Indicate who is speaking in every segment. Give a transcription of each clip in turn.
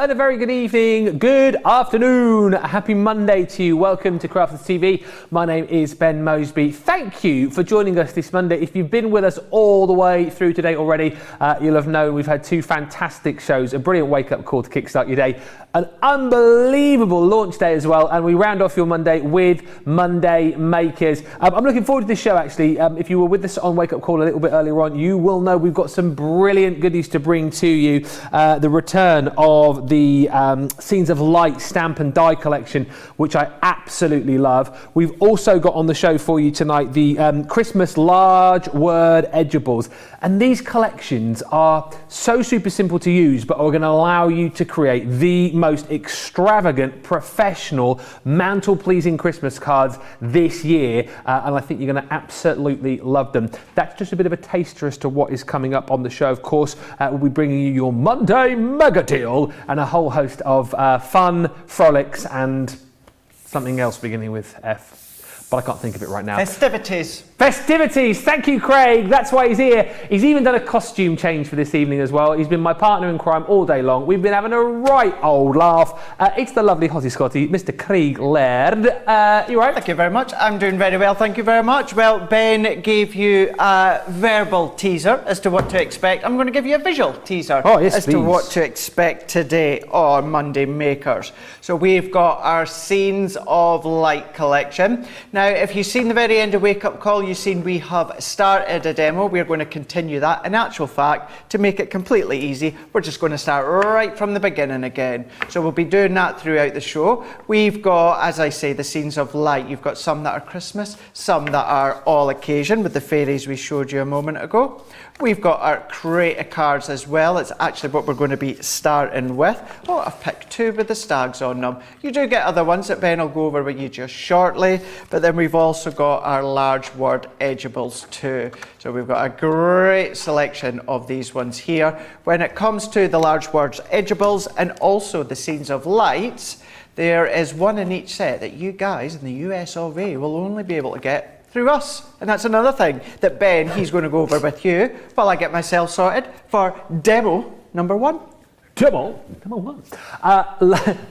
Speaker 1: and a very good evening, good afternoon, happy Monday to you. Welcome to Crafters TV. My name is Ben Moseby. Thank you for joining us this Monday. If you've been with us all the way through today already, you'll have known we've had two fantastic shows, a brilliant wake-up call to kickstart your day, an unbelievable launch day as well, and we round off your Monday with Monday Makers. I'm looking forward to this show actually. If you were with us on Wake Up Call a little bit earlier on, you will know we've got some brilliant goodies to bring to you. The return of the Scenes of Light stamp and die collection, which I absolutely love. We've also got on the show for you tonight the Christmas large word edgeables, and these collections are so super simple to use, but are going to allow you to create the most extravagant, professional, mantle-pleasing Christmas cards this year, and I think you're going to absolutely love them. That's just a bit of a taster as to what is coming up on the show. Of course, we'll be bringing you your Monday Mega Deal and a whole host of fun, frolics, and something else beginning with F, but I can't think of it right now.
Speaker 2: Festivities.
Speaker 1: Festivities, thank you Craig, that's why he's here. He's even done a costume change for this evening as well. He's been my partner in crime all day long. We've been having a right old laugh. It's the lovely Hottie Scotty, Mr. Craig Laird. You right?
Speaker 2: Thank you very much. I'm doing very well, thank you very much. Well, Ben gave you a verbal teaser as to what to expect. I'm going to give you a visual teaser as to what to expect today on Monday Makers. So we've got our Scenes of Light collection. Now, if you've seen the very end of Wake Up Call, you've seen we have started a demo. We're going to continue that. In actual fact, to make it completely easy, we're just going to start right from the beginning again. So we'll be doing that throughout the show. We've got, as I say, the Scenes of Light. You've got some that are Christmas, some that are all occasion with the fairies we showed you a moment ago. We've got our crate of cards as well. It's actually what we're going to be starting with. Oh, I've picked two with the stags on them. You do get other ones that Ben will go over with you just shortly, but then we've also got our large word edgeables too. So we've got a great selection of these ones here. When it comes to the large words edgeables and also the Scenes of Lights, there is one in each set that you guys in the US of A will only be able to get through us. And that's another thing that Ben, he's going to go over with you while I get myself sorted for demo number one.
Speaker 1: Demo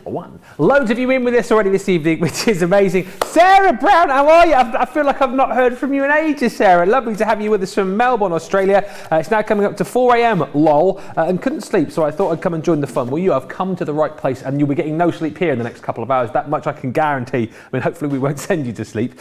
Speaker 1: one. Loads of you in with us already this evening, which is amazing. Sarah Brown, how are you? I feel like I've not heard from you in ages, Sarah. Lovely to have you with us from Melbourne, Australia. It's now coming up to 4 a.m, lol, and couldn't sleep, so I thought I'd come and join the fun. Well, you have come to the right place, and you'll be getting no sleep here in the next couple of hours. That much I can guarantee. I mean, hopefully we won't send you to sleep.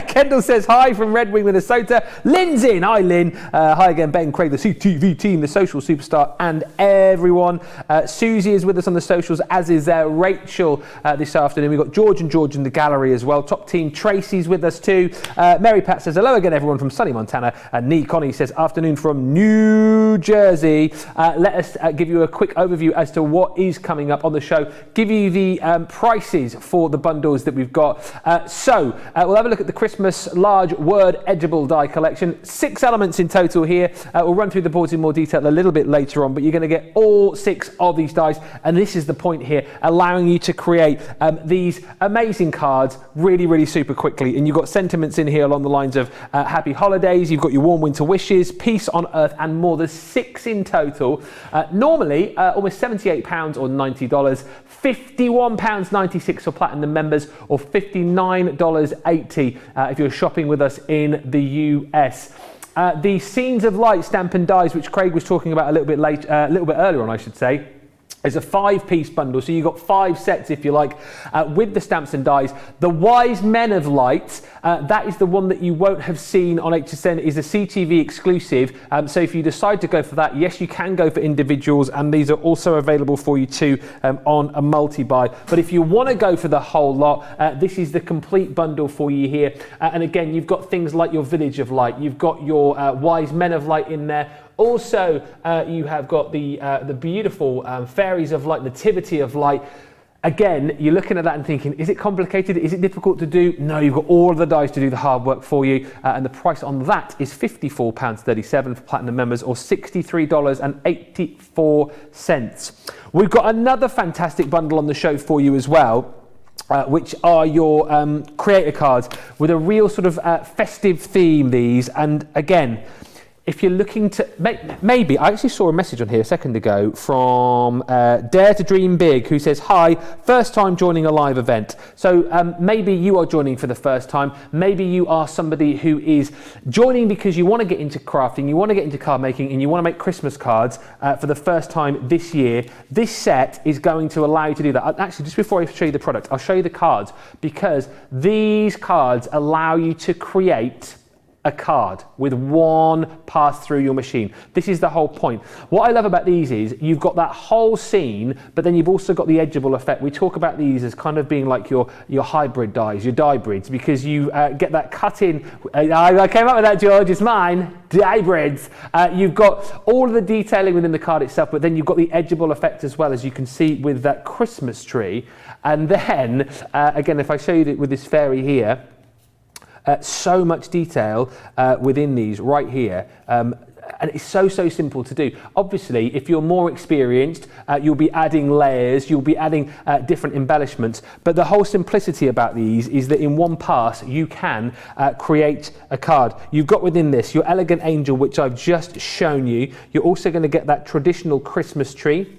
Speaker 1: Kendall says hi from Red Wing, Minnesota. Lynn's in. Hi, Lynn. Hi again, Ben, Craig, the CTV team, the social superstar, and everyone. Susie is with us on the socials, as is Rachel this afternoon. We've got George in the gallery as well. Top team Tracy's with us too. Mary Pat says hello again, everyone from sunny Montana. And Nee Connie says afternoon from New Jersey. Let us give you a quick overview as to what is coming up on the show. Give you the prices for the bundles that we've got. So we'll have a look at the Christmas large word edgeable die collection. 6 elements in total here. We'll run through the boards in more detail a little bit later on, but you're going to get all 6 of these dies, and this is the point here, allowing you to create these amazing cards really super quickly. And you've got sentiments in here along the lines of happy holidays, you've got your warm winter wishes, peace on earth, and more. There's 6 in total. Normally almost £78 or $90, £51.96 for platinum members, or $59.80 if you're shopping with us in the US. The Scenes of Light stamp and dies, which Craig was talking about a little bit earlier on, I should say, is a 5-piece bundle, so you've got 5 sets, if you like, with the stamps and dies. The Wise Men of Light, that is the one that you won't have seen on HSN, is a CTV exclusive. So if you decide to go for that, yes, you can go for individuals, and these are also available for you too on a multi-buy. But if you want to go for the whole lot, this is the complete bundle for you here. And again, you've got things like your Village of Light, you've got your Wise Men of Light in there. Also, you have got the beautiful Fairies of Light, Nativity of Light. Again, you're looking at that and thinking, is it complicated? Is it difficult to do? No, you've got all of the dies to do the hard work for you. And the price on that is £54.37 for platinum members, or $63.84. We've got another fantastic bundle on the show for you as well, which are your creator cards with a real sort of festive theme, these. And again, if you're looking to, maybe, I actually saw a message on here a second ago from Dare to Dream Big, who says, hi, first time joining a live event. So maybe you are joining for the first time. Maybe you are somebody who is joining because you want to get into crafting, you want to get into card making, and you want to make Christmas cards for the first time this year. This set is going to allow you to do that. Actually, just before I show you the product, I'll show you the cards, because these cards allow you to create a card with one pass through your machine. This is the whole point. What I love about these is you've got that whole scene, but then you've also got the edgeable effect. We talk about these as kind of being like your hybrid dies, your dybrids, because you get that cut in. I came up with that, George, it's mine, dybrids. You've got all of the detailing within the card itself, but then you've got the edgeable effect as well, as you can see with that Christmas tree. And then, again, if I show you with this fairy here, so much detail within these right here, and it's so simple to do. Obviously, if you're more experienced, you'll be adding layers, you'll be adding different embellishments, but the whole simplicity about these is that in one pass you can create a card. You've got within this your elegant angel, which I've just shown you. You're also going to get that traditional Christmas tree.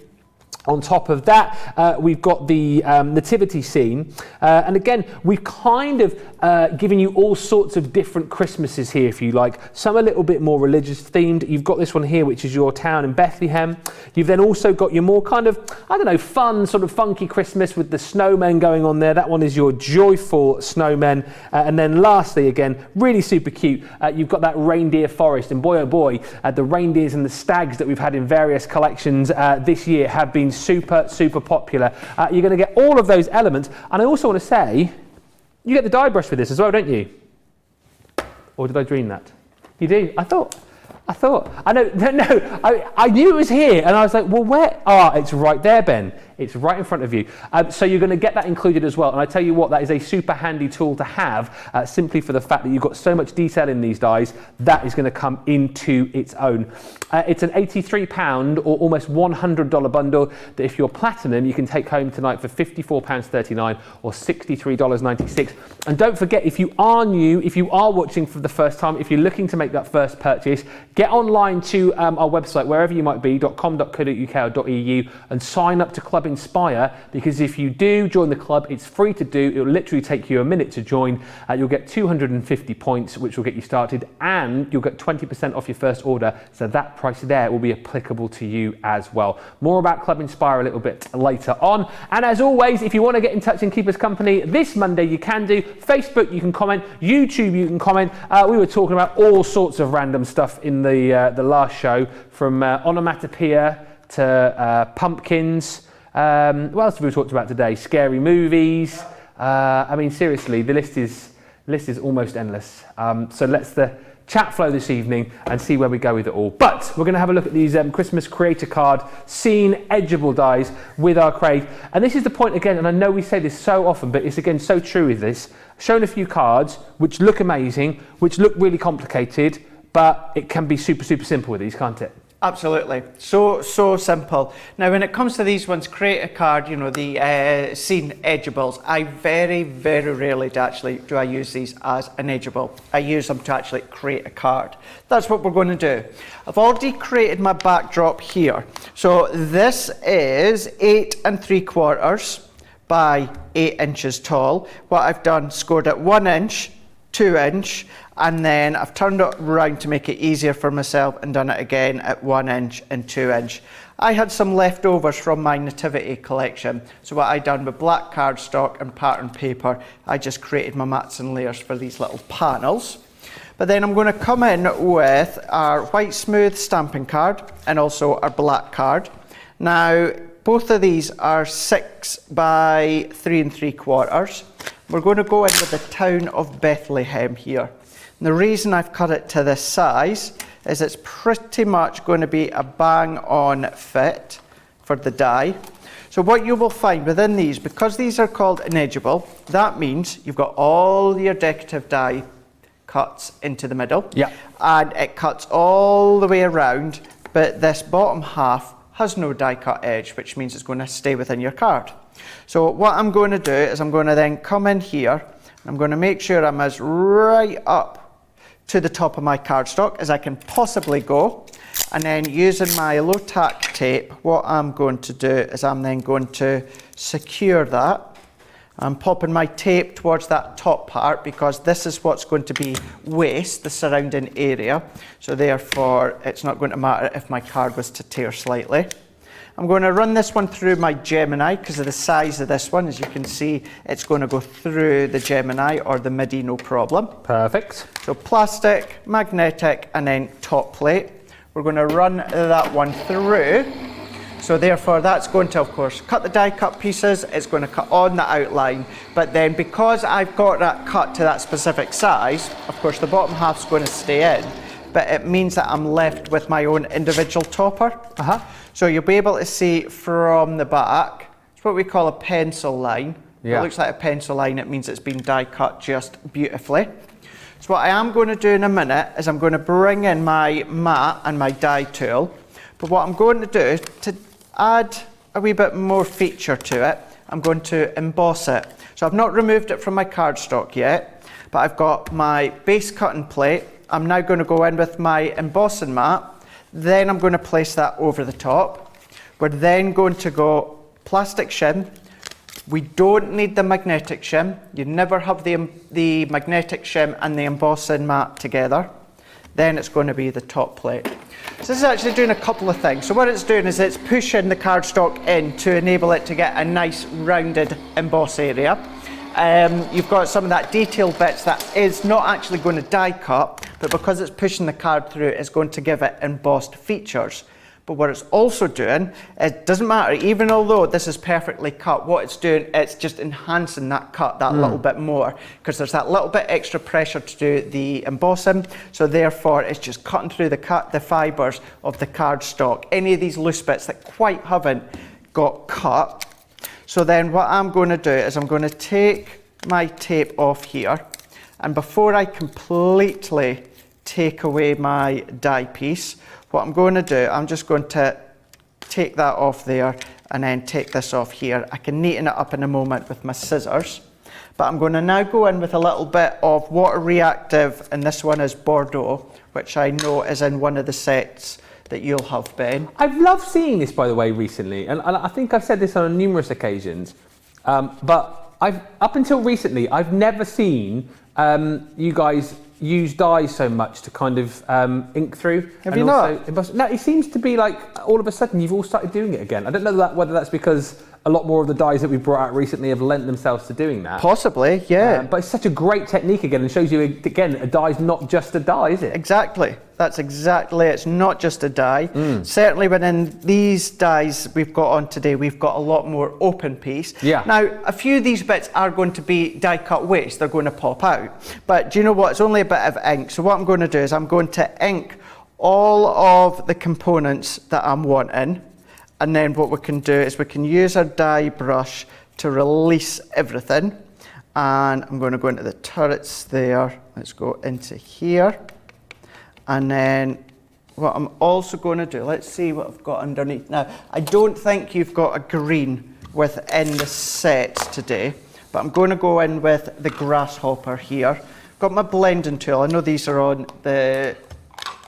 Speaker 1: On top of that, we've got the nativity scene. And again, we've kind of given you all sorts of different Christmases here, if you like. Some a little bit more religious themed. You've got this one here, which is your town in Bethlehem. You've then also got your more kind of, I don't know, fun, sort of funky Christmas with the snowmen going on there. That one is your joyful snowmen. And then lastly, again, really super cute, you've got that Reindeer Forest. And boy, oh boy, the reindeers and the stags that we've had in various collections this year have been super popular. You're going to get all of those elements, and I also want to say you get the die brush with this as well, don't you? Or did I dream that? You do? I thought I know. No, I knew it was here, and I was like, well, where? It's right there, Ben. It's right in front of you. So you're going to get that included as well. And I tell you what, that is a super handy tool to have, simply for the fact that you've got so much detail in these dies. That is going to come into its own. It's an £83 or almost $100 bundle that if you're platinum, you can take home tonight for £54.39 or $63.96. And don't forget, if you are new, if you are watching for the first time, if you're looking to make that first purchase, get online to our website, wherever you might be, .com.co.uk or .eu, and sign up to Club Inspire, because if you do join the club, it's free to do. It will literally take you a minute to join. You'll get 250 points, which will get you started, and you'll get 20% off your first order. So that price there will be applicable to you as well. More about Club Inspire a little bit later on. And as always, if you want to get in touch and keep us company this Monday, you can do. Facebook, you can comment. YouTube, you can comment. We were talking about all sorts of random stuff in the last show, from onomatopoeia to pumpkins. What else have we talked about today? Scary movies. I mean, seriously, the list is almost endless. So let's the chat flow this evening and see where we go with it all. But we're going to have a look at these Christmas creator card scene edgeable dies with our Craig. And this is the point again, and I know we say this so often, but it's again so true with this. Shown a few cards which look amazing, which look really complicated, but it can be super simple with these, can't it?
Speaker 2: Absolutely. So simple. Now, when it comes to these ones, create a card, you know, the scene edgeables, I very rarely do I use these as an edgeable. I use them to actually create a card. That's what we're going to do. I've already created my backdrop here. So this is 8 3/4 by 8 inches tall. What I've done, scored at 1 inch, 2 inch, and then I've turned it around to make it easier for myself and done it again at 1 inch and 2 inch. I had some leftovers from my Nativity collection, so what I done with black cardstock and pattern paper, I just created my mats and layers for these little panels. But then I'm going to come in with our white smooth stamping card and also our black card. Now, both of these are 6 by 3 3/4. We're going to go in with the town of Bethlehem here. And the reason I've cut it to this size is it's pretty much going to be a bang-on fit for the die. So what you will find within these, because these are called an edgeable, that means you've got all your decorative die cuts into the middle.
Speaker 1: Yeah.
Speaker 2: And it cuts all the way around, but this bottom half has no die cut edge, which means it's going to stay within your card. So what I'm going to do is I'm going to then come in here, and I'm going to make sure I'm as right up to the top of my cardstock as I can possibly go. And then using my low tack tape, what I'm going to do is I'm then going to secure that. I'm popping my tape towards that top part because this is what's going to be waste, the surrounding area. So therefore, it's not going to matter if my card was to tear slightly. I'm going to run this one through my Gemini because of the size of this one. As you can see, it's going to go through the Gemini or the MIDI, no problem.
Speaker 1: Perfect.
Speaker 2: So plastic, magnetic, and then top plate. We're going to run that one through. So therefore that's going to, of course, cut the die cut pieces, it's going to cut on the outline, but then because I've got that cut to that specific size, of course the bottom half's going to stay in, but it means that I'm left with my own individual topper. So you'll be able to see from the back, it's what we call a pencil line. Yeah. It looks like a pencil line, it means it's been die cut just beautifully. So what I am going to do in a minute is I'm going to bring in my mat and my die tool, but what I'm going to do to add a wee bit more feature to it, I'm going to emboss it. So I've not removed it from my cardstock yet, but I've got my base cutting plate. I'm now going to go in with my embossing mat, then I'm going to place that over the top. We're then going to go plastic shim. We don't need the magnetic shim. You never have the magnetic shim and the embossing mat together. Then it's going to be the top plate. So this is actually doing a couple of things. So what it's doing is it's pushing the cardstock in to enable it to get a nice rounded emboss area. You've got some of that detailed bits that is not actually going to die cut, but because it's pushing the card through, it's going to give it embossed features. But what it's also doing, it doesn't matter, even although this is perfectly cut, what it's doing, it's just enhancing that cut that little bit more, because there's that little bit extra pressure to do the embossing, so therefore it's just cutting through the fibres of the cardstock, any of these loose bits that quite haven't got cut. So then what I'm going to do is I'm going to take my tape off here, and before I completely take away my die piece, what I'm going to do, I'm just going to take that off there and then take this off here. I can neaten it up in a moment with my scissors, but I'm going to now go in with a little bit of water reactive, and this one is Bordeaux, which I know is in one of the sets that you'll have, Ben. I've
Speaker 1: loved seeing this, by the way, recently, and I think I've said this on numerous occasions, but up until recently, I've never seen you guys use dyes so much to kind of ink through.
Speaker 2: Have you not?
Speaker 1: No, it seems to be like all of a sudden you've all started doing it again. I don't know whether that's because a lot more of the dyes that we brought out recently have lent themselves to doing that.
Speaker 2: Possibly, yeah.
Speaker 1: But it's such a great technique again, and shows you again a dye's not just a dye, is it?
Speaker 2: Exactly. That's exactly it. It's not just a dye. Certainly within these dyes we've got on today, we've got a lot more open piece.
Speaker 1: Yeah.
Speaker 2: Now, a few of these bits are going to be die cut waste. They're going to pop out. But do you know what? It's only a bit of ink. So what I'm going to do is I'm going to ink all of the components that I'm wanting. And then what we can do is we can use our dye brush to release everything. And I'm going to go into the turrets there. Let's go into here. And then what I'm also going to do, let's see what I've got underneath. Now, I don't think you've got a green within the sets today, but I'm going to go in with the grasshopper here. Got my blending tool. I know these are on the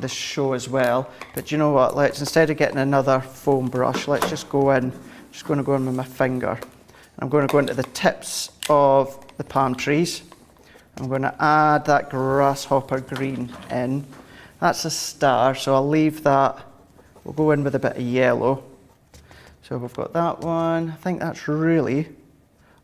Speaker 2: show as well, but you know what, let's, instead of getting another foam brush, let's just go in. I'm just going to go in with my finger. I'm going to go into the tips of the palm trees. I'm going to add that grasshopper green in. That's a star, so I'll leave that. We'll go in with a bit of yellow. So we've got that one. I think that's really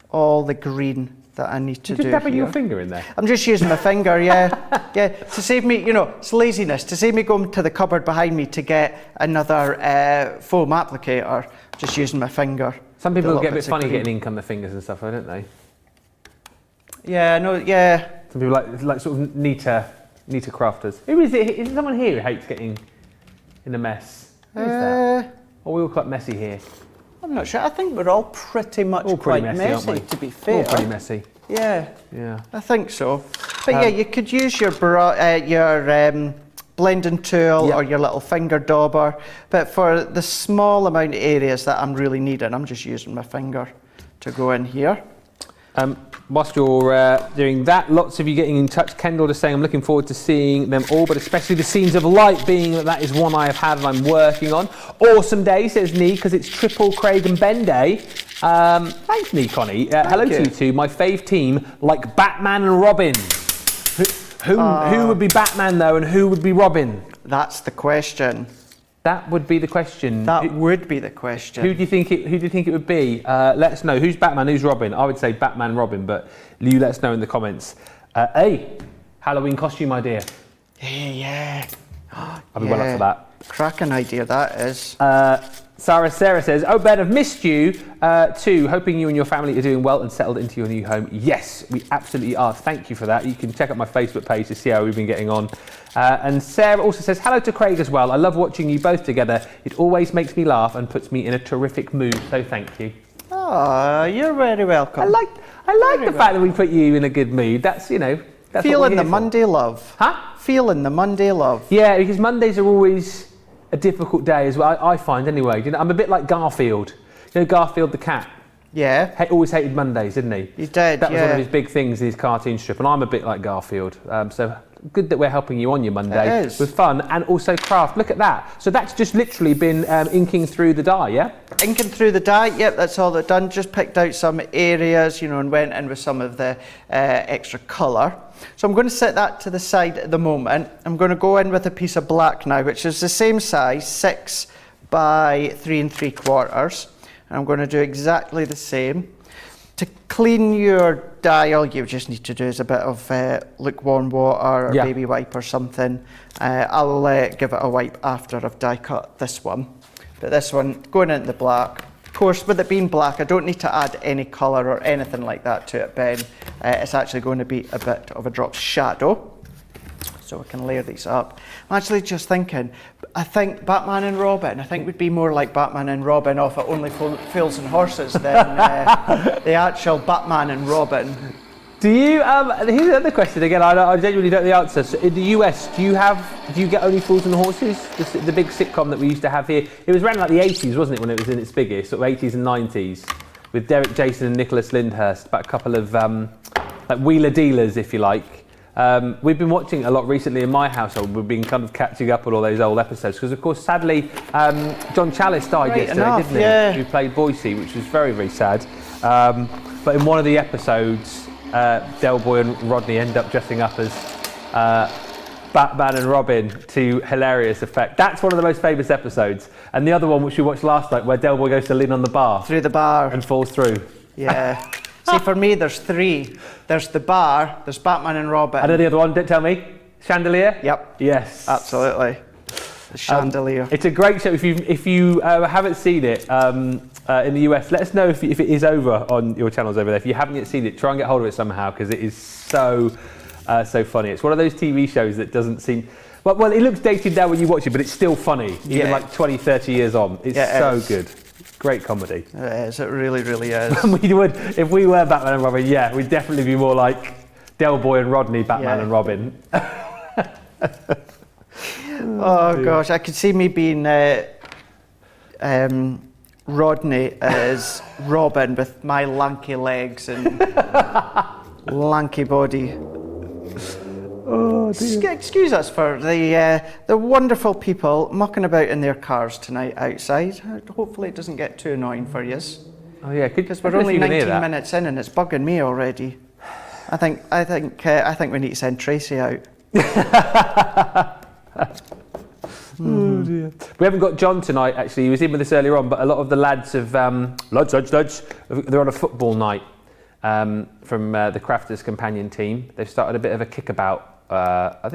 Speaker 2: all the green that I need to do.
Speaker 1: You're just dabbing your finger in there?
Speaker 2: I'm just using my finger, yeah. Yeah, to save me, you know, it's laziness. To save me going to the cupboard behind me to get another foam applicator, just using my finger.
Speaker 1: Some people get a bit funny getting ink on their fingers and stuff, don't they?
Speaker 2: Yeah, no, yeah.
Speaker 1: Some people like sort of neater crafters. Who is it? Is there someone here who hates getting in a mess? Who is that? Or we all quite messy here?
Speaker 2: I'm not sure. I think we're all pretty much quite messy, to be fair.
Speaker 1: All pretty messy.
Speaker 2: Yeah.
Speaker 1: Yeah.
Speaker 2: I think so. But yeah, you could use your blending tool or your little finger dauber. But for the small amount of areas that I'm really needing, I'm just using my finger to go in here.
Speaker 1: whilst you're doing that, lots of you getting in touch. Kendall just saying, I'm looking forward to seeing them all, but especially the Scenes of Light, being that is one I have had and I'm working on. Awesome day, says Nee, because it's triple Craig and Ben day. Thanks, Nee Connie. Hello to you two. My fave team, like Batman and Robin. Who would be Batman, though, and who would be Robin?
Speaker 2: That's the question.
Speaker 1: That would be the question.
Speaker 2: That would be the question.
Speaker 1: Who do you think it would be? Let us know. Who's Batman? Who's Robin? I would say Batman, Robin, but you let us know in the comments. Halloween costume idea.
Speaker 2: Yeah.
Speaker 1: I'll be well up for that.
Speaker 2: Cracking idea that is.
Speaker 1: Sarah says, oh Ben, I've missed you too. Hoping you and your family are doing well and settled into your new home. Yes, we absolutely are. Thank you for that. You can check out my Facebook page to see how we've been getting on. And Sarah also says, hello to Craig as well. I love watching you both together. It always makes me laugh and puts me in a terrific mood. So thank you.
Speaker 2: Oh, you're very welcome.
Speaker 1: I like the fact that we put you in a good mood. That's, that's
Speaker 2: feeling the Monday love.
Speaker 1: Huh?
Speaker 2: Feeling the Monday love.
Speaker 1: Yeah, because Mondays are always a difficult day as well. I find anyway. I'm a bit like Garfield. Garfield the cat.
Speaker 2: Yeah.
Speaker 1: Always hated Mondays, didn't he?
Speaker 2: He did.
Speaker 1: That was one of his big things in his cartoon strip, and I'm a bit like Garfield. So good that we're helping you on your Monday with fun and also craft. Look at that. So that's just literally been inking through the die, yeah?
Speaker 2: Inking through the die, yep, that's all they've done. Just picked out some areas, and went in with some of the extra colour. So I'm going to set that to the side at the moment. I'm going to go in with a piece of black now, which is the same size, 6 by 3 3/4. And I'm going to do exactly the same. To clean your die, all you just need to do is a bit of lukewarm water or baby wipe or something. I'll give it a wipe after I've die cut this one. But this one, going into the black. Of course, with it being black, I don't need to add any colour or anything like that to it, Ben. It's actually going to be a bit of a drop shadow. So I can layer these up. I'm actually just thinking, I think Batman and Robin, would be more like Batman and Robin off at Only Fools and Horses than the actual Batman and Robin.
Speaker 1: Do you, here's another question again, I genuinely don't know the answer. So in the US, do you get Only Fools and Horses? The big sitcom that we used to have here. It was around like the 80s, wasn't it, when it was in its biggest, sort of 80s and 90s, with Derek Jason and Nicholas Lyndhurst, about a couple of like wheeler dealers, if you like. We've been watching a lot recently in my household. We've been kind of catching up on all those old episodes because, of course, sadly, John Challis died yesterday, didn't he? Yeah. Who played Boise, which was very, very sad. But in one of the episodes, Del Boy and Rodney end up dressing up as Batman and Robin to hilarious effect. That's one of the most famous episodes. And the other one, which we watched last night, where Del Boy goes to lean on the bar.
Speaker 2: Through the bar.
Speaker 1: And falls through.
Speaker 2: Yeah. See, for me, there's 3. There's the bar, there's Batman and Robin.
Speaker 1: And then the other one, don't tell me, Chandelier?
Speaker 2: Yep.
Speaker 1: Yes.
Speaker 2: Absolutely. The Chandelier.
Speaker 1: It's a great show. If you haven't seen it in the US, let us know if it is over on your channels over there. If you haven't yet seen it, try and get hold of it somehow, because it is so funny. It's one of those TV shows that doesn't seem... Well, it looks dated now when you watch it, but it's still funny, even like 20, 30 years on. It's so good. Great comedy.
Speaker 2: It is, it really, really is.
Speaker 1: We would, if we were Batman and Robin, we'd definitely be more like Del Boy and Rodney, Batman and Robin.
Speaker 2: Oh gosh, I could see me being Rodney as Robin with my lanky legs and lanky body. Oh dear. Excuse us for the wonderful people mucking about in their cars tonight outside. Hopefully it doesn't get too annoying for you.
Speaker 1: Oh yeah,
Speaker 2: because we're only 19 minutes in and it's bugging me already. I think we need to send Tracy out.
Speaker 1: Oh dear. We haven't got John tonight. Actually, he was in with us earlier on, but a lot of the lads have they're on a football night from the Crafters Companion team. They've started a bit of a kickabout. I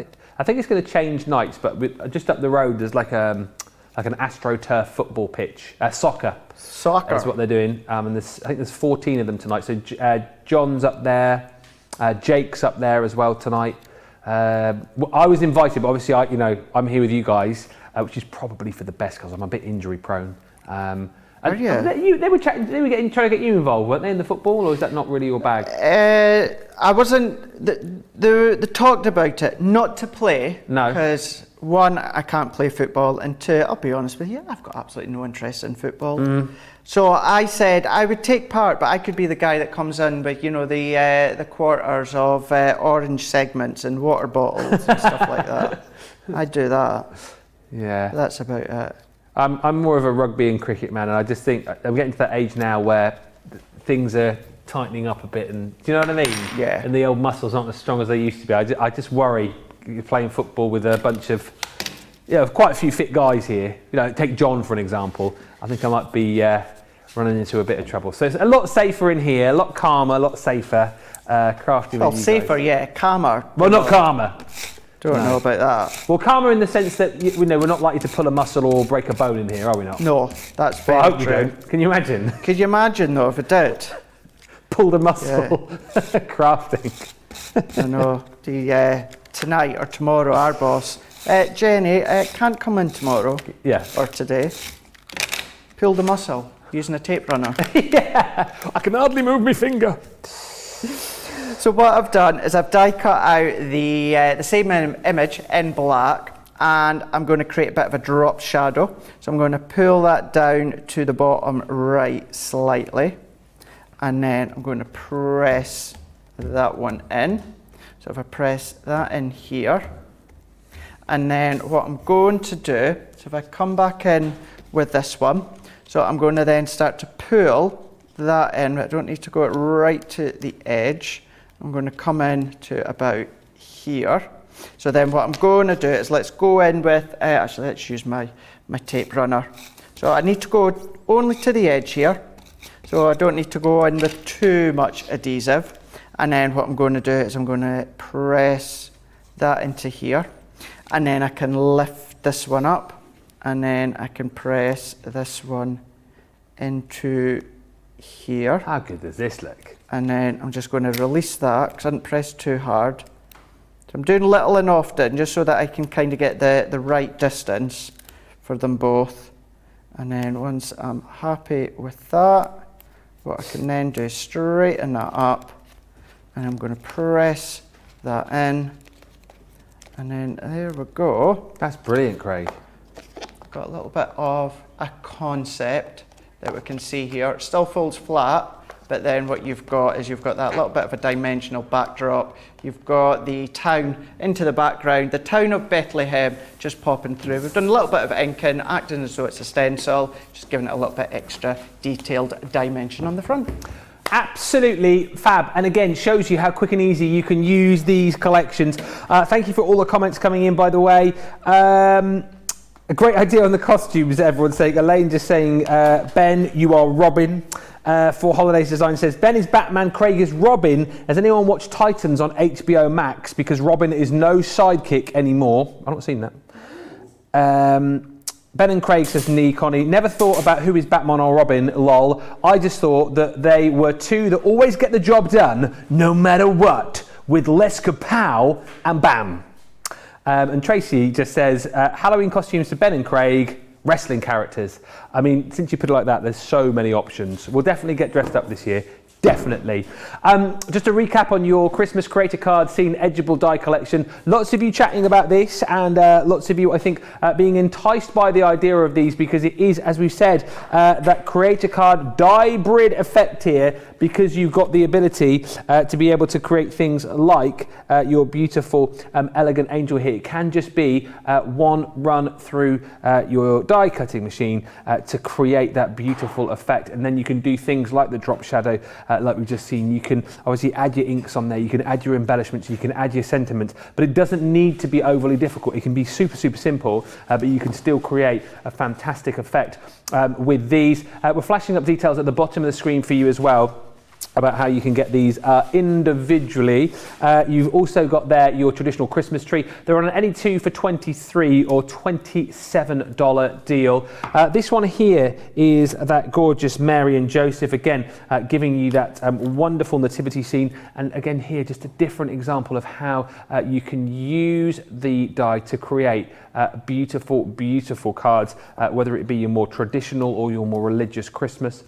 Speaker 1: think it's going to change nights, but just up the road there's like an AstroTurf football pitch, soccer. That's what they're doing, and I think there's 14 of them tonight. So John's up there, Jake's up there as well tonight. I was invited, but obviously I'm here with you guys, which is probably for the best because I'm a bit injury prone. They were trying to get you involved, weren't they, in the football, or is that not really your bag?
Speaker 2: I wasn't. They talked about it, not to play.
Speaker 1: No.
Speaker 2: Because one, I can't play football, and two, I'll be honest with you, I've got absolutely no interest in football. So I said I would take part, but I could be the guy that comes in with, you know, the quarters of orange segments and water bottles and stuff like that. I'd do that.
Speaker 1: Yeah.
Speaker 2: But that's about it.
Speaker 1: I'm more of a rugby and cricket man, and I just think I'm getting to that age now where things are tightening up a bit, and do you know what I mean?
Speaker 2: Yeah.
Speaker 1: And the old muscles aren't as strong as they used to be. I just worry you're playing football with a bunch of, quite a few fit guys here. You know, take John for an example. I think I might be running into a bit of trouble. So it's a lot safer in here, a lot calmer, a lot safer, crafty.
Speaker 2: Well, safer, yeah, calmer.
Speaker 1: Well, not calmer.
Speaker 2: Don't know about that.
Speaker 1: Well, calmer in the sense that we're not likely to pull a muscle or break a bone in here, are we not?
Speaker 2: No, that's very
Speaker 1: I hope
Speaker 2: true.
Speaker 1: you don't. Can you imagine?
Speaker 2: Could you imagine though if it did?
Speaker 1: Pulled a muscle, crafting.
Speaker 2: I know. Tonight or tomorrow, our boss, Jenny, can't come in tomorrow.
Speaker 1: Yeah.
Speaker 2: Or today. Pulled a muscle using a tape runner.
Speaker 1: Yeah. I can hardly move my finger.
Speaker 2: So what I've done is I've die cut out the same image in black, and I'm going to create a bit of a drop shadow. So I'm going to pull that down to the bottom right slightly, and then I'm going to press that one in. So if I press that in here, and then what I'm going to do, so if I come back in with this one, so I'm going to then start to pull that in. I don't need to go right to the edge. I'm going to come in to about here. So then what I'm going to do is let's go in with, actually let's use my tape runner. So I need to go only to the edge here. So I don't need to go in with too much adhesive. And then what I'm going to do is I'm going to press that into here. And then I can lift this one up. And then I can press this one into here.
Speaker 1: How good does this look?
Speaker 2: And then I'm just going to release that because I didn't press too hard. So I'm doing little and often just so that I can kind of get the right distance for them both. And then once I'm happy with that, what I can then do is straighten that up. And I'm going to press that in. And then there we go.
Speaker 1: That's brilliant, Craig.
Speaker 2: Got a little bit of a concept that we can see here. It still folds flat, but then what you've got is you've got that little bit of a dimensional backdrop. You've got the town into the background, the town of Bethlehem just popping through. We've done a little bit of inking, acting as though it's a stencil, just giving it a little bit extra detailed dimension on the front.
Speaker 1: Absolutely fab, and again shows you how quick and easy you can use these collections. Thank you for all the comments coming in, by the way. A great idea on the costumes, everyone's saying. Elaine just saying, Ben, you are Robin. For Holidays Design says, Ben is Batman, Craig is Robin. Has anyone watched Titans on HBO Max? Because Robin is no sidekick anymore. I've not seen that. Ben and Craig says, Connie, never thought about who is Batman or Robin, lol. I just thought that they were two that always get the job done, no matter what, with less kapow and bam. And Tracy just says, Halloween costumes for Ben and Craig, wrestling characters. I mean, since you put it like that, there's so many options. We'll definitely get dressed up this year. Definitely. Just to recap on your Christmas creator card scene edgeable die collection, lots of you chatting about this, and lots of you, I think, being enticed by the idea of these, because it is, as we've said, that creator card die brid effect here, because you've got the ability to be able to create things like your beautiful elegant angel here. It can just be one run through your die cutting machine to create that beautiful effect, and then you can do things like the drop shadow like we've just seen. You can obviously add your inks on there, you can add your embellishments, you can add your sentiments, but it doesn't need to be overly difficult. It can be super simple, but you can still create a fantastic effect with these. We're flashing up details at the bottom of the screen for you as well about how you can get these individually. You've also got there your traditional Christmas tree. They're on any two for $23 or $27 deal. This one here is that gorgeous Mary and Joseph, again giving you that wonderful nativity scene, and again here just a different example of how you can use the die to create beautiful cards, whether it be your more traditional or your more religious Christmas.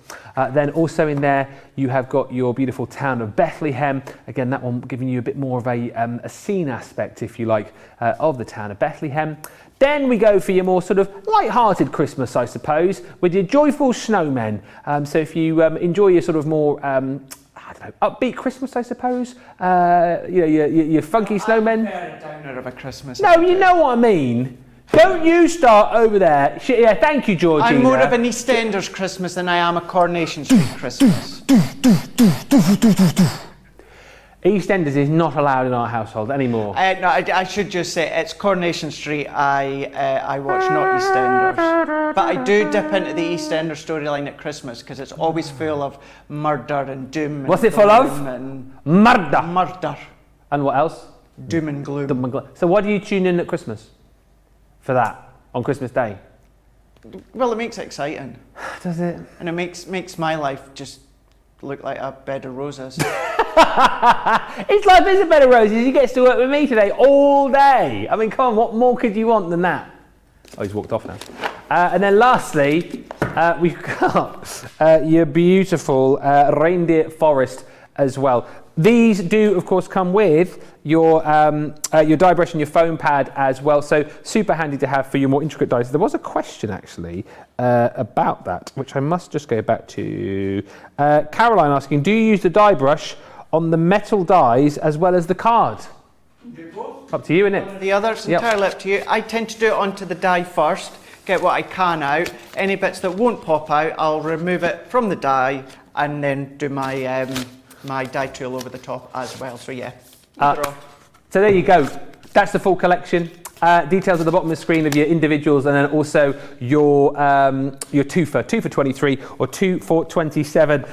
Speaker 1: Then also in there you have got your beautiful town of Bethlehem. Again, that one giving you a bit more of a scene aspect, if you like, of the town of Bethlehem. Then we go for your more sort of light-hearted Christmas, I suppose, with your joyful snowmen. So if you enjoy your sort of more, I don't know, upbeat Christmas, I suppose, your funky snowmen.
Speaker 2: I'm a downer of a Christmas.
Speaker 1: No, you know what I mean. Don't you start over there. Yeah, thank you, Georgina.
Speaker 2: I'm more of an EastEnders Christmas than I am a Coronation Street Christmas.
Speaker 1: EastEnders is not allowed in our household anymore.
Speaker 2: No, I should just say it's Coronation Street I watch, not EastEnders. But I do dip into the EastEnders storyline at Christmas because it's always full of murder and doom.
Speaker 1: What's it full of? Murder.
Speaker 2: Murder.
Speaker 1: And what else?
Speaker 2: Doom and gloom.
Speaker 1: Doom and gloom. So why do you tune in at Christmas? For that, on Christmas Day?
Speaker 2: Well, it makes it exciting.
Speaker 1: Does it?
Speaker 2: And it makes my life just look like a bed of roses.
Speaker 1: His life is a bed of roses. He gets to work with me today all day. I mean, come on, what more could you want than that? Oh, he's walked off now. And then lastly, we've got your beautiful Reindeer Forest as well. These do, of course, come with your die brush and your foam pad as well, so super handy to have for your more intricate dies. There was a question actually about that, which I must just go back to. Caroline asking, do you use the die brush on the metal dies as well as the card? Up to you, innit?
Speaker 2: The others, entirely up to you. I tend to do it onto the die first, get what I can out. Any bits that won't pop out, I'll remove it from the die and then do my my die tool over the top as well. So yeah.
Speaker 1: So there you go. That's the full collection. Details at the bottom of the screen of your individuals, and then also your 2 for 23 or 2 for 27.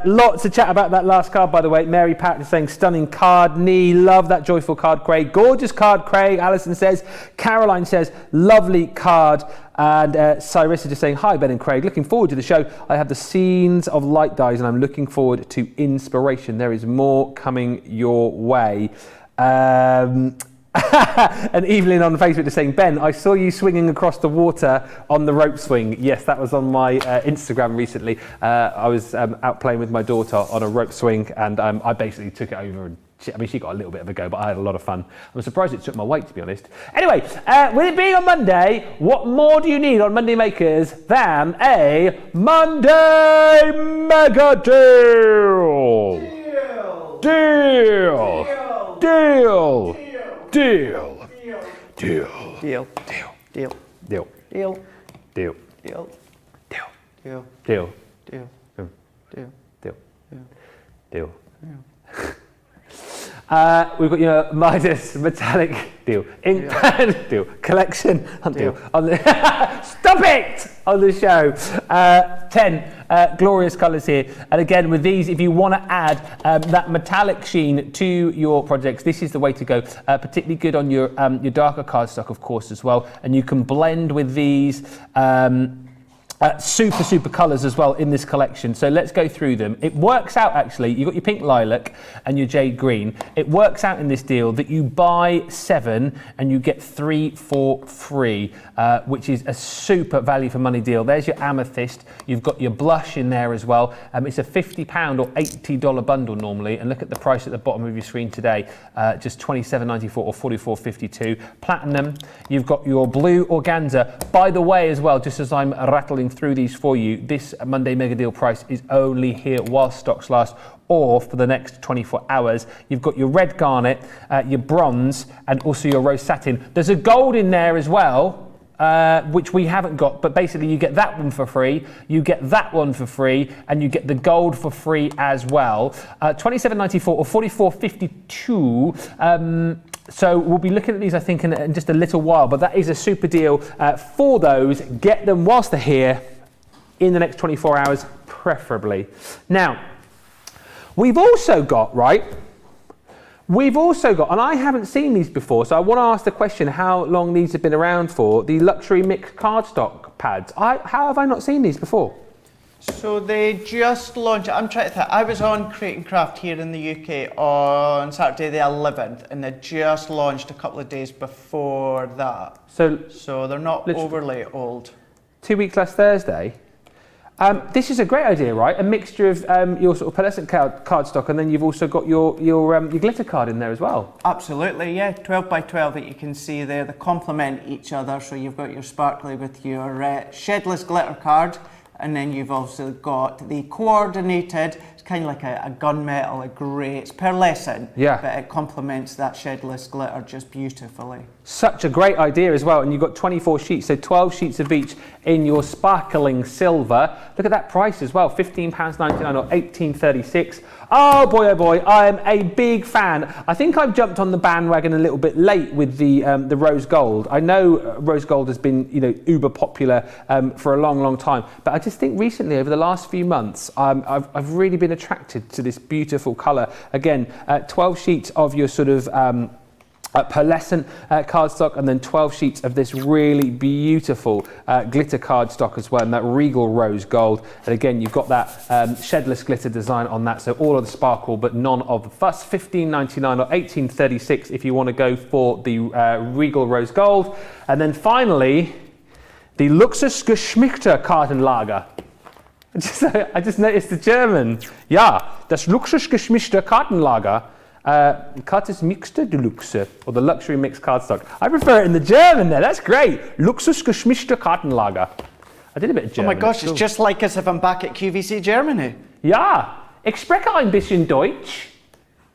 Speaker 1: Lots to chat about that last card, by the way. Mary Pat is saying stunning card. Nee, love that joyful card, Craig. Gorgeous card, Craig. Alison says. Caroline says lovely card. And Cyrus is just saying, hi Ben and Craig, looking forward to the show. I have the Scenes of Light dies and I'm looking forward to inspiration. There is more coming your way. And Evelyn on Facebook is saying, Ben, I saw you swinging across the water on the rope swing. Yes, that was on my Instagram recently. I was out playing with my daughter on a rope swing, and I basically took it over and she got a little bit of a go, but I had a lot of fun. I'm surprised it took my weight, to be honest. Anyway, with it being on Monday, what more do you need on Monday Makers than a Monday Mega Deal? Deal! Deal! Deal! Deal!
Speaker 2: Deal! Deal!
Speaker 1: Deal!
Speaker 2: Deal!
Speaker 1: Deal!
Speaker 2: Deal!
Speaker 1: Deal!
Speaker 2: Deal!
Speaker 1: Deal!
Speaker 2: Deal!
Speaker 1: Deal!
Speaker 2: Deal!
Speaker 1: Deal! We've got your Midas metallic deal, ink pen deal, collection deal. On the stop it on the show. 10 glorious colours here, and again with these, if you want to add that metallic sheen to your projects, this is the way to go. Particularly good on your darker cardstock, of course, as well, and you can blend with these. Super colours as well in this collection. So let's go through them. It works out actually, you've got your pink lilac and your jade green. It works out in this deal that you buy 7 and you get 3 for free, which is a super value for money deal. There's your amethyst. You've got your blush in there as well. It's a £50 or $80 bundle normally, and look at the price at the bottom of your screen today, just $27.94 or $44.52. Platinum. You've got your blue organza. By the way, as well, just as I'm rattling through these for you, this Monday Mega Deal price is only here while stocks last, or for the next 24 hours. You've got your red garnet, your bronze, and also your rose satin. There's a gold in there as well, which we haven't got, but basically you get that one for free, you get that one for free, and you get the gold for free as well. $27.94 or $44.52. So we'll be looking at these, I think, in just a little while, but that is a super deal for those. Get them whilst they're here in the next 24 hours, preferably. Now, we've also got, and I haven't seen these before, so I want to ask the question how long these have been around for, the luxury mixed cardstock pads. How have I not seen these before?
Speaker 2: So they just launched, I'm trying to think, I was on Create and Craft here in the UK on Saturday the 11th, and they just launched a couple of days before that. So they're not overly old.
Speaker 1: 2 weeks last Thursday. This is a great idea, right? A mixture of your sort of pearlescent cardstock, and then you've also got your glitter card in there as well.
Speaker 2: Absolutely, yeah. 12 by 12 that you can see there. They complement each other. So you've got your sparkly with your shedless glitter card, and then you've also got the coordinated. It's kind of like a gunmetal, a grey. It's pearlescent,
Speaker 1: yeah,
Speaker 2: but it complements that shedless glitter just beautifully.
Speaker 1: Such a great idea as well, and you've got 24 sheets, so 12 sheets of each in your sparkling silver. Look at that price as well, £15.99 or $18.36. Oh boy, I am a big fan. I think I've jumped on the bandwagon a little bit late with the rose gold. I know rose gold has been, uber popular for a long time, but I just think recently, over the last few months, I've really been attracted to this beautiful colour. Again, 12 sheets of your sort of pearlescent cardstock, and then 12 sheets of this really beautiful glitter cardstock as well, and that regal rose gold. And again, you've got that shedless glitter design on that, so all of the sparkle but none of the fuss. $15.99 or $18.36 if you want to go for the regal rose gold. And then finally, the Luxusgeschmickte Kartenlager. I just noticed the German. Ja, das Luxusgeschmickte Kartenlager. Kartes Mixte Deluxe, or the luxury mixed cardstock. I prefer it in the German there, that's great. Luxusgeschmickte Kartenlager. I did a bit of German.
Speaker 2: Oh my gosh, it's just like as if I'm back at QVC Germany.
Speaker 1: Ja, ich spreche ein bisschen Deutsch.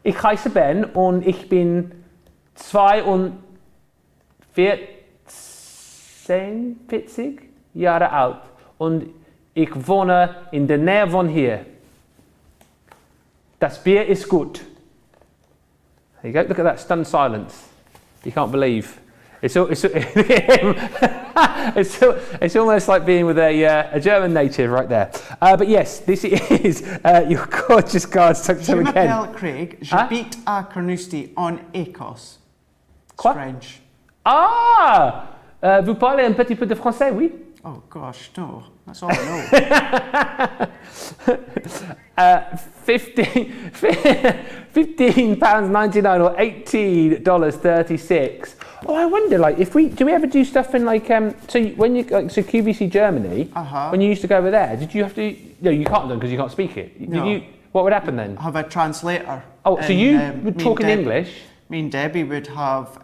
Speaker 1: Ich heiße Ben und ich bin 42 Jahre alt und ich wohne in der Nähe von hier. Das Bier ist gut. There you go. Look at that stunned silence. You can't believe. It's almost like being with a German native right there. But yes, this is your gorgeous cardstock.
Speaker 2: Je m'appelle Craig. J'habite à Carnoustie en Écosse. It's French.
Speaker 1: Ah, vous parlez un petit peu de français, oui?
Speaker 2: Oh gosh, no. That's all I know.
Speaker 1: £15.99 or $18.36. Oh, I wonder, do we ever do stuff in QVC Germany? When you used to go over there, did you have to? No, you can't do because you can't speak it.
Speaker 2: No.
Speaker 1: What would happen then?
Speaker 2: Have a translator.
Speaker 1: Oh, so you would talk in English?
Speaker 2: Me and Debbie would have,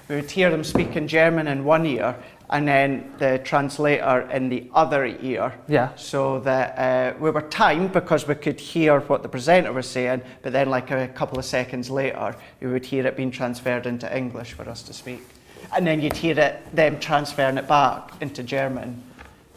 Speaker 2: we would hear them speak in German in one ear, and then the translator in the other ear.
Speaker 1: Yeah.
Speaker 2: So that we were timed because we could hear what the presenter was saying, but then like a couple of seconds later, you would hear it being transferred into English for us to speak. And then you'd hear them transferring it back into German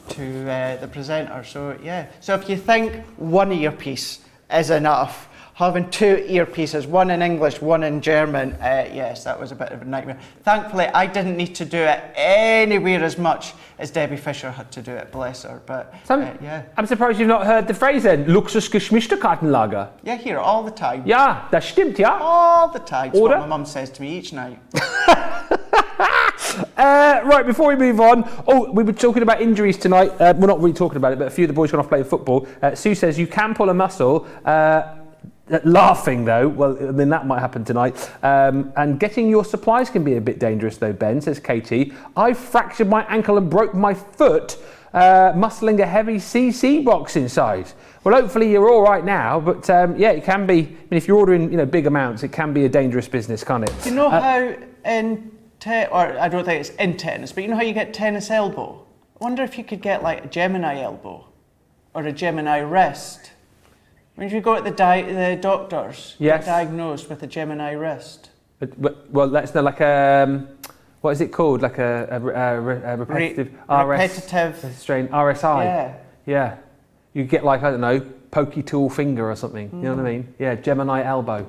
Speaker 2: to the presenter. So yeah. So if you think one earpiece is enough, having two earpieces, one in English, one in German, yes, that was a bit of a nightmare. Thankfully, I didn't need to do it anywhere as much as Debbie Fisher had to do it, bless her. But yeah.
Speaker 1: I'm surprised you've not heard the phrase then, Luxusgeschmickte Kartenlager.
Speaker 2: Yeah, I hear it all the time.
Speaker 1: Ja, das stimmt, ja.
Speaker 2: All the time. It's what my mum says to me each night.
Speaker 1: Right, before we move on, we were talking about injuries tonight. We're not really talking about it, but a few of the boys gone off playing football. Sue says you can pull a muscle. Laughing though, well, then that might happen tonight. And getting your supplies can be a bit dangerous though, Ben, says Katie. I fractured my ankle and broke my foot, muscling a heavy CC box inside. Well, hopefully you're all right now, but yeah, it can be. I mean, if you're ordering, big amounts, it can be a dangerous business, can't it?
Speaker 2: Do you know how or I don't think it's in tennis, but you know how you get tennis elbow? I wonder if you could get like a Gemini elbow or a Gemini wrist. When you go to the doctors,
Speaker 1: yes,
Speaker 2: get diagnosed with a Gemini wrist.
Speaker 1: Well, that's not like what is it called? Like a repetitive
Speaker 2: repetitive
Speaker 1: strain, RSI.
Speaker 2: Yeah.
Speaker 1: Yeah. You get like, I don't know, pokey tool finger or something. You know what I mean? Yeah, Gemini elbow.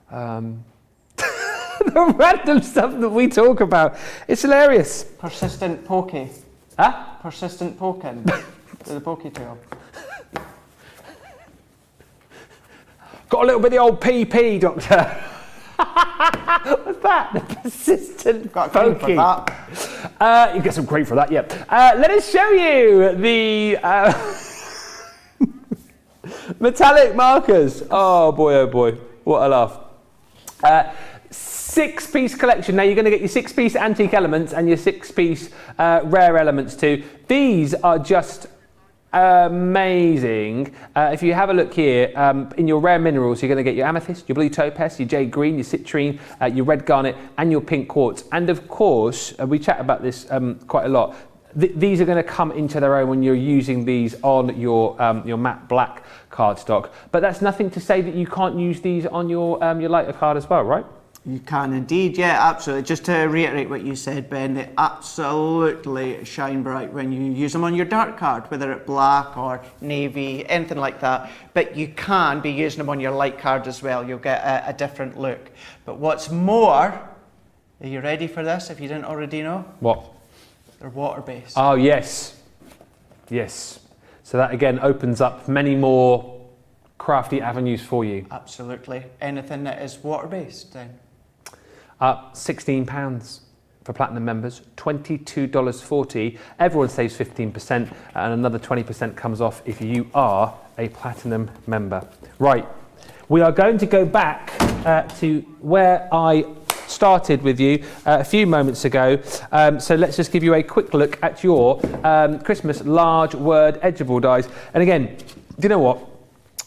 Speaker 1: The random stuff that we talk about. It's hilarious.
Speaker 2: Persistent pokey.
Speaker 1: Huh?
Speaker 2: Persistent poking. The pokey tool.
Speaker 1: Got a little bit of the old PP, Doctor. What's that? The persistent
Speaker 2: got cream for
Speaker 1: that. You get some cream for that, yeah. Let us show you the metallic markers. Oh boy, what a laugh. 6-piece collection. Now you're going to get your 6-piece antique elements and your 6-piece rare elements too. These are just amazing. If you have a look here, in your rare minerals, you're going to get your amethyst, your blue topaz, your jade green, your citrine, your red garnet, and your pink quartz. And of course, we chat about this quite a lot. These are going to come into their own when you're using these on your matte black cardstock. But that's nothing to say that you can't use these on your lighter card as well, right?
Speaker 2: You can indeed, yeah, absolutely. Just to reiterate what you said, Ben, they absolutely shine bright when you use them on your dark card, whether it's black or navy, anything like that. But you can be using them on your light card as well. You'll get a different look. But what's more, are you ready for this if you didn't already know?
Speaker 1: What?
Speaker 2: They're water-based.
Speaker 1: Oh, yes. Yes. So that again opens up many more crafty avenues for you.
Speaker 2: Absolutely. Anything that is water-based then.
Speaker 1: £16 for platinum members, $22.40. Everyone saves 15%, and another 20% comes off if you are a platinum member. Right, we are going to go back to where I started with you a few moments ago. So let's just give you a quick look at your Christmas large word edgeable dies. And again, do you know what?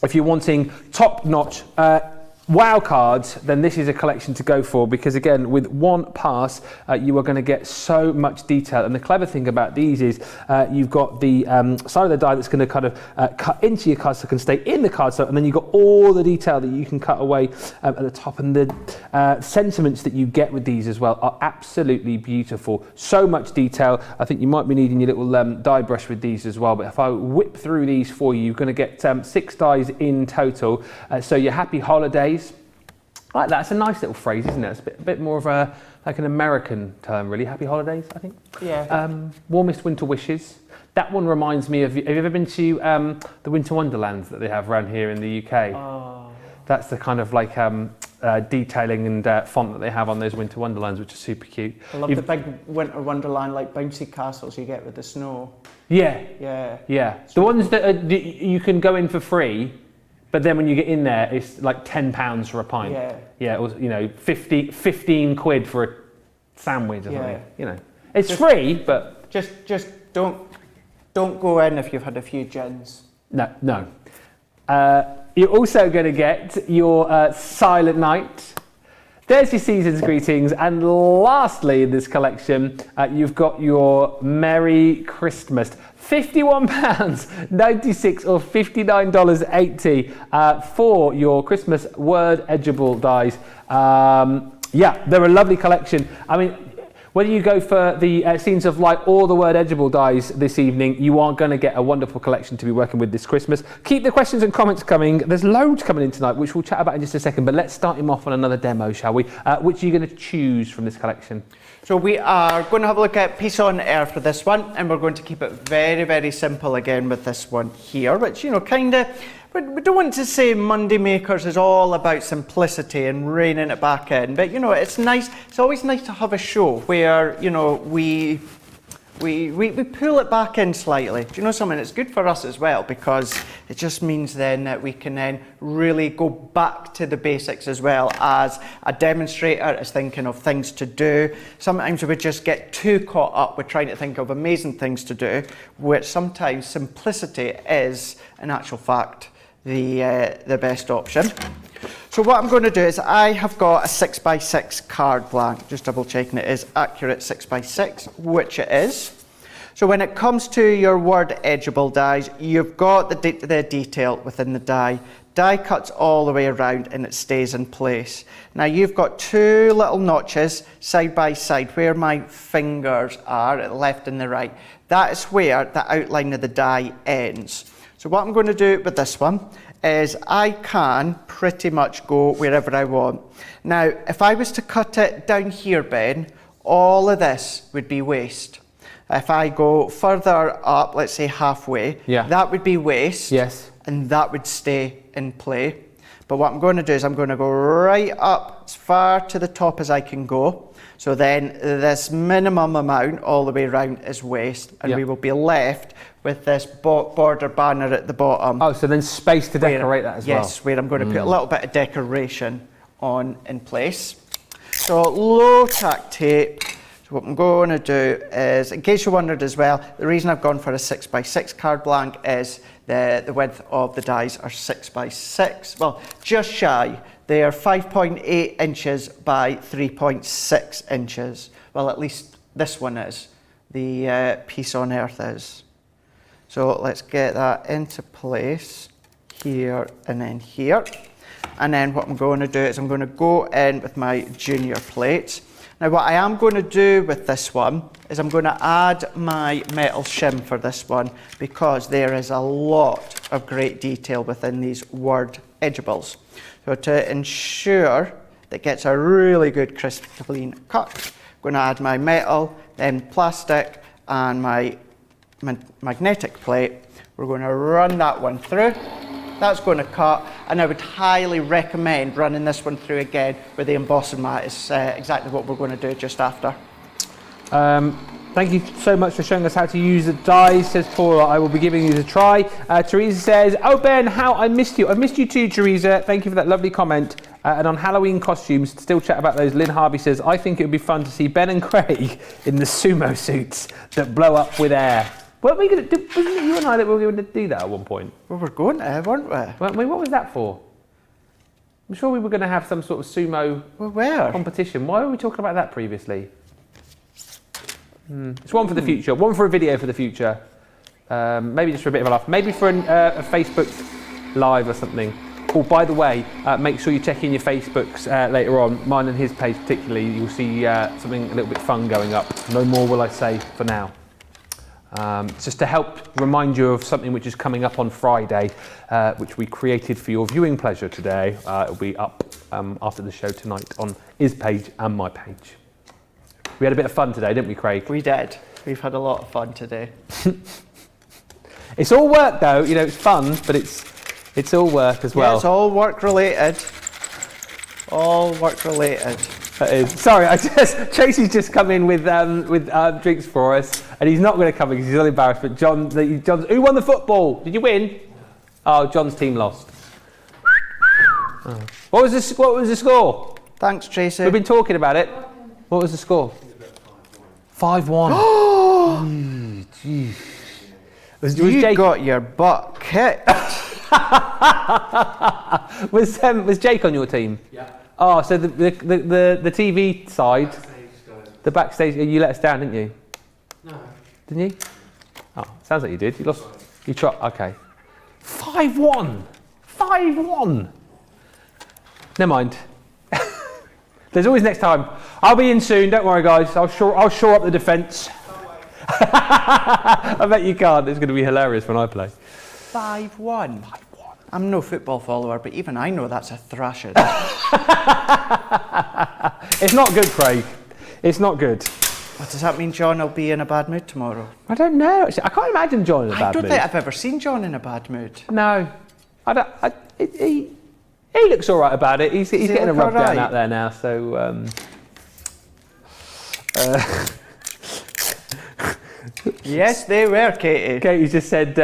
Speaker 1: If you're wanting top-notch wow cards, then this is a collection to go for, because again, with one pass, you are going to get so much detail. And the clever thing about these is you've got the side of the die that's going to kind of cut into your cardstock and stay in the cardstock, and then you've got all the detail that you can cut away at the top. And the sentiments that you get with these as well are absolutely beautiful. So much detail. I think you might be needing your little die brush with these as well, but if I whip through these for you, you're going to get 6 dies in total. So your happy holidays. I like that. It's a nice little phrase, isn't it? It's a bit more of a like an American term, really. Happy holidays, I think.
Speaker 2: Yeah.
Speaker 1: Warmest winter wishes. That one reminds me of. Have you ever been to the winter wonderlands that they have around here in the UK?
Speaker 2: Oh.
Speaker 1: That's the kind of like detailing and font that they have on those winter wonderlands, which is super cute.
Speaker 2: I love the big winter wonderland, like bouncy castles you get with the snow.
Speaker 1: Yeah.
Speaker 2: Yeah.
Speaker 1: Yeah. The ones that you can go in for free. But then when you get in there, it's like £10 for a pint.
Speaker 2: Yeah.
Speaker 1: Yeah, or 15 quid for a sandwich or something. You know, it's just free, but
Speaker 2: just don't go in if you've had a few gins.
Speaker 1: No. You're also going to get your Silent Night. There's your season's greetings, and lastly in this collection, you've got your Merry Christmas. £51.96 or $59.80 for your Christmas word edgeable dies. Yeah, they're a lovely collection. I mean, whether you go for the Scenes of Light or the word edgeable dies this evening, you are going to get a wonderful collection to be working with this Christmas. Keep the questions and comments coming. There's loads coming in tonight, which we'll chat about in just a second, but let's start him off on another demo, shall we? Which are you going to choose from this collection?
Speaker 2: So we are going to have a look at Peace on Earth for this one, and we're going to keep it very, very simple again with this one here, which, kind of, we don't want to say Monday Makers is all about simplicity and reining it back in, but, it's nice, it's always nice to have a show where, we pull it back in slightly. Do you know something? It's good for us as well, because it just means then that we can then really go back to the basics as well. As a demonstrator is thinking of things to do. Sometimes we just get too caught up with trying to think of amazing things to do, which sometimes simplicity is, in actual fact, the best option. So what I'm going to do is I have got a 6x6 card blank, just double checking it is accurate 6x6, which it is. So when it comes to your word edgeable dies, you've got the detail within the die. Die cuts all the way around and it stays in place. Now you've got 2 little notches side by side where my fingers are, at the left and the right. That is where the outline of the die ends. So what I'm going to do with this one is I can pretty much go wherever I want. Now, if I was to cut it down here, Ben, all of this would be waste. If I go further up, let's say halfway, that would be waste, and that would stay in play. But what I'm going to do is I'm going to go right up as far to the top as I can go. So then this minimum amount all the way around is waste, and we will be left with this border banner at the bottom.
Speaker 1: Oh, so then space to decorate that as well.
Speaker 2: Yes, where I'm going to put a little bit of decoration on in place. So low tack tape. So what I'm going to do is, in case you wondered as well, the reason I've gone for a 6x6 card blank is the width of the dies are 6x6. Well, just shy. They are 5.8 inches by 3.6 inches. Well, at least this one is. The piece on Earth is. So let's get that into place here and then here. And then what I'm going to do is I'm going to go in with my junior plates. Now what I am going to do with this one is I'm going to add my metal shim for this one because there is a lot of great detail within these word edgeables. So to ensure that it gets a really good crisp clean cut, I'm going to add my metal, then plastic and my magnetic plate. We're going to run that one through. That's going to cut, and I would highly recommend running this one through again with the embossing mat. Is exactly what we're going to do just after.
Speaker 1: Thank you so much for showing us how to use the dies, says Paula. I will be giving these a try. Teresa says, oh Ben, how I missed you. I've missed you too, Teresa. Thank you for that lovely comment. And on Halloween costumes, still chat about those. Lynn Harvey says, I think it would be fun to see Ben and Craig in the sumo suits that blow up with air. Weren't we going to do, wasn't it you and I that were going to do that at one point?
Speaker 2: Well, we're going to, weren't we?
Speaker 1: Weren't we? What was that for? I'm sure we were going to have some sort of sumo competition. Why were we talking about that previously? It's one for the future, one for a video for the future. Maybe just for a bit of a laugh. Maybe for a Facebook Live or something. Oh, by the way, make sure you check in your Facebooks later on. Mine and his page particularly. You'll see something a little bit fun going up. No more will I say for now. Just to help remind you of something which is coming up on Friday, which we created for your viewing pleasure today. It'll be up after the show tonight on his page and my page. We had a bit of fun today, didn't we, Craig?
Speaker 2: We did. We've had a lot of fun today.
Speaker 1: It's all work though, you know, it's fun, but it's all work as well.
Speaker 2: Yeah, it's all work related. All work related.
Speaker 1: That is. Sorry, Tracy's just come in with drinks for us, and he's not going to come because he's all embarrassed. But John's, who won the football? Did you win? Oh, John's team lost. Oh. What was the score?
Speaker 2: Thanks, Tracy.
Speaker 1: We've been talking about it. What was the score? 5-1. Oh, jeez.
Speaker 2: You got your butt kicked.
Speaker 1: Was Jake on your team?
Speaker 3: Yeah.
Speaker 1: Oh, so the TV side, the backstage, you let us down, didn't you?
Speaker 3: No.
Speaker 1: Didn't you? Oh, sounds like you did. You lost. You tried. Okay. 5-1. 5-1. Never mind. There's always next time. I'll be in soon. Don't worry, guys. I'll shore up the defence. I bet you can't. It's going to be hilarious when I play.
Speaker 2: 5-1. I'm no football follower, but even I know that's a thrashing.
Speaker 1: It's not good, Craig. It's not good.
Speaker 2: What does that mean? John will be in a bad mood tomorrow?
Speaker 1: I don't know. Actually, I can't imagine John in a bad mood.
Speaker 2: I don't think I've ever seen John in a bad mood.
Speaker 1: No. He looks all right about it. He's getting a rub down out there now. So.
Speaker 2: Yes, they were, Katie.
Speaker 1: Katie just said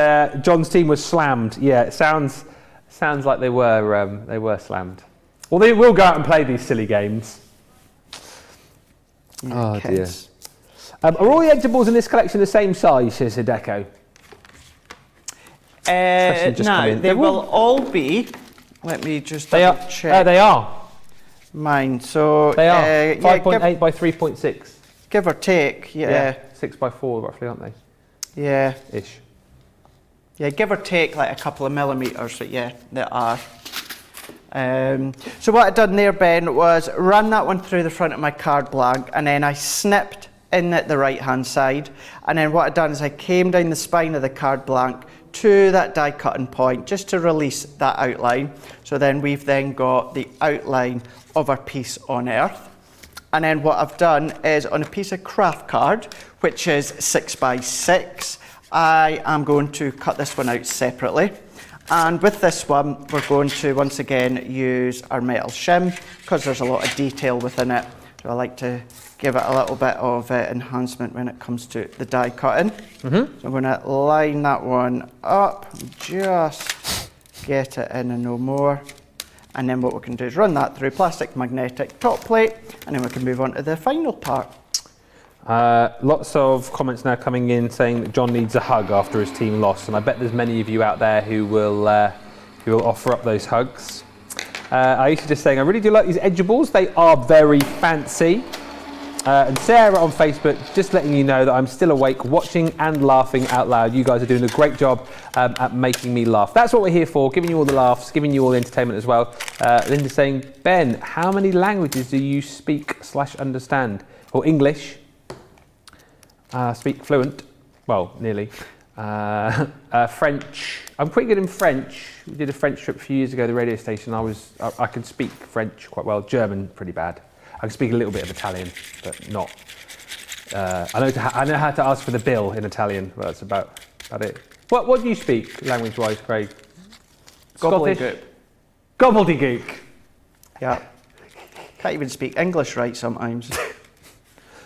Speaker 1: John's team was slammed. Yeah, it sounds like they were slammed. Well, they will go out and play these silly games. Oh dear. Are all the edibles in this collection the same size, says Hideko?
Speaker 2: No, they will all be. Let me just double check.
Speaker 1: They are.
Speaker 2: Mine. So
Speaker 1: they are 5.8 by 3.6.
Speaker 2: Give or take, yeah.
Speaker 1: 6 by 4 roughly, aren't they?
Speaker 2: Yeah.
Speaker 1: Ish.
Speaker 2: Yeah, give or take like a couple of millimetres, but yeah, they are. So what I'd done there, Ben, was run that one through the front of my card blank, and then I snipped in at the right-hand side. And then what I'd done is I came down the spine of the card blank to that die cutting point, just to release that outline. So then we've then got the outline of our piece on Earth. And then what I've done is on a piece of craft card, which is 6x6, I am going to cut this one out separately. And with this one, we're going to once again use our metal shim because there's a lot of detail within it. So I like to give it a little bit of enhancement when it comes to the die cutting. So I'm going to line that one up, just get it in and no more. And then what we can do is run that through plastic magnetic top plate, and then we can move on to the final part.
Speaker 1: Lots of comments now coming in saying that John needs a hug after his team lost, and I bet there's many of you out there who will offer up those hugs. Aisha just saying, I really do like these edgeables. They are very fancy. And Sarah on Facebook just letting you know that I'm still awake, watching and laughing out loud. You guys are doing a great job at making me laugh. That's what we're here for, giving you all the laughs, giving you all the entertainment as well. Linda's saying, Ben, how many languages do you speak/understand? Or English? Speak fluent. Well, nearly. French. I'm pretty good in French. We did a French trip a few years ago at the radio station. I could speak French quite well. German, pretty bad. I can speak a little bit of Italian, but not. I know how to ask for the bill in Italian, but that's about it. What do you speak, language-wise, Craig?
Speaker 2: Gobbledygook.
Speaker 1: Gobbledygook.
Speaker 2: Yeah. Can't even speak English right sometimes.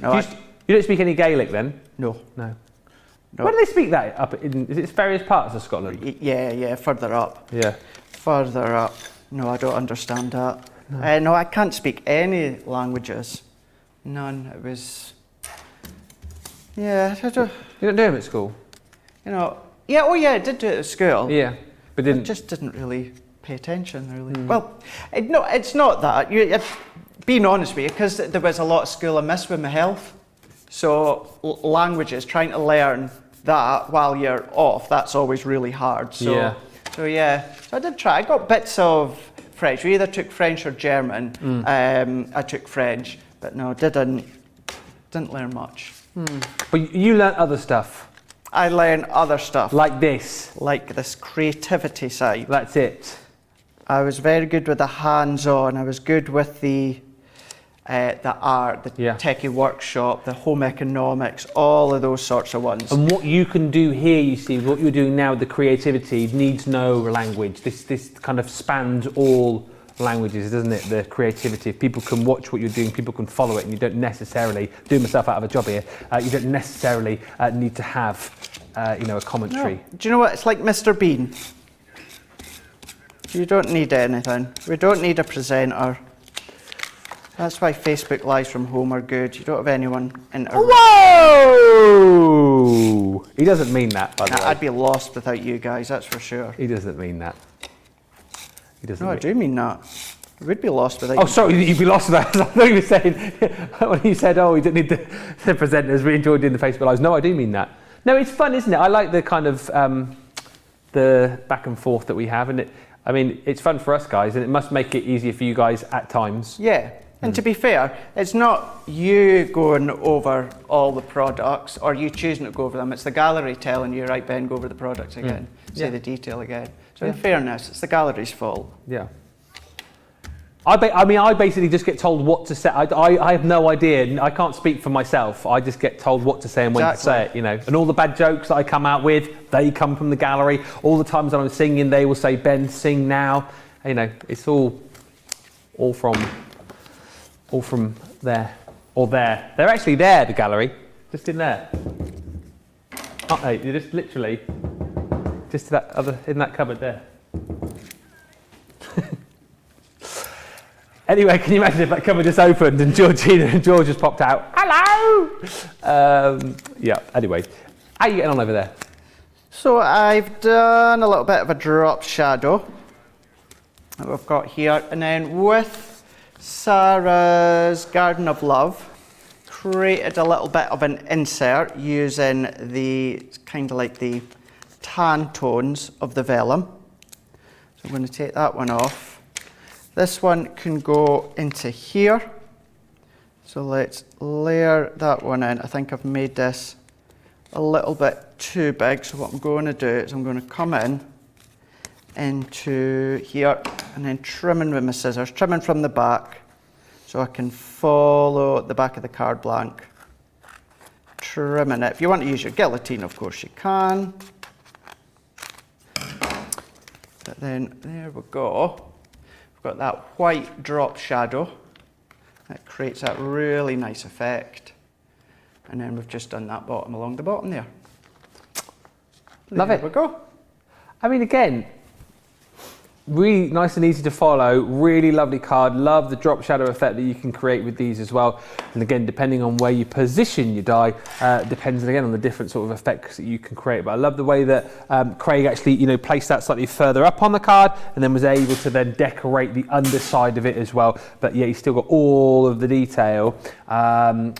Speaker 2: No,
Speaker 1: you don't speak any Gaelic then?
Speaker 2: No.
Speaker 1: Where do they speak that up in? Is it various parts of Scotland?
Speaker 2: Yeah, further up.
Speaker 1: Yeah.
Speaker 2: Further up. No, I don't understand that. No, I can't speak any languages. None. It was. Yeah, I don't.
Speaker 1: You didn't do them at school?
Speaker 2: You know. Yeah. Oh, yeah. I did do it at school.
Speaker 1: Yeah, but didn't.
Speaker 2: I just didn't really pay attention. Really. Well, no, it's not that. Being honest with you, because there was a lot of school I missed with my health. So languages, trying to learn that while you're off, that's always really hard. So yeah. So I did try. I got bits of French. We either took French or German. I took French, but no, didn't learn much.
Speaker 1: But you learnt other stuff.
Speaker 2: I learned other stuff.
Speaker 1: Like this
Speaker 2: creativity side.
Speaker 1: That's it.
Speaker 2: I was very good with the hands-on. I was good with the art, the techie workshop, the home economics, all of those sorts of ones.
Speaker 1: And what you can do here, you see, what you're doing now with the creativity needs no language. This kind of spans all languages, doesn't it? The creativity. If people can watch what you're doing, people can follow it, and you don't necessarily, doing myself out of a job here, you don't necessarily need to have, a commentary.
Speaker 2: No. Do you know what? It's like Mr. Bean. You don't need anything. We don't need a presenter. That's why Facebook Lives from home are good. You don't have anyone interrupting.
Speaker 1: Whoa! He doesn't mean that, by the way.
Speaker 2: I'd be lost without you guys, that's for sure.
Speaker 1: He doesn't mean that.
Speaker 2: I do mean that. I would be lost without you.
Speaker 1: Oh, sorry, you'd be lost without us. I thought you were saying, when you said, we didn't need the presenters, we enjoyed doing the Facebook Lives. No, I do mean that. No, it's fun, isn't it? I like the kind of, the back and forth that we have. And it's fun for us guys, and it must make it easier for you guys at times.
Speaker 2: Yeah. And to be fair, it's not you going over all the products or you choosing to go over them. It's the gallery telling you, right, Ben, go over the products again. Say the detail again. So in fairness, it's the gallery's fault.
Speaker 1: Yeah. I basically just get told what to say. I have no idea. I can't speak for myself. I just get told what to say and when to say it, And all the bad jokes that I come out with, they come from the gallery. All the times that I'm singing, they will say, Ben, sing now. It's all from there or there. They're actually there, the gallery, just in there. Aren't they? You're just literally just in that cupboard there. Anyway, can you imagine if that cupboard just opened and Georgina and George just popped out? Hello! Anyway, how are you getting on over there?
Speaker 2: So I've done a little bit of a drop shadow that we've got here, and then with Sarah's Garden of Love, created a little bit of an insert using the kind of like the tan tones of the vellum. So I'm going to take that one off. This one can go into here. So let's layer that one in. I think I've made this a little bit too big. So what I'm going to do is I'm going to come into here and then trimming with my scissors, trimming from the back so I can follow the back of the card blank, trimming it. If you want to use your guillotine, of course you can. But then there we go. We've got that white drop shadow that creates that really nice effect. And then we've just done that bottom along the bottom there.
Speaker 1: Love it.
Speaker 2: There we go.
Speaker 1: Again, Really nice and easy to follow, really lovely card. Love the drop shadow effect that you can create with these as well. And again, depending on where you position your die, depends again on the different sort of effects that you can create. But I love the way that Craig actually, you know, placed that slightly further up on the card and then was able to then decorate the underside of it as well. But yeah, you still got all of the detail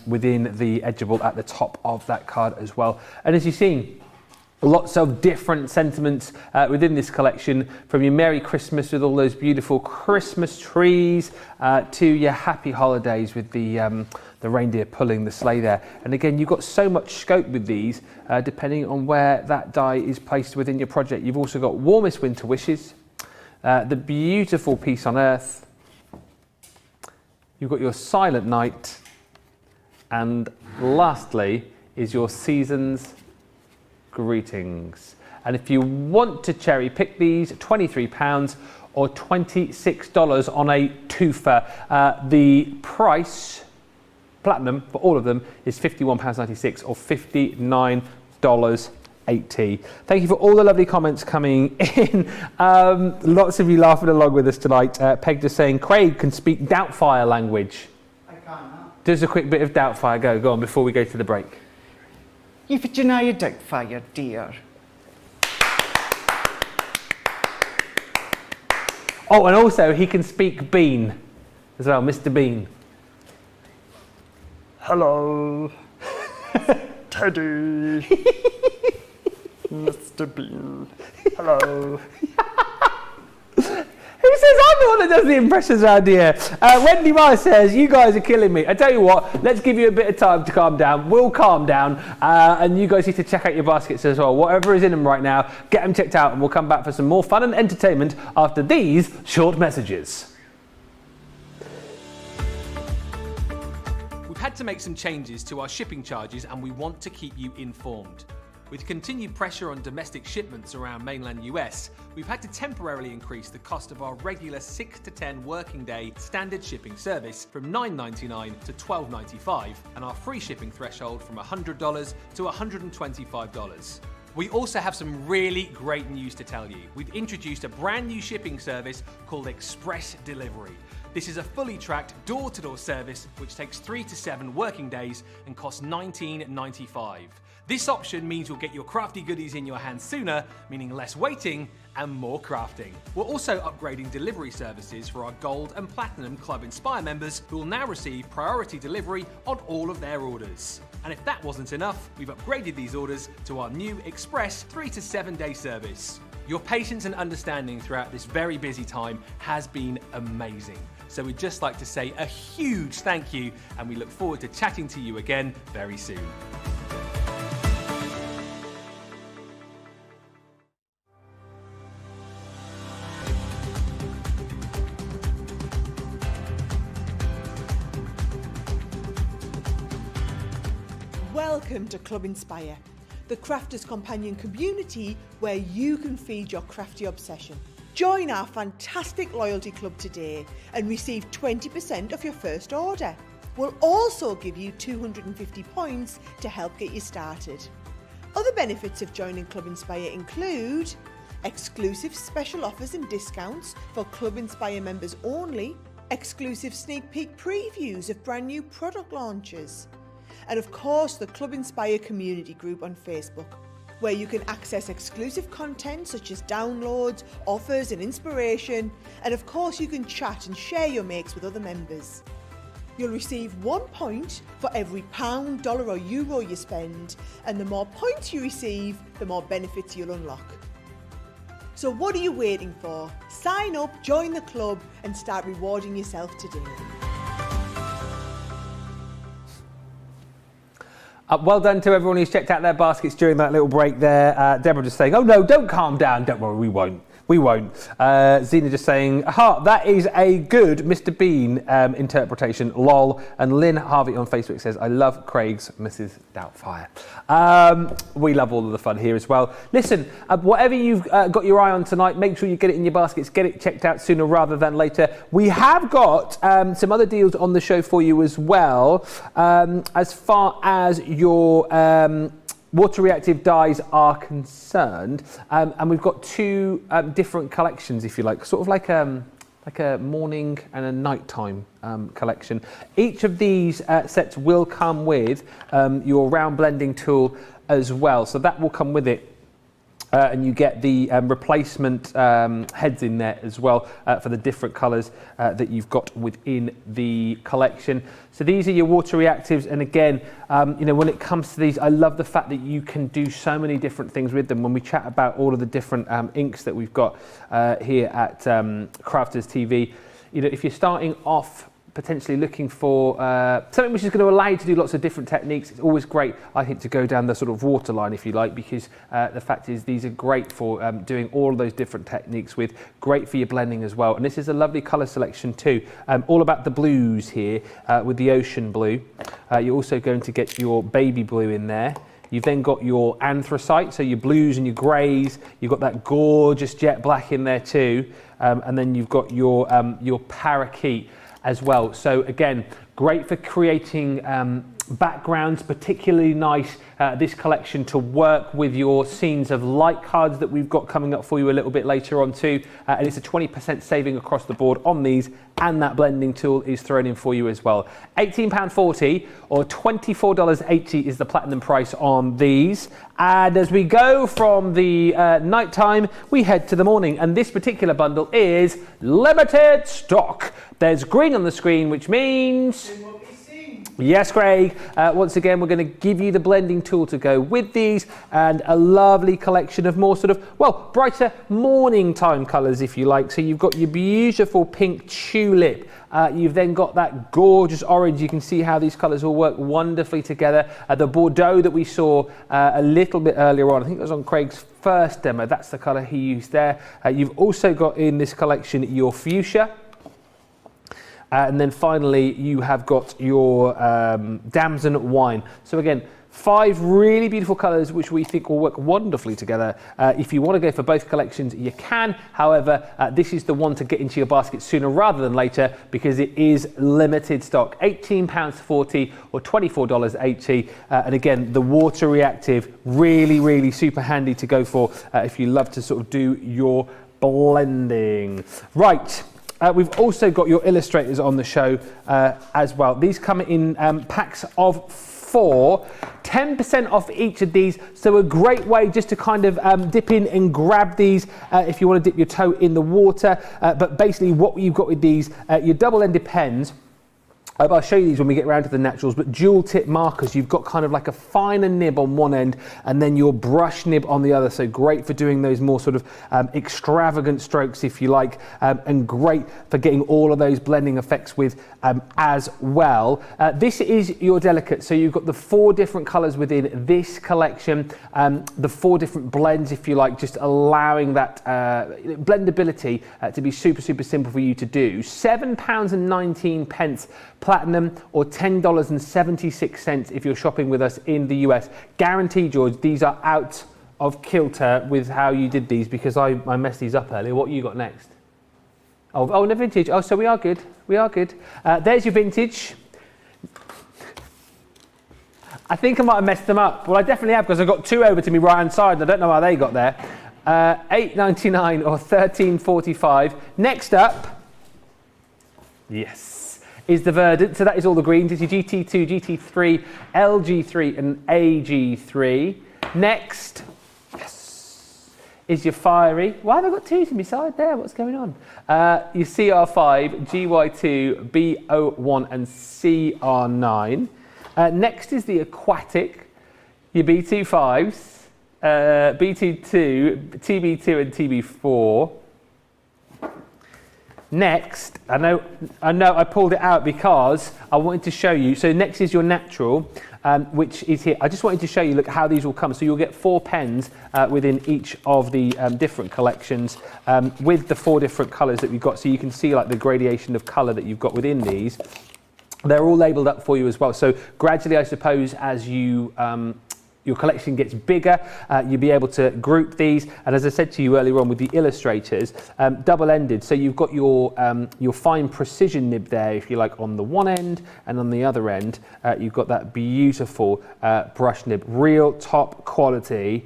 Speaker 1: within the edgeable at the top of that card as well. And as you've seen, lots of different sentiments within this collection, from your Merry Christmas with all those beautiful Christmas trees to your Happy Holidays with the reindeer pulling the sleigh there. And again, you've got so much scope with these, depending on where that die is placed within your project. You've also got Warmest Winter Wishes, the beautiful Peace on Earth, you've got your Silent Night, and lastly is your Season's Greetings. And if you want to cherry pick these, £23 or $26 on a twofer. The price, platinum, for all of them is £51.96 or $59.80. Thank you for all the lovely comments coming in. Lots of you laughing along with us tonight. Peg just saying, Craig can speak Doubtfire language.
Speaker 2: I can't.
Speaker 1: Just a quick bit of Doubtfire. Go on before we go to the break.
Speaker 2: You deny your Doubtfire, dear.
Speaker 1: Oh, and also he can speak Bean as well, Mr. Bean.
Speaker 3: Hello, Teddy. Mr. Bean. Hello.
Speaker 1: Who says I'm the one that does the impressions around here? Wendy Meyer says, you guys are killing me. I tell you what, let's give you a bit of time to calm down. We'll calm down. And you guys need to check out your baskets as well. Whatever is in them right now, get them checked out and we'll come back for some more fun and entertainment after these short messages.
Speaker 4: We've had to make some changes to our shipping charges and we want to keep you informed. With continued pressure on domestic shipments around mainland US, we've had to temporarily increase the cost of our regular 6 to 10 working day standard shipping service from $9.99 to $12.95 and our free shipping threshold from $100 to $125. We also have some really great news to tell you. We've introduced a brand new shipping service called Express Delivery. This is a fully tracked door-to-door service which takes 3 to 7 working days and costs $19.95. This option means you'll get your crafty goodies in your hands sooner, meaning less waiting and more crafting. We're also upgrading delivery services for our Gold and Platinum Club Inspire members who will now receive priority delivery on all of their orders. And if that wasn't enough, we've upgraded these orders to our new Express 3 to 7 day service. Your patience and understanding throughout this very busy time has been amazing. So we'd just like to say a huge thank you and we look forward to chatting to you again very soon.
Speaker 5: Welcome to Club Inspire, the crafters' companion community where you can feed your crafty obsession. Join our fantastic loyalty club today and receive 20% off your first order. We'll also give you 250 points to help get you started. Other benefits of joining Club Inspire include exclusive special offers and discounts for Club Inspire members only, exclusive sneak peek previews of brand new product launches, and of course the Club Inspire community group on Facebook, where you can access exclusive content such as downloads, offers and inspiration, and of course you can chat and share your makes with other members. You'll receive 1 point for every pound, dollar or euro you spend, and the more points you receive, the more benefits you'll unlock. So what are you waiting for? Sign up, join the club and start rewarding yourself today.
Speaker 1: Well done to everyone who's checked out their baskets during that little break there. Deborah just saying, oh no, don't calm down. Don't worry, we won't. We won't. Zena just saying, aha, that is a good Mr. Bean interpretation, lol. And Lynn Harvey on Facebook says, I love Craig's Mrs. Doubtfire. We love all of the fun here as well. Listen, whatever you've got your eye on tonight, make sure you get it in your baskets, get it checked out sooner rather than later. We have got some other deals on the show for you as well. As far as your water reactive dyes are concerned, and we've got two different collections, if you like, sort of like a morning and a nighttime collection. Each of these sets will come with your round blending tool as well, so that will come with it. And you get the replacement heads in there as well for the different colours that you've got within the collection. So these are your water reactives, and again, you know, when it comes to these, I love the fact that you can do so many different things with them. When we chat about all of the different inks that we've got here at Crafters TV, you know, if you're starting off potentially looking for something which is going to allow you to do lots of different techniques, it's always great, I think, to go down the sort of water line, if you like, because the fact is these are great for doing all of those different techniques with, great for your blending as well. And this is a lovely colour selection too, all about the blues here with the ocean blue. You're also going to get your baby blue in there. You've then got your anthracite, so your blues and your greys. You've got that gorgeous jet black in there too, and then you've got your parakeet as well. So again, great for creating backgrounds, particularly nice this collection to work with your scenes of light cards that we've got coming up for you a little bit later on too, and it's a 20% saving across the board on these, and that blending tool is thrown in for you as well. £18.40 or $24.80 is the platinum price on these. And as we go from the nighttime, we head to the morning, and this particular bundle is limited stock. There's green on the screen, which means... Yes, Craig. Once again, we're going to give you the blending tool to go with these, and a lovely collection of more sort of, well, brighter morning time colours, if you like. So you've got your beautiful pink tulip. You've then got that gorgeous orange. You can see how these colours all work wonderfully together. The Bordeaux that we saw a little bit earlier on, I think it was on Craig's first demo. That's the colour he used there. You've also got in this collection your fuchsia. And then finally, you have got your damson wine. So again, 5 really beautiful colours which we think will work wonderfully together. If you want to go for both collections, you can. However, this is the one to get into your basket sooner rather than later, because it is limited stock. £18.40 or $24.80. And again, the water reactive, really, really super handy to go for if you love to sort of do your blending. Right. We've also got your illustrators on the show as well. These come in packs of 4, 10% off each of these. So a great way just to kind of dip in and grab these if you want to dip your toe in the water. But basically what you've got with these, your double-ended pens. I'll show you these when we get around to the naturals, but dual tip markers, you've got kind of like a finer nib on one end and then your brush nib on the other. So great for doing those more sort of extravagant strokes, if you like, and great for getting all of those blending effects with as well. This is your delicate. So you've got the 4 different colors within this collection, the 4 different blends, if you like, just allowing that blendability to be super, super simple for you to do. £7.19 platinum or $10.76 if you're shopping with us in the US. Guaranteed, George, these are out of kilter with how you did these, because I messed these up earlier. What you got next? Oh, no, vintage. Oh, so we are good. We are good. There's your vintage. I think I might have messed them up. Well, I definitely have, because I got 2 over to me right hand side and I don't know how they got there. $8.99 or $13.45. Next up, yes, is the Verdant. So that is all the greens. It's your GT2, GT3, LG3 and AG3. Next, yes, is your Fiery. Why have I got 2 to my side there? What's going on? Your CR5, GY2, B01 and CR9. Next is the Aquatic, your B25s, B22, TB2 and TB4. Next, I know I pulled it out because I wanted to show you. So next is your natural, which is here. I just wanted to show you, look, how these will come. So you'll get 4 pens within each of the different collections with the 4 different colours that we've got. So you can see like the gradation of colour that you've got within these. They're all labelled up for you as well. So gradually, I suppose, as you your collection gets bigger, you'll be able to group these. And as I said to you earlier on with the Illustrators, double-ended. So you've got your fine precision nib there, if you like, on the one end, and on the other end, you've got that beautiful brush nib. Real top quality,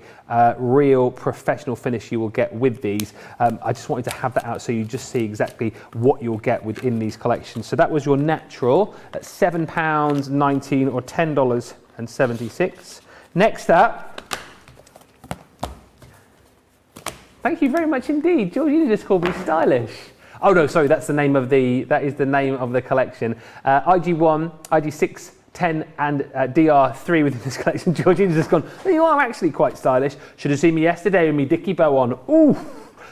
Speaker 1: real professional finish you will get with these. I just wanted to have that out so you just see exactly what you'll get within these collections. So that was your natural at £7.19 or $10.76. Next up, thank you very much indeed. Georgina just called me stylish. Oh no, sorry, that is the name of the collection. IG1, IG6, 10 and DR3 within this collection. Georgina's just gone, well, you are actually quite stylish. Should have seen me yesterday with me Dickie bow on. Ooh,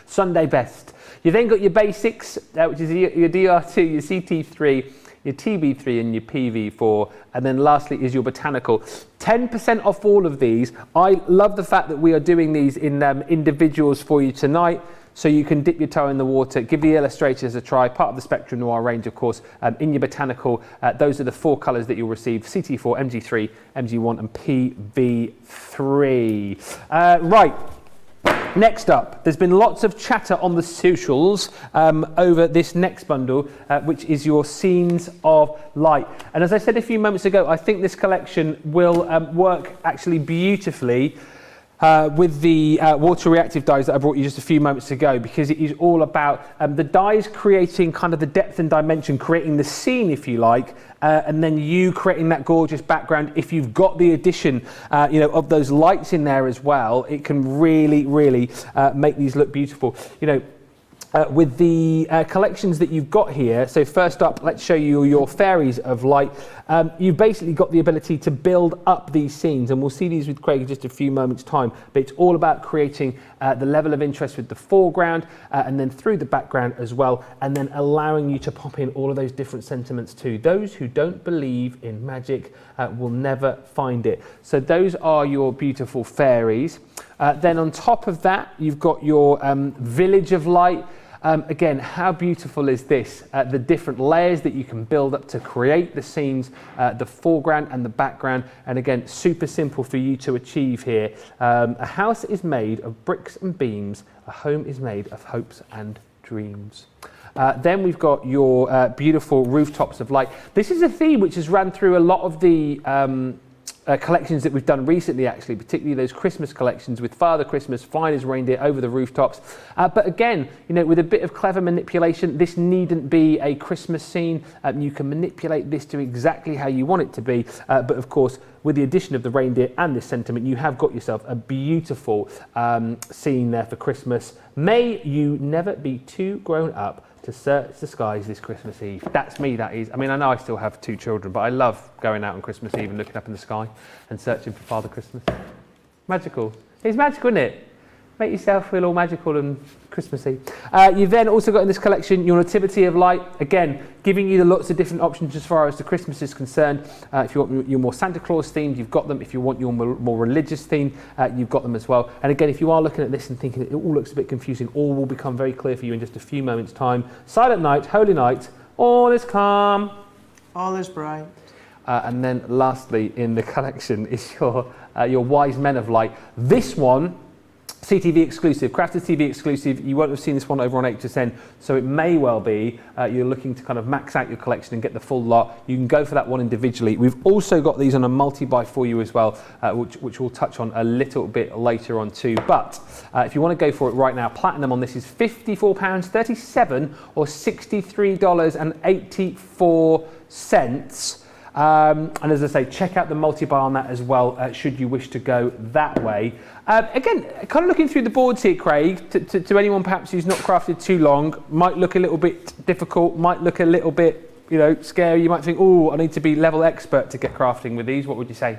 Speaker 1: Sunday best. You then got your basics, which is your DR2, your CT3, your TB3 and your PV4, and then lastly is your botanical. 10% off all of these. I love the fact that we are doing these in individuals for you tonight, so you can dip your toe in the water, give the Illustrators a try, part of the Spectrum Noir range, of course. In your botanical, those are the 4 colours that you'll receive: CT4, MG3, MG1 and PV3. Right. Next up, there's been lots of chatter on the socials over this next bundle, which is your Scenes of Light. And as I said a few moments ago, I think this collection will work actually beautifully with the water reactive dies that I brought you just a few moments ago, because it is all about the dies creating kind of the depth and dimension, creating the scene, if you like, and then you creating that gorgeous background. If you've got the addition of those lights in there as well, it can really, really make these look beautiful. With the collections that you've got here, so first up, let's show you your Fairies of Light. You've basically got the ability to build up these scenes, and we'll see these with Craig in just a few moments' time, but it's all about creating the level of interest with the foreground and then through the background as well, and then allowing you to pop in all of those different sentiments too. Those who don't believe in magic will never find it. So those are your beautiful fairies. Then on top of that, you've got your Village of Light. Again, how beautiful is this? The different layers that you can build up to create the scenes, the foreground and the background. And again, super simple for you to achieve here. A house is made of bricks and beams. A home is made of hopes and dreams. Then we've got your beautiful Rooftops of Light. This is a theme which has run through a lot of the collections that we've done recently, actually, particularly those Christmas collections with Father Christmas, flying his reindeer over the rooftops. But again, with a bit of clever manipulation, this needn't be a Christmas scene. You can manipulate this to exactly how you want it to be. But of course, with the addition of the reindeer and this sentiment, you have got yourself a beautiful scene there for Christmas. May you never be too grown up to search the skies this Christmas Eve. That's me, that is. I mean, I know I still have 2 children, but I love going out on Christmas Eve and looking up in the sky and searching for Father Christmas. Magical. It's magical, isn't it? Make yourself feel all magical and Christmassy. You've then also got in this collection your Nativity of Light. Again, giving you lots of different options as far as the Christmas is concerned. If you want your more Santa Claus themed, you've got them. If you want your more religious theme, you've got them as well. And again, if you are looking at this and thinking it all looks a bit confusing, all will become very clear for you in just a few moments' time. Silent night, holy night, all is calm,
Speaker 2: all is bright.
Speaker 1: And then lastly in the collection is your Wise Men of Light. This one, CTV exclusive, Crafted TV exclusive. You won't have seen this one over on HSN, so it may well be you're looking to kind of max out your collection and get the full lot. You can go for that one individually. We've also got these on a multi-buy for you as well, which we'll touch on a little bit later on too. But if you want to go for it right now, platinum on this is £54.37 or $63.84. And as I say, check out the multi-buy on that as well, should you wish to go that way. Again, kind of looking through the boards here, Craig, to anyone perhaps who's not crafted too long, might look a little bit difficult, might look a little bit, scary. You might think, oh, I need to be level expert to get crafting with these. What would you say?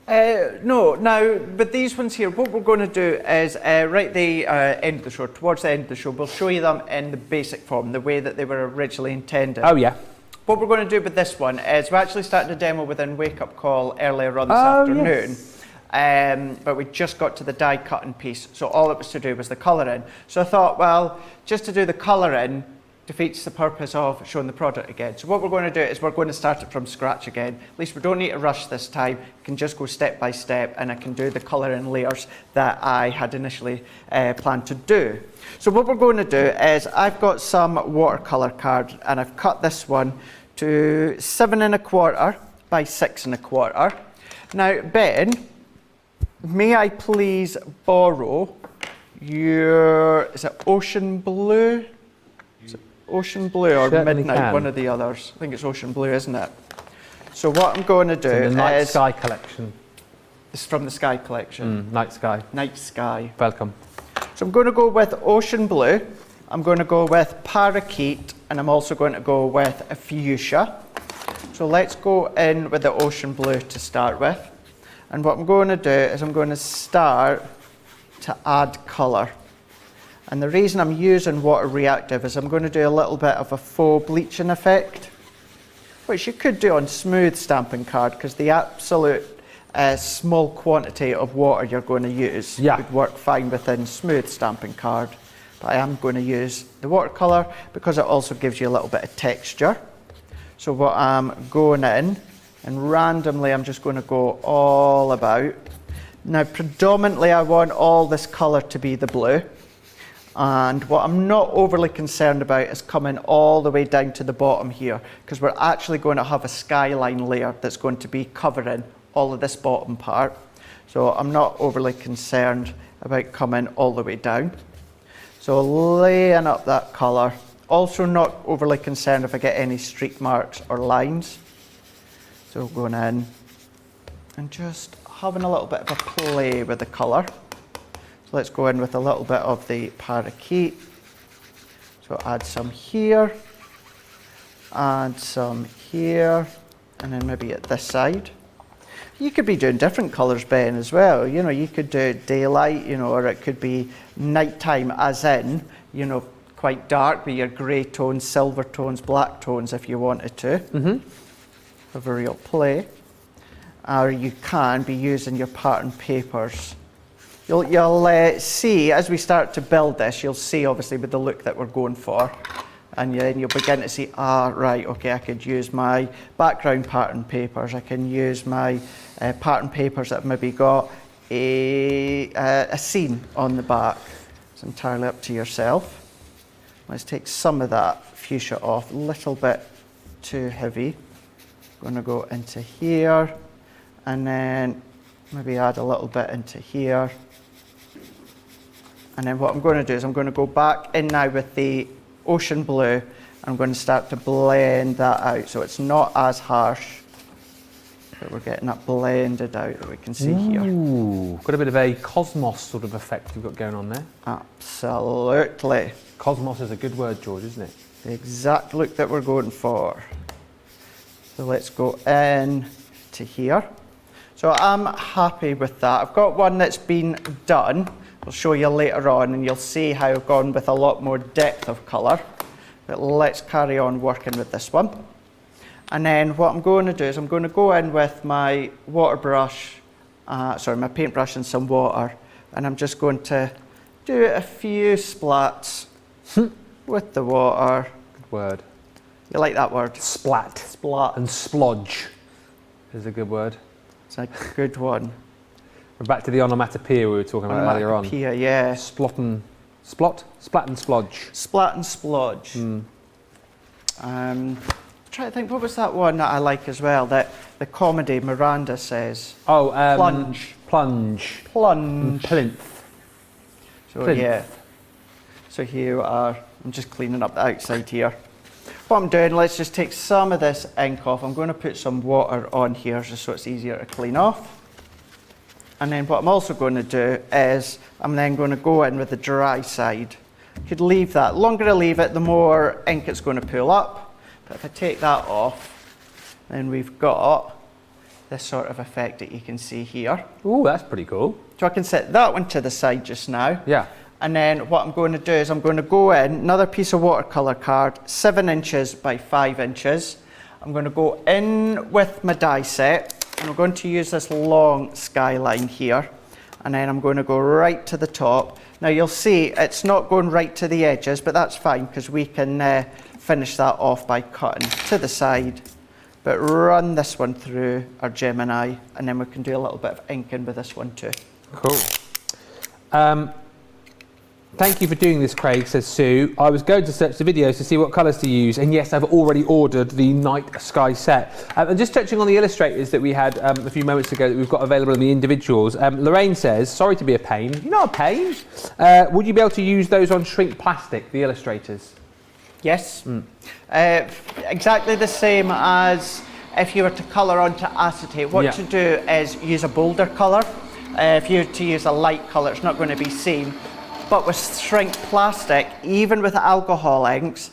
Speaker 2: No, now, but these ones here, what we're going to do is right at the end of the show, towards the end of the show, we'll show you them in the basic form, the way that they were originally intended.
Speaker 1: Oh, yeah.
Speaker 2: What we're going to do with this one is we actually started a demo within Wake Up Call earlier on this afternoon.
Speaker 1: Yes.
Speaker 2: But we just got to the die cutting piece, so all it was to do was the colouring. So I thought, well, just to do the colouring, defeats the purpose of showing the product again. So what we're going to do is we're going to start it from scratch again. At least we don't need to rush this time. We can just go step by step, and I can do the colour in layers that I had initially planned to do. So what we're going to do is I've got some watercolour cards, and I've cut this one to 7 1/4 by 6 1/4. Now, Ben, may I please borrow your, is it ocean blue? Ocean blue or
Speaker 1: Certainly
Speaker 2: midnight,
Speaker 1: can.
Speaker 2: one of the others. I think it's ocean blue, isn't it? So what I'm going to do
Speaker 1: The Night
Speaker 2: is...
Speaker 1: Sky collection.
Speaker 2: It's from the Sky collection.
Speaker 1: Night Sky.
Speaker 2: Night Sky.
Speaker 1: Welcome.
Speaker 2: So I'm going to go with ocean blue. I'm going to go with parakeet, and I'm also going to go with a fuchsia. So let's go in with the ocean blue to start with. And what I'm going to do is I'm going to start to add colour. And the reason I'm using water reactive is I'm going to do a little bit of a faux bleaching effect, which you could do on smooth stamping card, because the absolute small quantity of water you're going to use would work fine within smooth stamping card. But I am going to use the watercolour because it also gives you a little bit of texture. So what I'm going in, and randomly I'm just going to go all about. Now predominantly I want all this colour to be the blue. And what I'm not overly concerned about is coming all the way down to the bottom here, because we're actually going to have a skyline layer that's going to be covering all of this bottom part. So I'm not overly concerned about coming all the way down. So laying up that colour. Also not overly concerned if I get any streak marks or lines. So going in and just having a little bit of a play with the colour. So let's go in with a little bit of the parakeet. So add some here, add some here, and then maybe at this side. You could be doing different colours, Ben, as well. You know, you could do daylight, you know, or it could be nighttime, as in, you know, quite dark with your grey tones, silver tones, black tones, if you wanted to. Have a real play. Or you can be using your pattern papers. You'll see, as we start to build this, you'll see obviously with the look that we're going for. And then you'll begin to see, right, okay, I could use my background pattern papers. I can use my pattern papers that have maybe got a scene on the back. It's entirely up to yourself. Let's take some of that fuchsia off, a little bit too heavy. Going to go into here, and then maybe add a little bit into here. And then what I'm going to do is I'm going to go back in now with the ocean blue. I'm going to start to blend that out so it's not as harsh, but we're getting that blended out that we can see here.
Speaker 1: Ooh, got a bit of a cosmos sort of effect you've got going on there.
Speaker 2: Absolutely.
Speaker 1: Cosmos is a good word, George, isn't it?
Speaker 2: The exact look that we're going for. So let's go in to here. So I'm happy with that. I've got one that's been done. I'll show you later on, and you'll see how I've gone with a lot more depth of colour. But let's carry on working with this one. And then what I'm going to do is I'm going to go in with my water brush, my paintbrush and some water, and I'm just going to do a few splats with the water.
Speaker 1: Good word.
Speaker 2: You like that word?
Speaker 1: Splat.
Speaker 2: Splat.
Speaker 1: And splodge is a good word.
Speaker 2: It's a good one.
Speaker 1: We're back to the onomatopoeia we were talking about earlier on.
Speaker 2: Onomatopoeia, yeah.
Speaker 1: Splat and splodge.
Speaker 2: Splat and splodge. Try to think, what was that one that I like as well? That the comedy Miranda says.
Speaker 1: Oh,
Speaker 2: plunge.
Speaker 1: Plunge.
Speaker 2: Plunge.
Speaker 1: Plinth.
Speaker 2: So
Speaker 1: Plinth.
Speaker 2: yeah. So here we are. I'm just cleaning up the outside here. What I'm doing, let's just take some of this ink off. I'm going to put some water on here just so it's easier to clean off. And then what I'm also going to do is I'm then going to go in with the dry side. Could leave that. The longer I leave it, the more ink it's going to pull up. But if I take that off, then we've got this sort of effect that you can see here.
Speaker 1: Ooh, that's pretty cool.
Speaker 2: So I can set that one to the side just now.
Speaker 1: Yeah.
Speaker 2: And then what I'm going to do is I'm going to go in, another piece of watercolour card, 7 inches by 5 inches. I'm going to go in with my die set, and I'm going to use this long skyline here. and then I'm going to go right to the top. Now you'll see it's not going right to the edges, but that's fine because we can finish that off by cutting to the side. But run this one through our Gemini, and then we can do a little bit of inking with this one too.
Speaker 1: Cool. Thank you for doing this, Craig, says Sue. I was going to search the videos to see what colours to use, and yes, I've already ordered the night sky set. And just touching on the illustrators that we had a few moments ago that we've got available in the individuals, Lorraine says, sorry to be a pain. You're not a pain. Would you be able to use those on shrink plastic, the illustrators?
Speaker 2: Yes. Exactly the same as if you were to colour onto acetate. What to do is use a bolder colour. If you were to use a light colour, it's not going to be seen. But with shrink plastic, even with alcohol inks,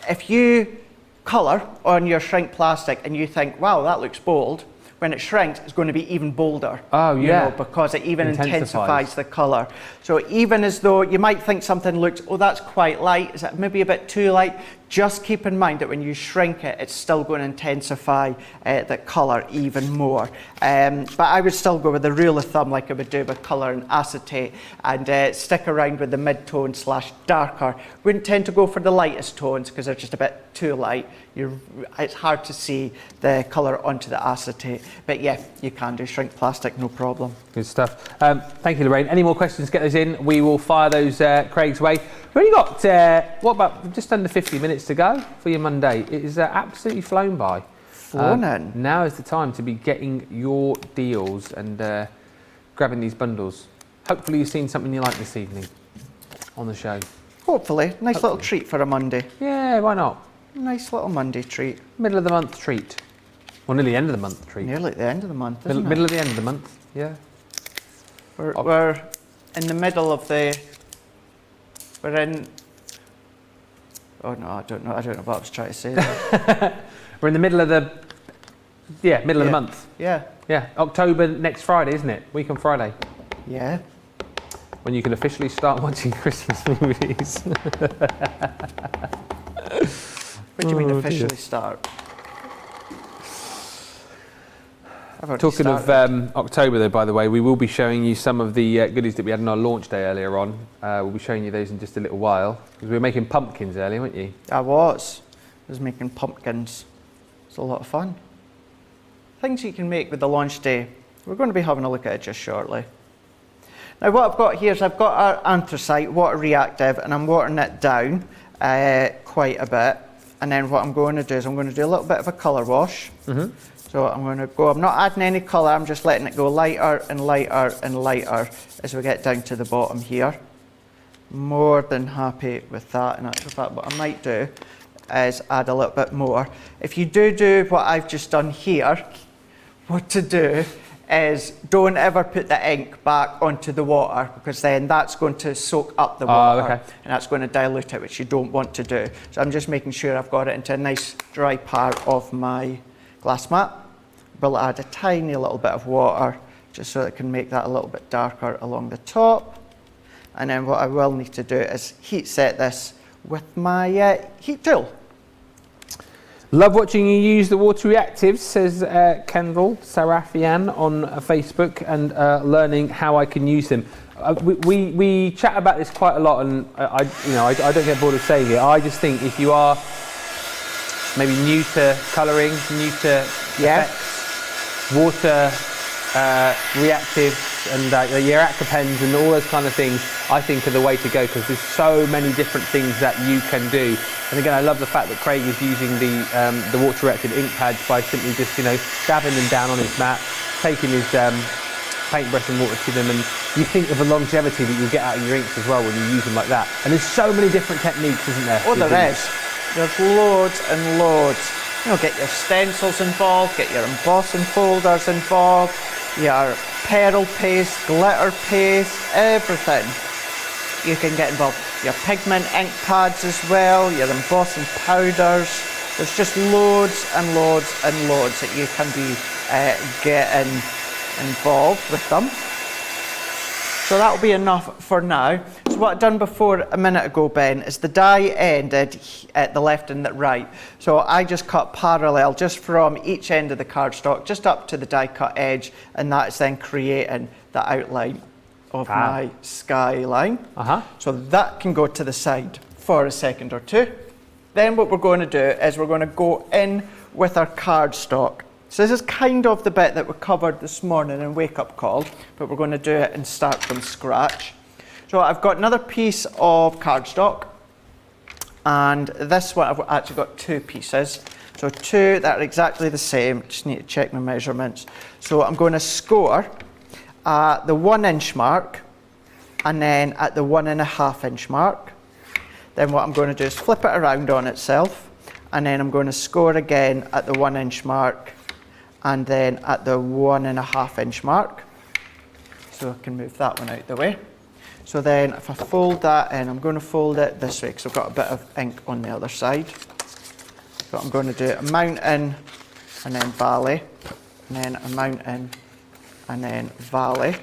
Speaker 2: if you colour on your shrink plastic and you think, wow, that looks bold, when it shrinks, it's going to be even bolder.
Speaker 1: Oh, yeah.
Speaker 2: You know, because it even intensifies the colour. So even as though you might think something looks, oh, that's quite light, is that maybe a bit too light? Just keep in mind that when you shrink it, it's still going to intensify the colour even more. But I would still go with the rule of thumb like I would do with colour and acetate, and stick around with the mid-tone / darker. Wouldn't tend to go for the lightest tones because they're just a bit too light. It's hard to see the colour onto the acetate. But yeah, you can do shrink plastic, no problem.
Speaker 1: Good stuff. Thank you, Lorraine. Any more questions, get those in. We will fire those Craig's way. We've only got, what about just under 50 minutes to go for your Monday. It is absolutely flown by.
Speaker 2: Flown in.
Speaker 1: Now is the time to be getting your deals and grabbing these bundles. Hopefully you've seen something you like this evening on the show.
Speaker 2: Hopefully. Nice little treat for a Monday.
Speaker 1: Yeah, why not?
Speaker 2: Nice little Monday treat.
Speaker 1: Middle of the month treat. Well, nearly end of the month treat.
Speaker 2: Nearly at the end of the month, isn't it?
Speaker 1: Middle of the end of the month, yeah.
Speaker 2: We're in the middle of the... We're in... Oh no, I don't know what I was trying to say there.
Speaker 1: We're in the middle of the... Yeah, middle of the month.
Speaker 2: Yeah.
Speaker 1: Yeah, October next Friday, isn't it? Week on Friday.
Speaker 2: Yeah.
Speaker 1: When you can officially start watching Christmas movies.
Speaker 2: What do you mean officially start?
Speaker 1: Talking of October though, by the way, we will be showing you some of the goodies that we had on our launch day earlier on. We'll be showing you those in just a little while. Because we were making pumpkins earlier, weren't you?
Speaker 2: I was making pumpkins. It's a lot of fun. Things you can make with the launch day. We're going to be having a look at it just shortly. Now what I've got here is I've got our anthracite, water reactive, and I'm watering it down quite a bit. And then what I'm going to do is I'm going to do a little bit of a colour wash. So I'm going to go, I'm not adding any colour, I'm just letting it go lighter and lighter and lighter as we get down to the bottom here. More than happy with that. In actual fact, what I might do is add a little bit more. If you do what I've just done here, what to do is don't ever put the ink back onto the water, because then that's going to soak up the water and that's going to dilute it, which you don't want to do. So I'm just making sure I've got it into a nice dry part of my glass mat. We'll add a tiny little bit of water just so it can make that a little bit darker along the top. And then what I will need to do is heat set this with my heat tool.
Speaker 1: Love watching you use the water reactives, says Kendall Sarafian on Facebook, and learning how I can use them. We chat about this quite a lot, and I don't get bored of saying it. I just think if you are maybe new to colouring, new to effects, water reactives and your aqua pens and all those kind of things, I think are the way to go, because there's so many different things that you can do. And again, I love the fact that Craig is using the water reactive ink pads by simply just dabbing them down on his mat, taking his paintbrush and water to them, and you think of the longevity that you get out of your inks as well when you use them like that. And there's so many different techniques, isn't there?
Speaker 2: Oh, there is. There's loads and loads. Get your stencils involved, get your embossing folders involved, your pearl paste, glitter paste, everything you can get involved. Your pigment ink pads as well, your embossing powders. There's just loads and loads and loads that you can be getting involved with them. So that'll be enough for now. So what I've done before a minute ago, Ben, is the die ended at the left and the right. So I just cut parallel just from each end of the cardstock, just up to the die cut edge, and that's then creating the outline. of my skyline. So that can go to the side for a second or two. Then what we're going to do is we're going to go in with our cardstock. So this is kind of the bit that we covered this morning in Wake Up Call, but we're going to do it and start from scratch. So I've got another piece of cardstock, and this one I've actually got two pieces. So two that are exactly the same. Just need to check my measurements. So I'm going to score at the 1 inch mark and then at the 1.5 inch mark. Then what I'm going to do is flip it around on itself, and then I'm going to score again at the 1 inch mark and then at the 1.5 inch mark. So I can move that one out the way. So then if I fold that in, I'm going to fold it this way because I've got a bit of ink on the other side. So I'm going to do a mountain and then valley, and then a mountain and then valley.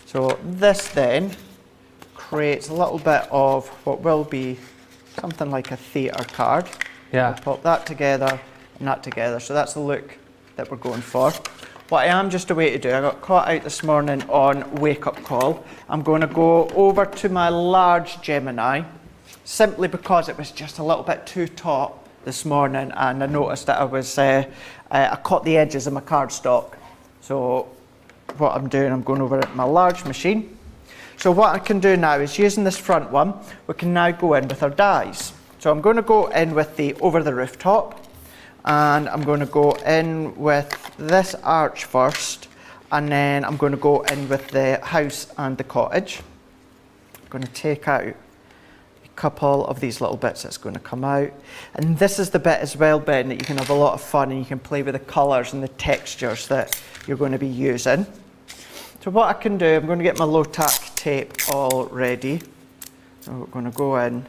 Speaker 2: So this then creates a little bit of what will be something like a theatre card.
Speaker 1: Yeah.
Speaker 2: I'll pop that together and that together. So that's the look that we're going for. What I am just a way to do, I got caught out this morning on Wake Up Call. I'm going to go over to my large Gemini, simply because it was just a little bit too taut this morning, and I noticed that I caught the edges of my cardstock. So what I'm doing, I'm going over at my large machine. So what I can do now is, using this front one, we can now go in with our dies. So I'm going to go in with the Over the Rooftop, and I'm going to go in with this arch first, and then I'm going to go in with the house and the cottage. I'm going to take out a couple of these little bits that's going to come out. And this is the bit as well, Ben, that you can have a lot of fun and you can play with the colours and the textures that you're going to be using. So what I can do, I'm going to get my low-tack tape all ready. So we're going to go in,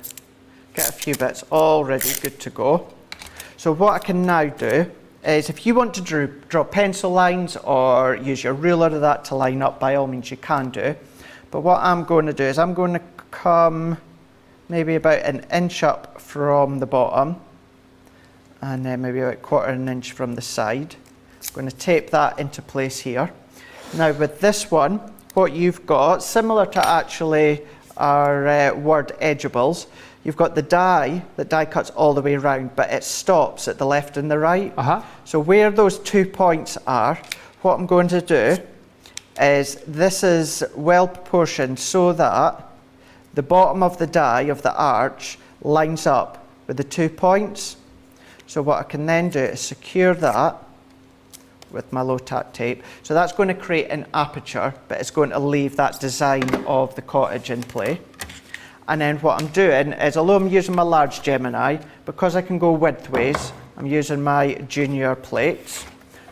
Speaker 2: get a few bits all ready, good to go. So what I can now do is, if you want to draw pencil lines or use your ruler of that to line up, by all means you can do. But what I'm going to do is I'm going to come maybe about an inch up from the bottom, and then maybe about 1/4 inch from the side. I'm going to tape that into place here. Now with this one, what you've got, similar to actually our word edgeables, you've got the die cuts all the way around, but it stops at the left and the right. So where those 2 points are, what I'm going to do is, this is well proportioned so that the bottom of the die of the arch lines up with the 2 points. So what I can then do is secure that with my low-tack tape. So that's going to create an aperture, but it's going to leave that design of the cottage in play. And then what I'm doing is, although I'm using my large Gemini, because I can go widthways, I'm using my junior plates.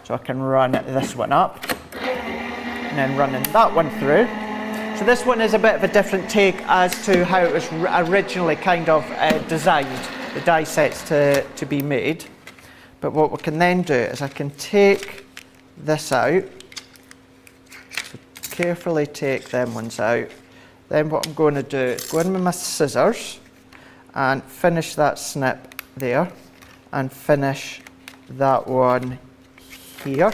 Speaker 2: So I can run this one up, and then running that one through. So this one is a bit of a different take as to how it was originally kind of designed, the die sets to be made. But what we can then do is I can take this out, so carefully take them ones out. Then what I'm going to do is go in with my scissors and finish that snip there, and finish that one here.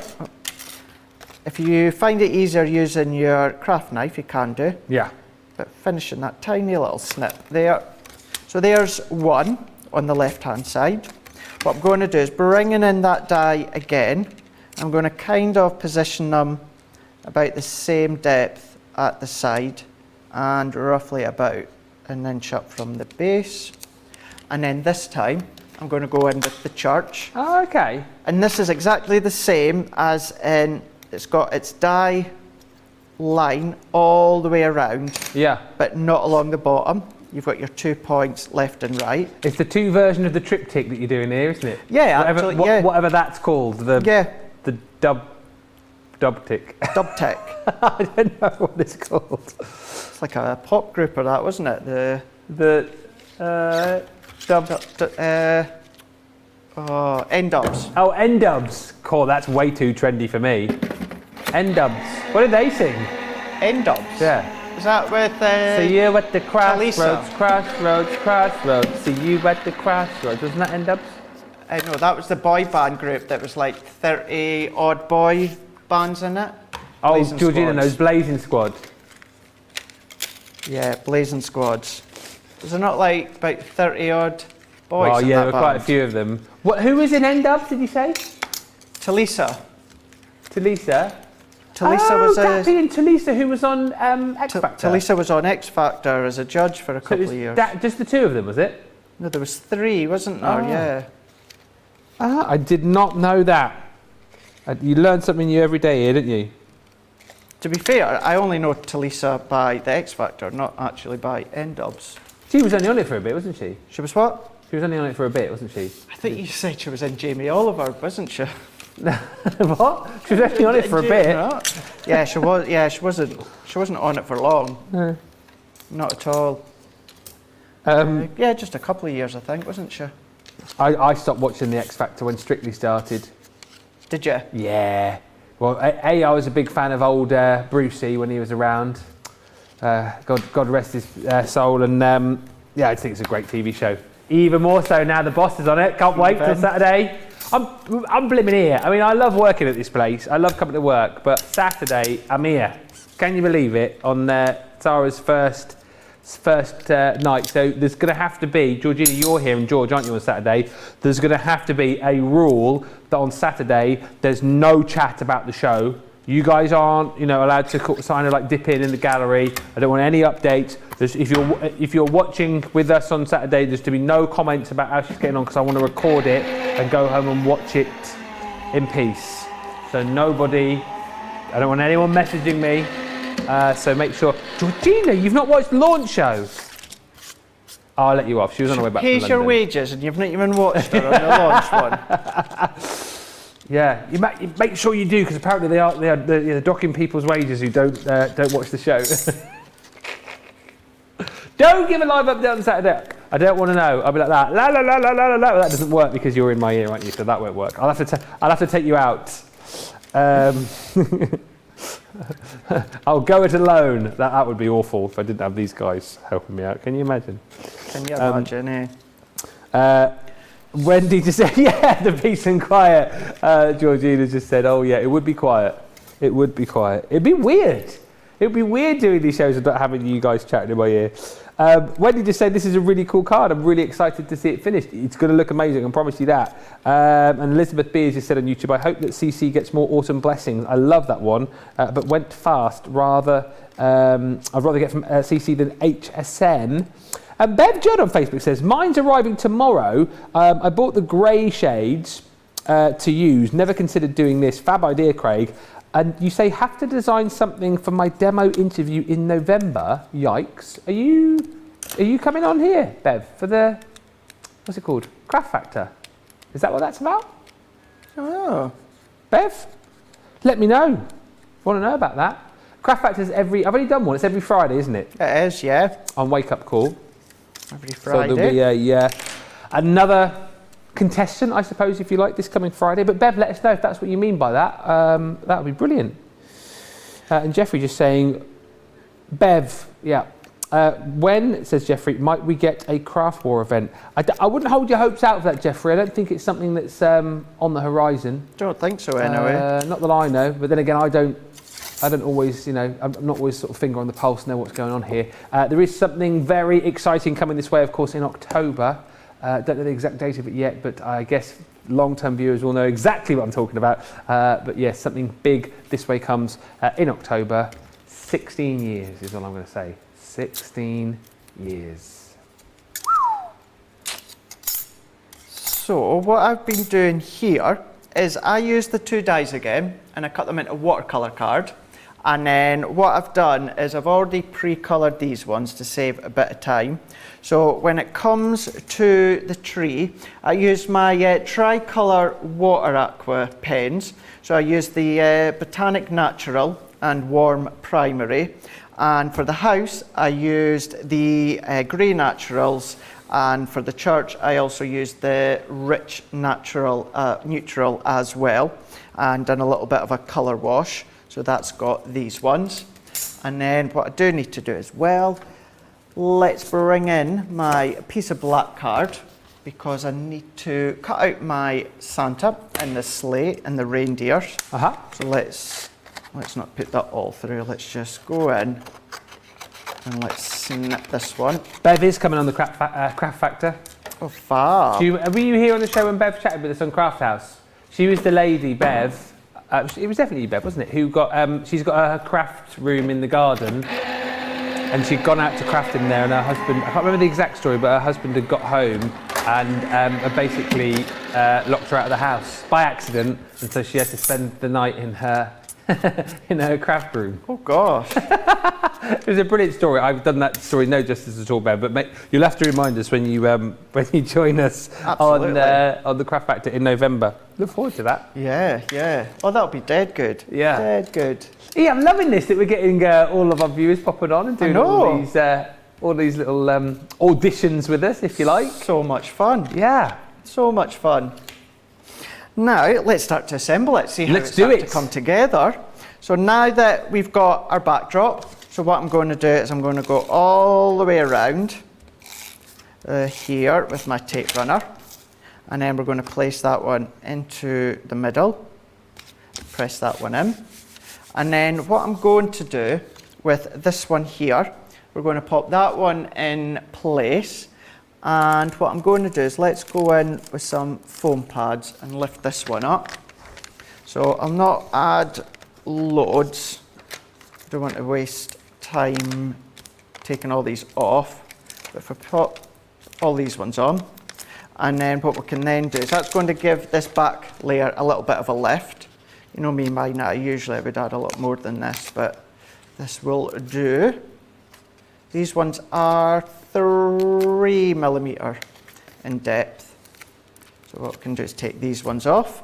Speaker 2: If you find it easier using your craft knife, you can do.
Speaker 1: Yeah.
Speaker 2: But finishing that tiny little snip there. So there's one on the left-hand side. What I'm going to do is, bringing in that die again, I'm going to kind of position them about the same depth at the side, and roughly about an inch up from the base. And then this time, I'm going to go in with the church.
Speaker 1: Oh, okay.
Speaker 2: And this is exactly the same as in, it's got its die line all the way around.
Speaker 1: Yeah.
Speaker 2: But not along the bottom. You've got your 2 points left and right.
Speaker 1: It's the two version of the triptych that you're doing here, isn't it?
Speaker 2: Yeah,
Speaker 1: whatever that's called. The dubtych.
Speaker 2: Dubtych.
Speaker 1: I don't know what it's called.
Speaker 2: It's like a pop group or that, wasn't it? N-dubs.
Speaker 1: Oh, N-dubs. Cool, that's way too trendy for me. N-dubs. What did they sing?
Speaker 2: N-dubs?
Speaker 1: Yeah.
Speaker 2: Is that with...
Speaker 1: See you at the crossroads,
Speaker 2: Talisa.
Speaker 1: crossroads. See you at the crossroads. Wasn't that N-dubs?
Speaker 2: No, that was the boy band group that was like 30 odd boy bands in it.
Speaker 1: Oh,
Speaker 2: Blazing
Speaker 1: Georgina
Speaker 2: Squads.
Speaker 1: knows Blazing Squad.
Speaker 2: Yeah, blazing squads. Was there not like about 30 odd boys?
Speaker 1: Oh
Speaker 2: in
Speaker 1: yeah,
Speaker 2: that
Speaker 1: there were quite a
Speaker 2: band?
Speaker 1: few of them. Who was in N-Dubs, did you say?
Speaker 2: Talisa.
Speaker 1: Talisa?
Speaker 2: Talisa was
Speaker 1: that being Talisa who was on X Factor.
Speaker 2: Talisa was on X Factor as a judge for a couple of years.
Speaker 1: Just the two of them, was it?
Speaker 2: No, there was 3, wasn't there? Yeah.
Speaker 1: I did not know that. You learn something new every day here, didn't you?
Speaker 2: To be fair, I only know Talisa by the X Factor, not actually by N-Dubs.
Speaker 1: She was only on it for a bit, wasn't she?
Speaker 2: She was what?
Speaker 1: She was only on it for a bit, wasn't she?
Speaker 2: I think you said she was in Jamie Oliver, wasn't she?
Speaker 1: What? She was only on it for a bit.
Speaker 2: Yeah, she was. Yeah, she wasn't on it for long. No. Not at all. Yeah, just a couple of years, I think, wasn't she?
Speaker 1: I stopped watching the X Factor when Strictly started.
Speaker 2: Did you?
Speaker 1: Yeah. Well, I was a big fan of old Brucey when he was around. God rest his soul. And yeah, I think it's a great TV show. Even more so now the boss is on it. Can't wait till Saturday. I'm blimmin' here. I mean, I love working at this place. I love coming to work. But Saturday, I'm here. Can you believe it? On Tara's first night. So there's going to have to be, Georgina, you're here, and George, aren't you, on Saturday? There's going to have to be a rule that on Saturday there's no chat about the show. You guys aren't, allowed to kind of like dip in the gallery. I don't want any updates. If you're watching with us on Saturday, there's to be no comments about how she's getting on, because I want to record it and go home and watch it in peace. So I don't want anyone messaging me. So make sure. Georgina, you've not watched the launch show. Oh, I'll let you off. She was on her way back from London.
Speaker 2: Pays your wages and you've not even watched her on the launch one.
Speaker 1: Yeah, you make sure you do, because apparently they're docking people's wages who don't watch the show. Don't give a live update on Saturday. I don't want to know. I'll be like that. La la la la la la la. That doesn't work because you're in my ear, aren't you? So that won't work. I'll have to take you out. I'll go it alone. That would be awful if I didn't have these guys helping me out. Can you imagine?
Speaker 2: Can you imagine?
Speaker 1: Wendy just said, yeah, the peace and quiet. Georgina just said, oh yeah, it would be quiet. It would be quiet. It'd be weird. It'd be weird doing these shows and not having you guys chatting in my ear. Wendy just said, this is a really cool card. I'm really excited to see it finished. It's going to look amazing, I can promise you that. And Elizabeth Beers just said on YouTube, I hope that CC gets more autumn blessings. I love that one, but went fast. I'd rather get from CC than HSN. And Bev Judd on Facebook says, mine's arriving tomorrow. I bought the grey shades to use. Never considered doing this. Fab idea, Craig. And you say, have to design something for my demo interview in November. Yikes. Are you coming on here, Bev, for the, what's it called? Craft Factor. Is that what that's about?
Speaker 2: Oh.
Speaker 1: Bev, let me know. Want to know about that? Craft Factor's I've already done one. It's every Friday, isn't it?
Speaker 2: It is, yeah.
Speaker 1: On Wake Up Call.
Speaker 2: Every Friday.
Speaker 1: So there'll be another contestant, I suppose, if you like, this coming Friday. But Bev, let us know if that's what you mean by that. That would be brilliant. And Jeffrey just saying, Bev, yeah. When, says Jeffrey, might we get a Craft War event? I wouldn't hold your hopes out for that, Jeffrey. I don't think it's something that's on the horizon.
Speaker 2: Don't think so, anyway.
Speaker 1: Not that I know, but then again, I don't always, I'm not always sort of finger on the pulse, know what's going on here. There is something very exciting coming this way, of course, in October. Don't know the exact date of it yet, but I guess long-term viewers will know exactly what I'm talking about. But yes, something big this way comes in October. 16 years is all I'm going to say. 16 years.
Speaker 2: So what I've been doing here is I use the 2 dies again and I cut them into watercolour card. And then what I've done is I've already pre-coloured these ones to save a bit of time. So when it comes to the tree, I use my tricolour water aqua pens. So I use the Botanic Natural and Warm Primary. And for the house, I used the Grey Naturals. And for the church, I also used the Rich Neutral as well. And done a little bit of a colour wash. So that's got these ones. And then what I do need to do as well, let's bring in my piece of black card, because I need to cut out my Santa and the sleigh and the reindeers. So let's not put that all through. Let's just go in And let's snip this one.
Speaker 1: Bev is coming on the Craft Factor.
Speaker 2: Oh, fab.
Speaker 1: Were you here on the show when Bev chatted with us on Craft House? She was the lady, Bev. It was definitely Bev, wasn't it? Who got? She's got her craft room in the garden, and she'd gone out to craft in there, and her husband. I can't remember the exact story, but her husband had got home and had basically locked her out of the house by accident, and so she had to spend the night in her craft room.
Speaker 2: Oh gosh.
Speaker 1: It was a brilliant story. I've done that story no justice at all, Ben, but you'll have to remind us when you join us on the Craft Factor in November. Look forward to that.
Speaker 2: Yeah. Oh, that'll be dead good.
Speaker 1: Yeah.
Speaker 2: Dead good.
Speaker 1: Yeah, I'm loving this, that we're getting all of our viewers popping on and doing all these little auditions with us, if you like.
Speaker 2: So much fun.
Speaker 1: Yeah.
Speaker 2: So much fun. Now, let's start to assemble it, see how it's to come together. So now that we've got our backdrop, so what I'm going to do is I'm going to go all the way around here with my tape runner, and then we're going to place that one into the middle, press that one in, and then what I'm going to do with this one here, we're going to pop that one in place, and what I'm going to do is let's go in with some foam pads and lift this one up. So I'll not add loads, don't want to waste time taking all these off, but if I put all these ones on, and then what we can then do is that's going to give this back layer a little bit of a lift. You know me, usually I would add a lot more than this, but this will do. These ones are 3mm in depth. So what we can do is take these ones off.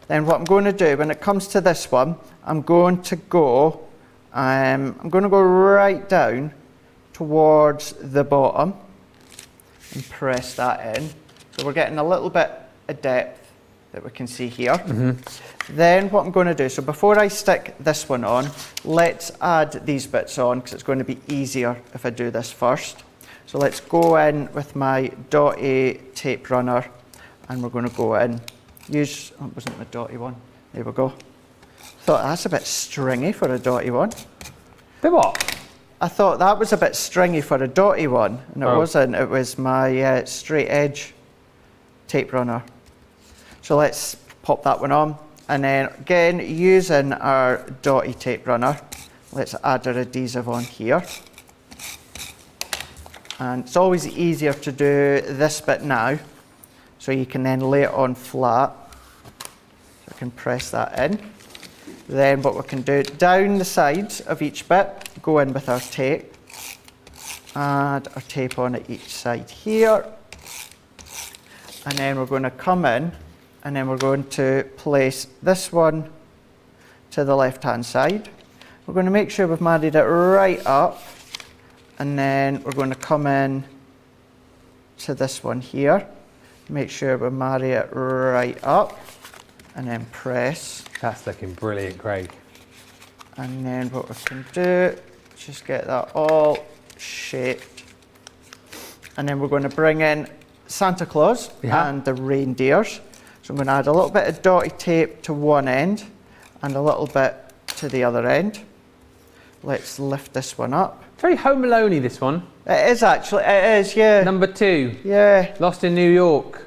Speaker 2: Then what I'm going to do when it comes to this one, I'm going to go right down towards the bottom and press that in. So we're getting a little bit of depth that we can see here. Then what I'm going to do, so before I stick this one on, let's add these bits on because it's going to be easier if I do this first. So let's go in with my dotty tape runner, and we're going to go in. It wasn't the dotty one. There we go. Thought that's a bit stringy for a dotty one.
Speaker 1: The what?
Speaker 2: I thought that was a bit stringy for a dotty one, and it wasn't. It was my straight edge tape runner. So let's pop that one on, and then again using our dotty tape runner, let's add our adhesive on here. And it's always easier to do this bit now, so you can then lay it on flat. So I can press that in. Then what we can do, down the sides of each bit, go in with our tape. Add our tape on at each side here. And then we're going to come in, and then we're going to place this one to the left-hand side. We're going to make sure we've married it right up, and then we're going to come in to this one here. Make sure we marry it right up, and then press.
Speaker 1: That's looking brilliant, Craig.
Speaker 2: And then what we can do, just get that all shaped. And then we're going to bring in Santa Claus and the reindeers. So I'm going to add a little bit of dotty tape to one end and a little bit to the other end. Let's lift this one up.
Speaker 1: Very Home Alone-y, this one.
Speaker 2: It is actually, it is, yeah.
Speaker 1: Number 2.
Speaker 2: Yeah.
Speaker 1: Lost in New York.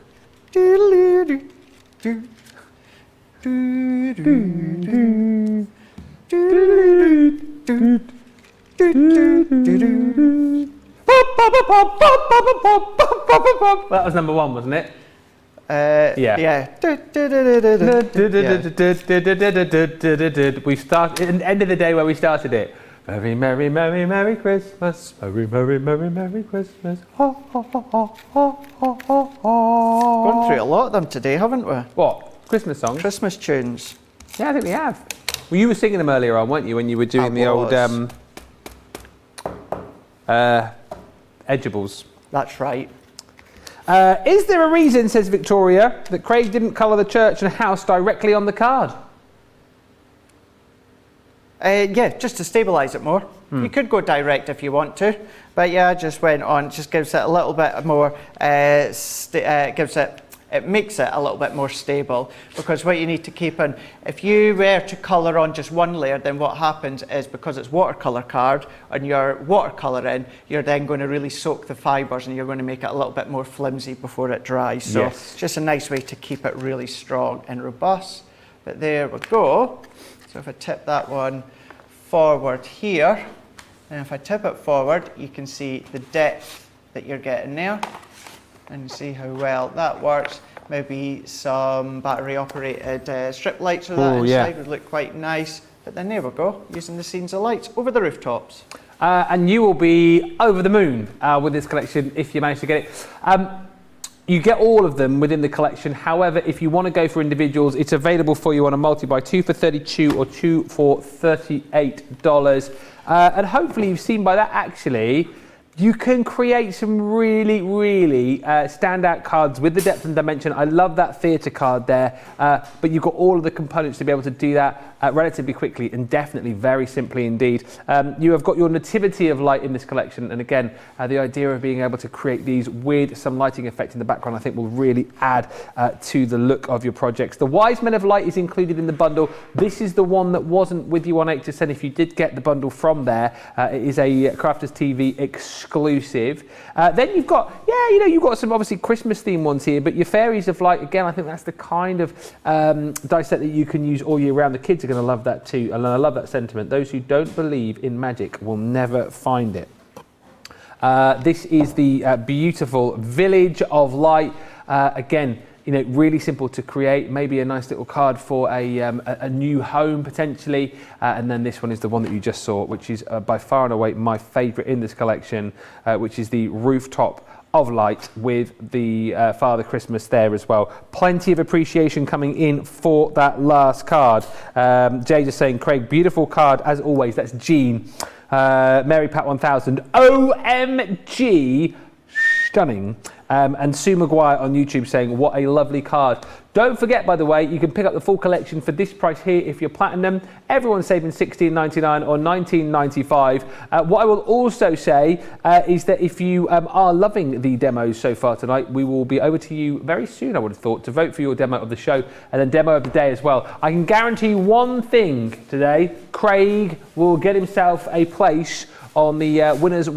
Speaker 1: That was number 1, wasn't it?
Speaker 2: Yeah.
Speaker 1: We started at the end of the day where we started it. Merry, merry, merry, merry Christmas. Merry, merry, merry, merry Christmas. Ha, ha, ha, ha, ha, ha, ha.
Speaker 2: Gone through a lot of them today, haven't we?
Speaker 1: What? Christmas songs?
Speaker 2: Christmas tunes.
Speaker 1: Yeah, I think we have. Well, you were singing them earlier on, weren't you, when you were doing the old Edibles?
Speaker 2: That's right.
Speaker 1: Is there a reason, says Victoria, that Craig didn't colour the church and house directly on the card?
Speaker 2: Yeah, just to stabilise it more. You could go direct if you want to, but yeah, I just went on. It just gives it a little bit more, gives it it makes it a little bit more stable, because what you need to keep in, if you were to colour on just one layer, then what happens is, because it's watercolour card and you're watercolouring, you're then going to really soak the fibres and you're going to make it a little bit more flimsy before it dries. So it's just a nice way to keep it really strong and robust. But there we go. So if I tip that one forward here, and if I tip it forward, you can see the depth that you're getting there. And you see how well that works. Maybe some battery operated strip lights or that inside would look quite nice. But then there we go, using the scenes of lights over the rooftops.
Speaker 1: And you will be over the moon with this collection if you manage to get it. You get all of them within the collection. However, if you want to go for individuals, it's available for you on a multi-buy, 2 for $32 or 2 for $38. And hopefully you've seen by that, actually, you can create some really, really standout cards with the depth and dimension. I love that theatre card there, but you've got all of the components to be able to do that relatively quickly and definitely very simply indeed. You have got your Nativity of Light in this collection, and again, the idea of being able to create these with some lighting effect in the background, I think will really add to the look of your projects. The Wise Men of Light is included in the bundle. This is the one that wasn't with you on 8 to 10. If you did get the bundle from there, it is a Crafters TV exclusive. Then you've got, you've got some obviously Christmas themed ones here, but your Fairies of Light, again, I think that's the kind of dice set that you can use all year round. The kids are going to love that too, and I love that sentiment. Those who don't believe in magic will never find it. This is the beautiful Village of Light. Again, really simple to create, maybe a nice little card for a new home potentially. And then this one is the one that you just saw, which is by far and away my favourite in this collection, which is the Rooftop of Light with the Father Christmas there as well. Plenty of appreciation coming in for that last card. Jay just saying, Craig, beautiful card as always. That's Jean. Mary Pat 1000, OMG, stunning. And Sue Maguire on YouTube saying, what a lovely card. Don't forget, by the way, you can pick up the full collection for this price here if you're platinum. Everyone's saving $16.99 or $19.95. What I will also say is that if you are loving the demos so far tonight, we will be over to you very soon, I would have thought, to vote for your demo of the show and then demo of the day as well. I can guarantee one thing today: Craig will get himself a place on the winners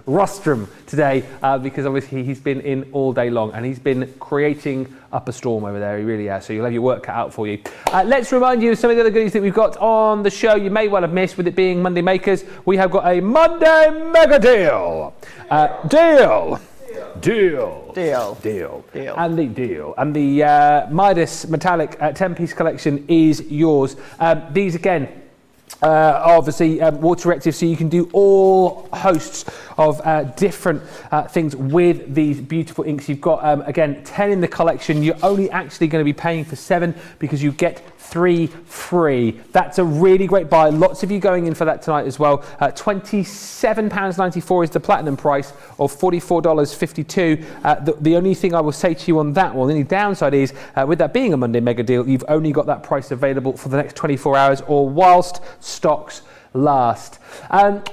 Speaker 1: rostrum today, because obviously he's been in all day long and he's been creating up a storm over there. He really has. So you'll have your work cut out for you. Let's remind you of some of the other goodies that we've got on the show. You may well have missed, with it being Monday Makers. We have got a Monday Mega Deal. Deal. And the deal. And the Midas Metallic 10-piece collection is yours. These again, obviously water reactive, so you can do all hosts of different things with these beautiful inks. You've got again 10 in the collection. You're only actually going to be paying for 7 because you get 3 free. That's a really great buy. Lots of you going in for that tonight as well. £27.94 is the platinum price, or $44.52. The only thing I will say to you on that one, the only downside is with that being a Monday mega deal, you've only got that price available for the next 24 hours or whilst stocks last.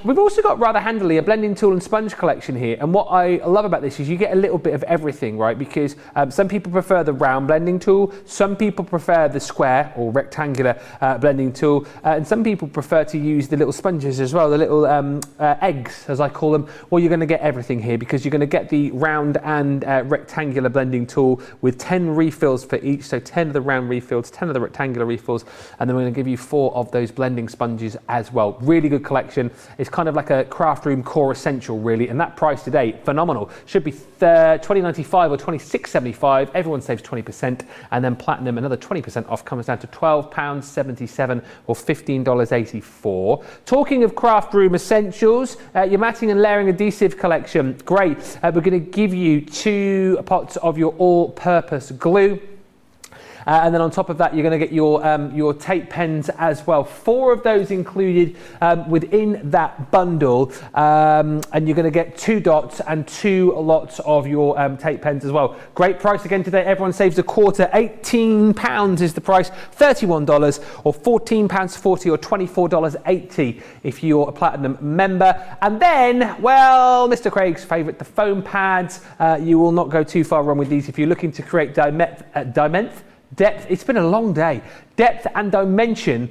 Speaker 1: We've also got, rather handily, a blending tool and sponge collection here, and what I love about this is you get a little bit of everything, right? Because some people prefer the round blending tool, some people prefer the square or rectangular blending tool, and some people prefer to use the little sponges as well, the little eggs as I call them. Well, you're going to get everything here, because you're going to get the round and rectangular blending tool with 10 refills for each, so 10 of the round refills, 10 of the rectangular refills, and then we're going to give you 4 of those blending sponges as well. Really good collection. It's kind of like a craft room core essential, really, and that price today, phenomenal. Should be $20.95 or $26.75. Everyone saves 20%, and then platinum, another 20% off, comes down to £12.77 or $15.84. Talking of craft room essentials, your matting and layering adhesive collection, great. We're going to give you 2 pots of your all-purpose glue. and then on top of that, you're going to get your tape pens as well. 4 of those included within that bundle, and you're going to get 2 dots and 2 lots of your tape pens as well. Great price again today. Everyone saves a quarter. £18 is the price, $31 or £14.40 or $24.80 if you're a platinum member. And then, well, Mr. Craig's favourite, the foam pads. You will not go too far wrong with these if you're looking to create depth. It's been a long day. Depth and dimension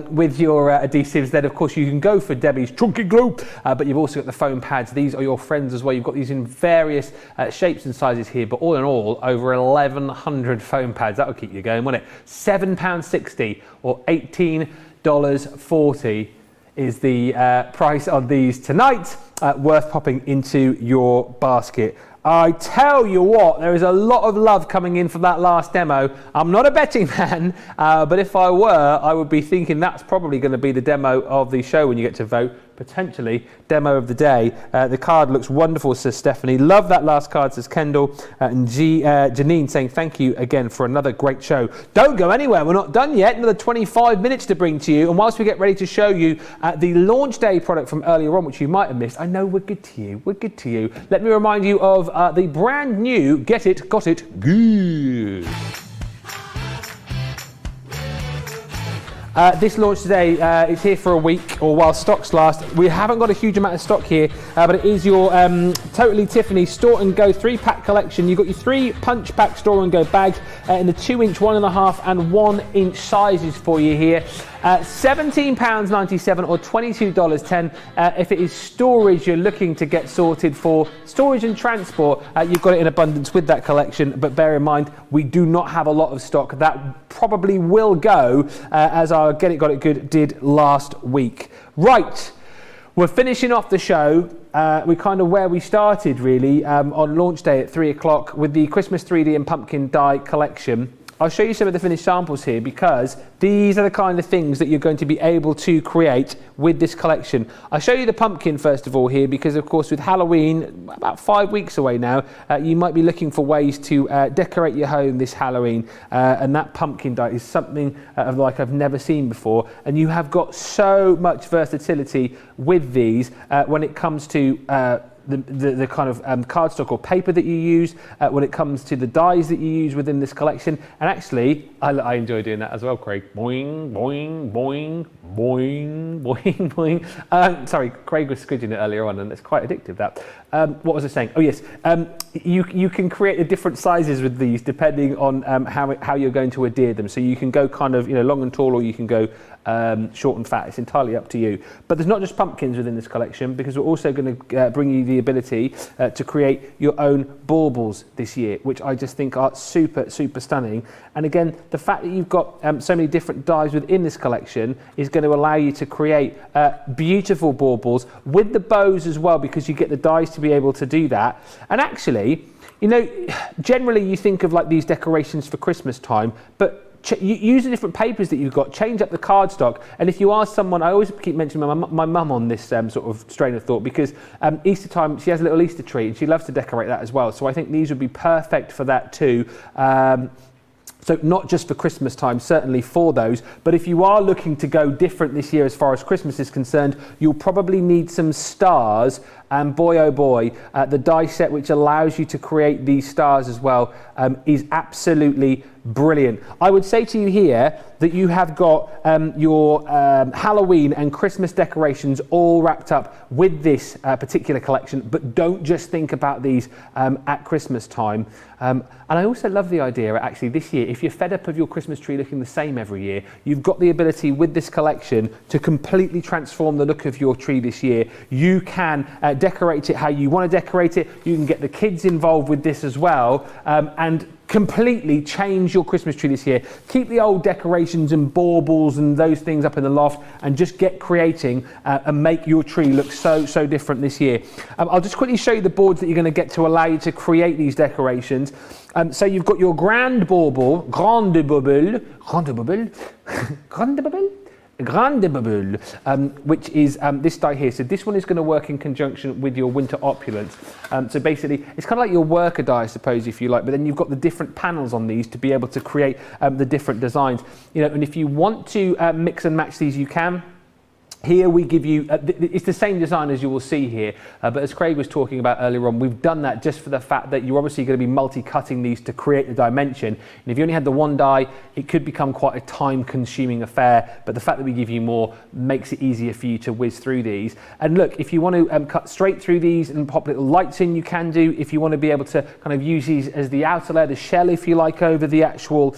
Speaker 1: with your adhesives. Then, of course, you can go for Debbie's Chunky Glue, but you've also got the foam pads. These are your friends as well. You've got these in various shapes and sizes here, but all in all, over 1,100 foam pads. That'll keep you going, won't it? £7.60 or $18.40 is the price on these tonight. Worth popping into your basket. I tell you what, there is a lot of love coming in from that last demo. I'm not a betting man, but if I were, I would be thinking that's probably going to be the demo of the show when you get to vote. Potentially demo of the day. The card looks wonderful, says Stephanie. Love that last card, says Kendall. And Janine saying thank you again for another great show. Don't go anywhere, we're not done yet. Another 25 minutes to bring to you. And whilst we get ready to show you the launch day product from earlier on, which you might have missed, I know we're good to you. We're good to you. Let me remind you of the brand new Get It, Got It, Good. This launch today, it's here for a week or while stocks last. We haven't got a huge amount of stock here, but it is your Totally Tiffany Store and Go 3-pack collection. You've got your 3 punch pack Store and Go bags in the 2-inch, 1.5 and 1-inch sizes for you here. £17.97 or $22.10 if it is storage you're looking to get sorted for. Storage and transport, you've got it in abundance with that collection, but bear in mind, we do not have a lot of stock. That probably will go as our Get It Got It Good did last week. Right, we're finishing off the show. We're kind of where we started really on launch day at 3 o'clock with the Christmas 3D and pumpkin die collection. I'll show you some of the finished samples here because these are the kind of things that you're going to be able to create with this collection. I'll show you the pumpkin first of all here because of course with Halloween, about 5 weeks away now, you might be looking for ways to decorate your home this Halloween, and that pumpkin die is something like I've never seen before, and you have got so much versatility with these when it comes to the kind of cardstock or paper that you use, when it comes to the dyes that you use within this collection. And actually, I enjoy doing that as well, Craig. Boing, boing, boing, boing, boing, boing. Sorry, Craig was squidging it earlier on, and it's quite addictive, that. What was I saying? Oh, yes. You can create the different sizes with these depending on how you're going to adhere them. So you can go kind of long and tall, or you can go short and fat. It's entirely up to you. But there's not just pumpkins within this collection, because we're also going to bring you the ability to create your own baubles this year, which I just think are super, super stunning. And again, the fact that you've got so many different dyes within this collection is going to allow you to create beautiful baubles with the bows as well, because you get the dyes to be able to do that. And actually, generally you think of like these decorations for Christmas time, but use the different papers that you've got, change up the cardstock. And if you are someone, I always keep mentioning my mum on this sort of strain of thought, because Easter time, she has a little Easter tree and she loves to decorate that as well. So I think these would be perfect for that too. So not just for Christmas time, certainly for those, but if you are looking to go different this year as far as Christmas is concerned, you'll probably need some stars. And boy, oh boy, the die set which allows you to create these stars as well is absolutely brilliant. I would say to you here that you have got your Halloween and Christmas decorations all wrapped up with this particular collection, but don't just think about these at Christmas time. And I also love the idea, actually, this year, if you're fed up of your Christmas tree looking the same every year, you've got the ability with this collection to completely transform the look of your tree this year. You can decorate it how you want to decorate it. You can get the kids involved with this as well, and completely change your Christmas tree this year. Keep the old decorations and baubles and those things up in the loft, and just get creating and make your tree look so different this year. I'll just quickly show you the boards that you're going to get to allow you to create these decorations. So you've got your grande bauble, Grande Babule, which is this die here. So this one is going to work in conjunction with your Winter Opulence. So basically, it's kind of like your worker die, I suppose, if you like, but then you've got the different panels on these to be able to create the different designs. You know, and if you want to mix and match these, you can. Here we give you, it's the same design as you will see here, but as Craig was talking about earlier on, we've done that just for the fact that you're obviously going to be multi-cutting these to create the dimension. And if you only had the one die, it could become quite a time-consuming affair, but the fact that we give you more makes it easier for you to whiz through these. And look, if you want to cut straight through these and pop little lights in, you can do. If you want to be able to kind of use these as the outer layer, the shell, if you like, over the actual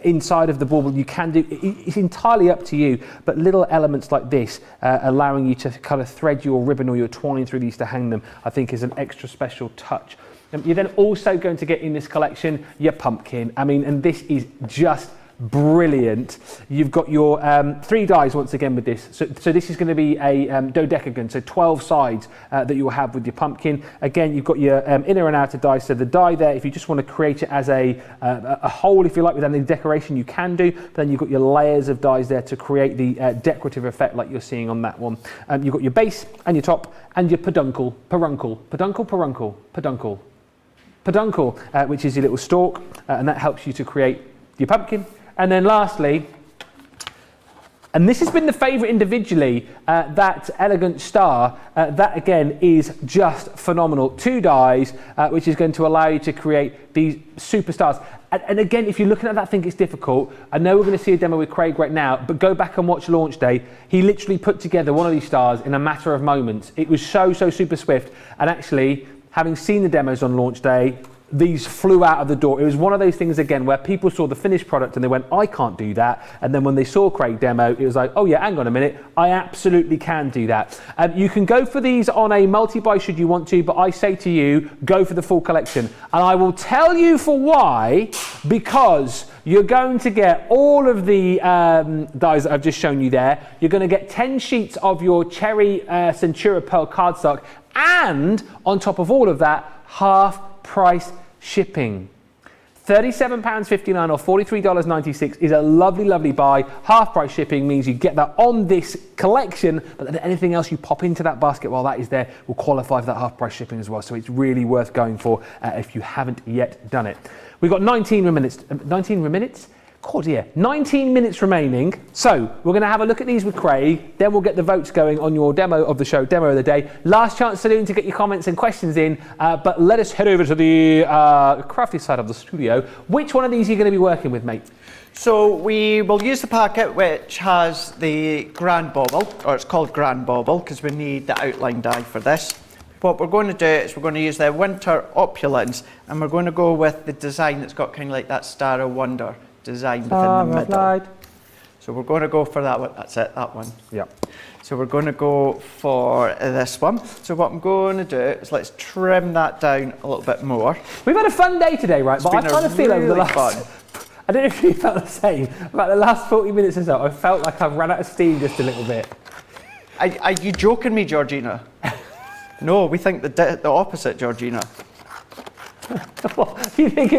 Speaker 1: inside of the bauble, you can do. It's entirely up to you, but little elements like this, allowing you to kind of thread your ribbon or your twine through these to hang them, I think is an extra special touch. You're then also going to get in this collection your pumpkin. I mean, and this is just brilliant. You've got your 3 dies once again with this. So this is going to be a dodecagon, so 12 sides that you will have with your pumpkin. Again, you've got your inner and outer die. So the die there, if you just want to create it as a hole, if you like, with any decoration, you can do. But then you've got your layers of dies there to create the decorative effect like you're seeing on that one. You've got your base and your top and your peduncle, which is your little stalk, and that helps you to create your pumpkin. And then lastly, and this has been the favourite individually, that elegant star, that again is just phenomenal. 2 dies, which is going to allow you to create these superstars. And again, if you're looking at that, think it's difficult. I know we're going to see a demo with Craig right now, but go back and watch launch day. He literally put together one of these stars in a matter of moments. It was so super swift. And actually, having seen the demos on launch day, these flew out of the door. It was one of those things again where people saw the finished product and they went, I can't do that. And then when they saw Craig demo, it was like, oh yeah, hang on a minute, I absolutely can do that. You can go for these on a multi-buy should you want to, but I say to you, go for the full collection. And I will tell you for why, because you're going to get all of the dies that I've just shown you there. You're going to get 10 sheets of your Cherry Centura Pearl cardstock, and on top of all of that, half price shipping. £37.59 or $43.96 is a lovely buy. Half price shipping means you get that on this collection, but then anything else you pop into that basket while that is there will qualify for that half price shipping as well. So it's really worth going for if you haven't yet done it. We've got 19 minutes. 19 minutes remaining. So we're going to have a look at these with Craig, then we'll get the votes going on your demo of the show, demo of the day. Last chance saloon to get your comments and questions in, but let us head over to the crafty side of the studio. Which one of these are you going to be working with, mate?
Speaker 2: So we will use the packet which has the Grand Bauble, or it's called Grand Bauble because we need the outline die for this. What we're going to do is we're going to use the Winter Opulence, and we're going to go with the design that's got kind of like that Star of Wonder design within the middle. Light. So we're going to go for that one. That's it, that one.
Speaker 1: Yep.
Speaker 2: So we're going to go for this one. So what I'm going to do is let's trim that down a little bit more.
Speaker 1: We've had a fun day today, right? But I kind of feel over the last... I don't know if you felt the same. About the last 40 minutes or so, I felt like I've run out of steam just a little bit.
Speaker 2: Are you joking me, Georgina? No, we think the opposite, Georgina.
Speaker 1: What? You think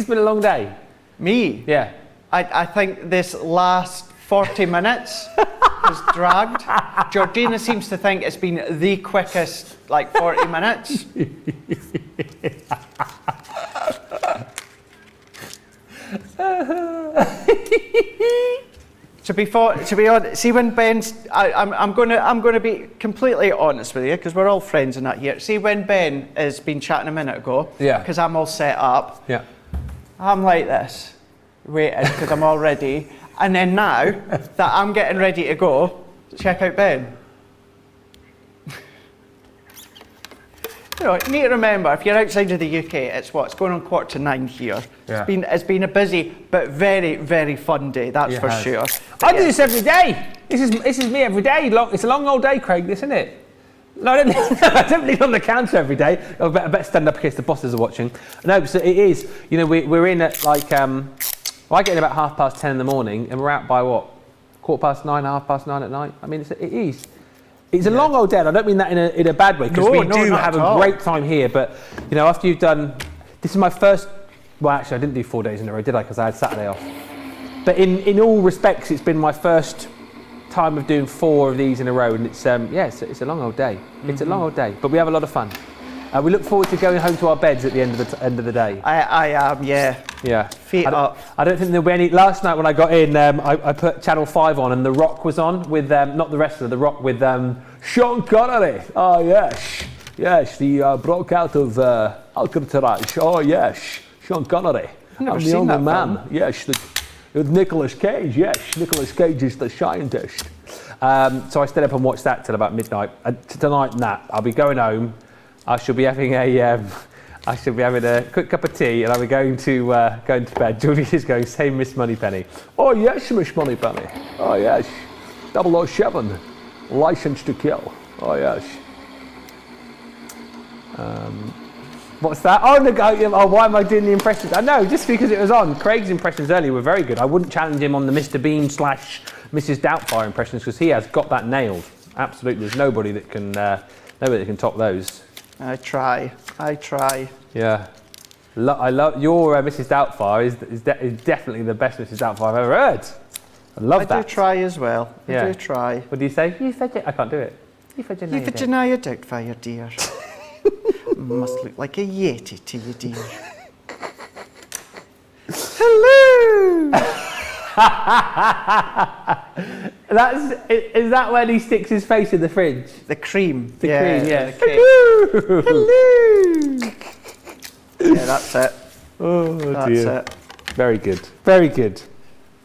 Speaker 1: it's been a long day?
Speaker 2: Me?
Speaker 1: Yeah.
Speaker 2: I think this last 40 minutes has dragged. Georgina seems to think it's been the quickest, like 40 minutes. To be honest, see when Ben's, I'm gonna be completely honest with you because we're all friends and that here. See when Ben has been chatting a minute ago,
Speaker 1: yeah,
Speaker 2: because I'm all set up,
Speaker 1: yeah,
Speaker 2: I'm like this, waiting because I'm all ready, and then now that I'm getting ready to go, check out Ben. You know, you need to remember, if you're outside of the UK, it's going on 8:45 here. Yeah. It's been a busy but very, very fun day, that's for sure.
Speaker 1: I do this every day. This is me every day. It's a long old day, Craig, this, isn't it? No, I don't leave on the counter every day. I better stand up in case the bosses are watching. No, so it is. You know, we're in at like, I get in about 10:30 in the morning, and we're out by what? 9:15, 9:30 at night. I mean, it is. It's a long old day, and I don't mean that in a bad way, because we do have a great time here, but, you know, after you've done, this is my first, well, actually, I didn't do 4 days in a row, did I? Because I had Saturday off. But in all respects, it's been my first time of doing 4 of these in a row, and it's it's a long old day. It's a long old day, but we have a lot of fun. We look forward to going home to our beds at the end of the day.
Speaker 2: I am, yeah.
Speaker 1: Yeah.
Speaker 2: Feet up.
Speaker 1: I don't think there'll be any. Last night when I got in, I put Channel 5 on, and The Rock was on with not the wrestler, The Rock with Sean Connery. Oh yes, the broadcast of Alcatraz. Oh yes, Sean Connery. I'm the only man. Film. Yes, with Nicolas Cage. Yes, Nicolas Cage is the scientist. So I stayed up and watched that till about midnight. Tonight, I'll be going home. I shall be having a quick cup of tea, and I'll be going to bed. Julie is going, same Miss Moneypenny. Oh yes, Miss Moneypenny. Oh yes, 007, License to Kill. Oh yes. What's that? Oh, why am I doing the impressions? I know, just because it was on. Craig's impressions earlier were very good. I wouldn't challenge him on the Mr. Bean / Mrs. Doubtfire impressions because he has got that nailed. Absolutely, there's nobody that can top those.
Speaker 2: I try.
Speaker 1: Yeah, I love your Mrs. Doubtfire is definitely the best Mrs. Doubtfire I've ever heard. I love that.
Speaker 2: I do try as well.
Speaker 1: Yeah.
Speaker 2: I do try.
Speaker 1: What do you say? I can't do it.
Speaker 2: Euphegenia Doubtfire, dear. Must look like a yeti to you, dear. Hello.
Speaker 1: Is that when he sticks his face in the fridge?
Speaker 2: The cream.
Speaker 1: The cream, yeah.
Speaker 2: Hello. Hello. Yeah, that's it.
Speaker 1: Oh
Speaker 2: that's
Speaker 1: dear.
Speaker 2: It.
Speaker 1: Very good. Very good.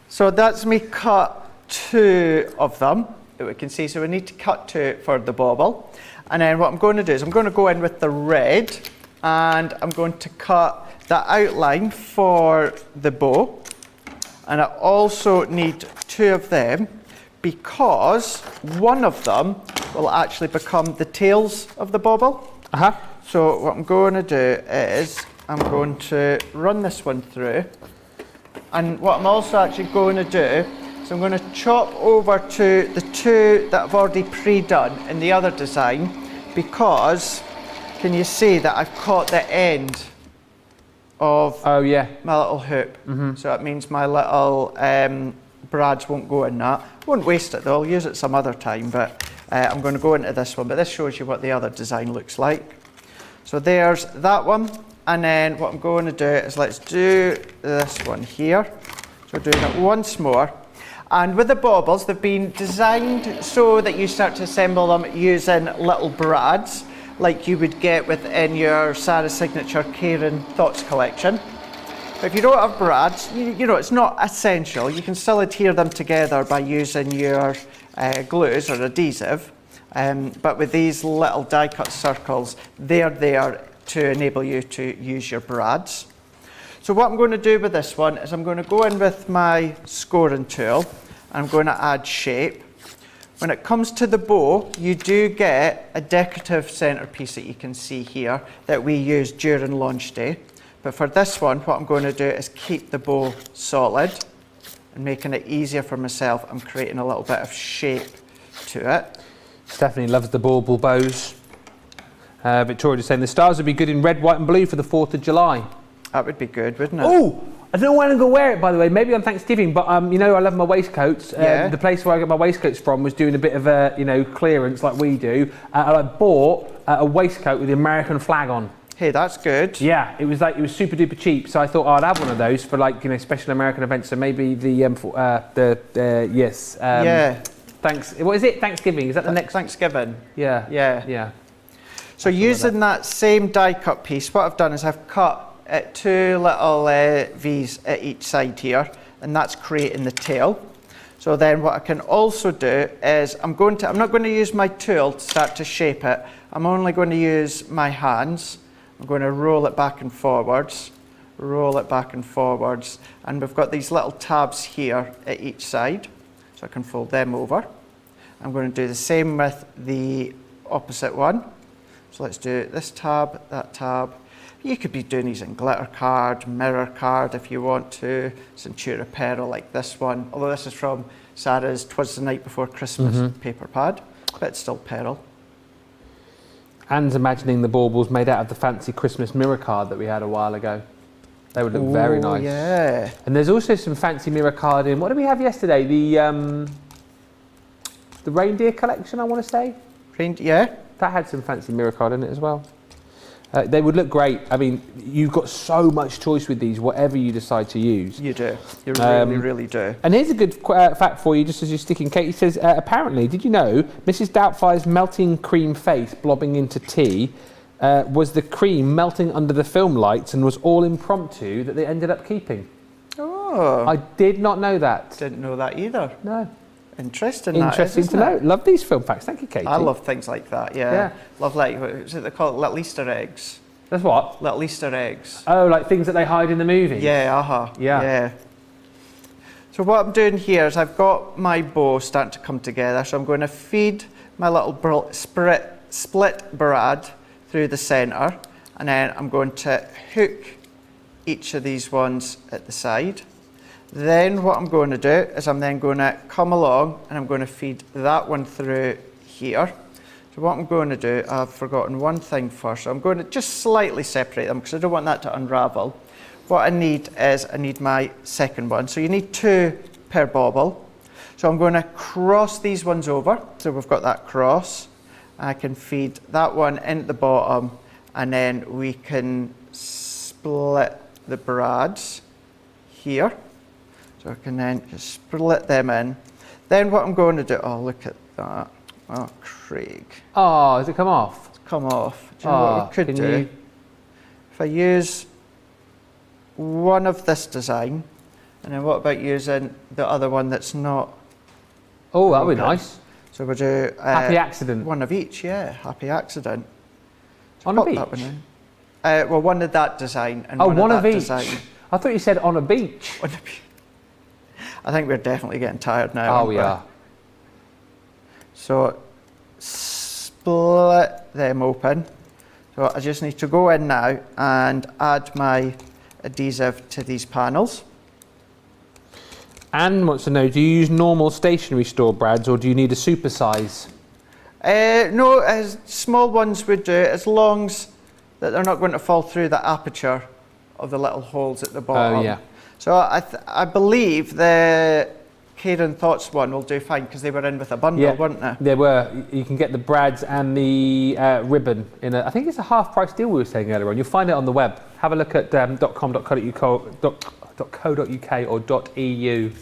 Speaker 2: So that's me cut 2 of them that we can see. So we need to cut 2 for the bauble. And then what I'm going to do is I'm going to go in with the red, and I'm going to cut the outline for the bow. And I also need 2 of them because one of them will actually become the tails of the bauble. So what I'm going to do is I'm going to run this one through. And what I'm also actually going to do is I'm going to chop over to the 2 that I've already pre-done in the other design, because can you see that I've caught the end of my little hoop. So that means my little brads won't go in that. Won't waste it though, I'll use it some other time, but I'm going to go into this one. But this shows you what the other design looks like. So there's that one, and then what I'm going to do is let's do this one here. So doing it once more. And with the baubles, they've been designed so that you start to assemble them using little brads, like you would get within your Sarah Signature Karen Thoughts collection. But if you don't have brads, you know, it's not essential. You can still adhere them together by using your glues or adhesive. But with these little die cut circles, they're there to enable you to use your brads. So what I'm going to do with this one is I'm going to go in with my scoring tool. I'm going to add shape. When it comes to the bow, you do get a decorative centerpiece that you can see here that we use during launch day. But for this one, what I'm going to do is keep the bow solid and making it easier for myself. I'm creating a little bit of shape to it.
Speaker 1: Stephanie loves the bauble bows. Victoria is saying the stars would be good in red, white and blue for the 4th of July.
Speaker 2: That would be good, wouldn't it?
Speaker 1: Oh, I don't know when I'm going to wear it, by the way. Maybe on Thanksgiving, but you know, I love my waistcoats. The place where I got my waistcoats from was doing a bit of a, you know, clearance like we do. And I bought a waistcoat with the American flag on.
Speaker 2: Hey, that's good.
Speaker 1: Yeah, it was super duper cheap. So I thought I'd have one of those for, like, you know, special American events. So maybe what is it? Thanksgiving? Is that the next?
Speaker 2: Thanksgiving.
Speaker 1: Yeah.
Speaker 2: So using that same die cut piece, what I've done is I've cut 2 little V's at each side here, and that's creating the tail. So then what I can also do is I'm not going to use my tool to start to shape it. I'm only going to use my hands. I'm going to roll it back and forwards, and we've got these little tabs here at each side, so I can fold them over. I'm going to do the same with the opposite one. So let's do this tab, that tab. You could be doing these in glitter card, mirror card if you want to, Centura Pearl like this one, although this is from Sarah's 'Twas the Night Before Christmas paper pad, but it's still pearl.
Speaker 1: Anne's imagining the baubles made out of the fancy Christmas mirror card that we had a while ago. They would look very nice.
Speaker 2: Yeah.
Speaker 1: And there's also some fancy mirror carding. What did we have yesterday? The reindeer collection, I want to say.
Speaker 2: Yeah.
Speaker 1: That had some fancy mirror card in it as well. They would look great. I mean, you've got so much choice with these, whatever you decide to use.
Speaker 2: You do. You really, really do.
Speaker 1: And here's a good fact for you, just as you're sticking. Katie says, apparently, did you know Mrs. Doubtfire's melting cream face blobbing into tea was the cream melting under the film lights and was all impromptu that they ended up keeping?
Speaker 2: Oh.
Speaker 1: I did not know that.
Speaker 2: Didn't know that either.
Speaker 1: No.
Speaker 2: Interesting.
Speaker 1: Interesting to know. Love these film facts. Thank you, Katie.
Speaker 2: I love things like that. Yeah. Love like what is it they call it? Little Easter eggs.
Speaker 1: That's what?
Speaker 2: Little Easter eggs.
Speaker 1: Oh, like things that they hide in the movie.
Speaker 2: Yeah. Yeah. So what I'm doing here is I've got my bow starting to come together. So I'm going to feed my little split brad through the centre, and then I'm going to hook each of these ones at the side. Then what I'm going to do is I'm then going to come along and I'm going to feed that one through here. So what I'm going to do, I've forgotten one thing first. So I'm going to just slightly separate them because I don't want that to unravel. What I need is I need my second one. So you need 2 per bauble. So I'm going to cross these ones over. So we've got that cross. I can feed that one into the bottom and then we can split the brads here. So I can then just split them in. Then what I'm going to do, oh look at that. Oh, Craig.
Speaker 1: Oh, has it come off?
Speaker 2: It's come off. Do you know what we could do? If I use one of this design, and then what about using the other one that's not?
Speaker 1: Oh, that would be nice.
Speaker 2: So we'll do
Speaker 1: happy accident.
Speaker 2: One of each, yeah. Happy accident. So
Speaker 1: on a beach?
Speaker 2: That one in. Well, one of that design and
Speaker 1: one
Speaker 2: of
Speaker 1: each.
Speaker 2: Design.
Speaker 1: I thought you said on a beach.
Speaker 2: On a beach. I think we're definitely getting tired now.
Speaker 1: Oh, we are.
Speaker 2: So split them open. So I just need to go in now and add my adhesive to these panels.
Speaker 1: Anne wants to know, do you use normal stationary store brads or do you need a super size?
Speaker 2: No, small ones would do, as long as that they're not going to fall through the aperture of the little holes at the bottom.
Speaker 1: Oh, yeah.
Speaker 2: So I believe the Karen Thoughts one will do fine because they were in with a bundle, weren't they?
Speaker 1: They were. You can get the brads and the ribbon in I think it's a half price deal we were saying earlier on. You'll find it on the web. Have a look at .com.co.uk or .eu.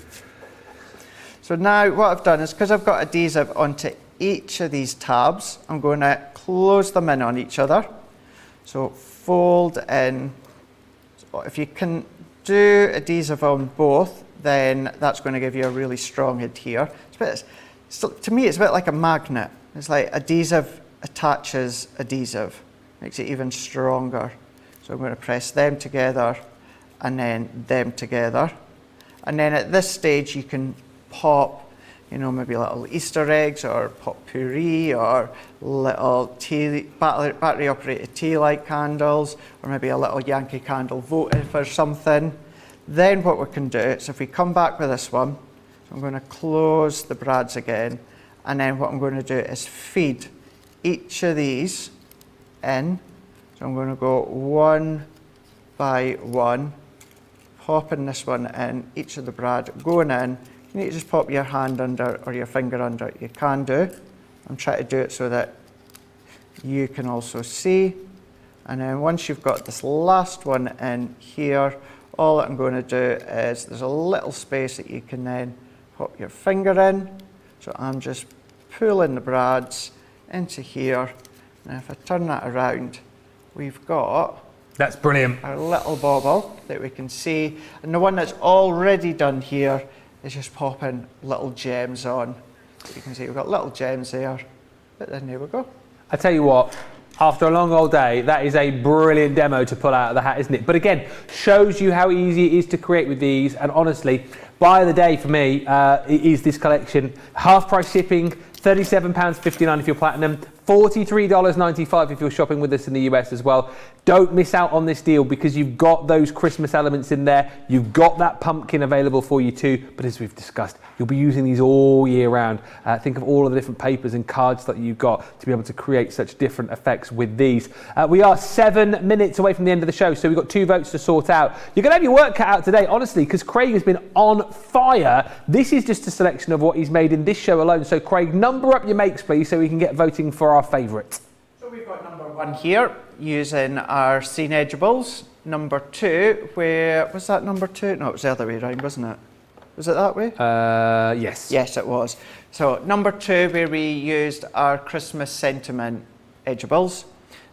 Speaker 2: So now what I've done is, because I've got adhesive onto each of these tabs, I'm going to close them in on each other. So fold in. So if you can do adhesive on both, then that's going to give you a really strong adhere. To me, it's a bit like a magnet. It's like adhesive attaches adhesive, makes it even stronger. So I'm going to press them together and then them together. And then at this stage, you can pop, maybe little Easter eggs or potpourri or little battery operated tea light candles, or maybe a little Yankee Candle votive for something. Then what we can do is if we come back with this one, I'm going to close the brads again, and then what I'm going to do is feed each of these in. So I'm going to go one by one, popping this one in, each of the brad going in. You need to just pop your hand under or your finger under. You can do. I'm trying to do it so that you can also see. And then once you've got this last one in here, all that I'm going to do is there's a little space that you can then pop your finger in. So I'm just pulling the brads into here. And if I turn that around, we've got
Speaker 1: That's brilliant.
Speaker 2: our little bauble that we can see. And the one that's already done here is just popping little gems on. You can see we've got little gems there. But then there we go.
Speaker 1: I tell you what, after a long old day, that is a brilliant demo to pull out of the hat, isn't it? But again, shows you how easy it is to create with these. And honestly, buy of the day for me is this collection. Half price shipping, £37.59 if you're platinum, $43.95 if you're shopping with us in the US as well. Don't miss out on this deal because you've got those Christmas elements in there. You've got that pumpkin available for you too. But as we've discussed, you'll be using these all year round. Think of all of the different papers and cards that you've got to be able to create such different effects with these. We are 7 minutes away from the end of the show, so we've got 2 votes to sort out. You're going to have your work cut out today, honestly, because Craig has been on fire. This is just a selection of what he's made in this show alone. So Craig, number up your makes, please, so we can get voting for our favourite.
Speaker 2: So we've got number 1 here, using our scene edibles. Number 2, where was that number 2? No, it was the other way around, wasn't it? Was it that way?
Speaker 1: Yes.
Speaker 2: Yes, it was. So number 2, where we used our Christmas sentiment edibles.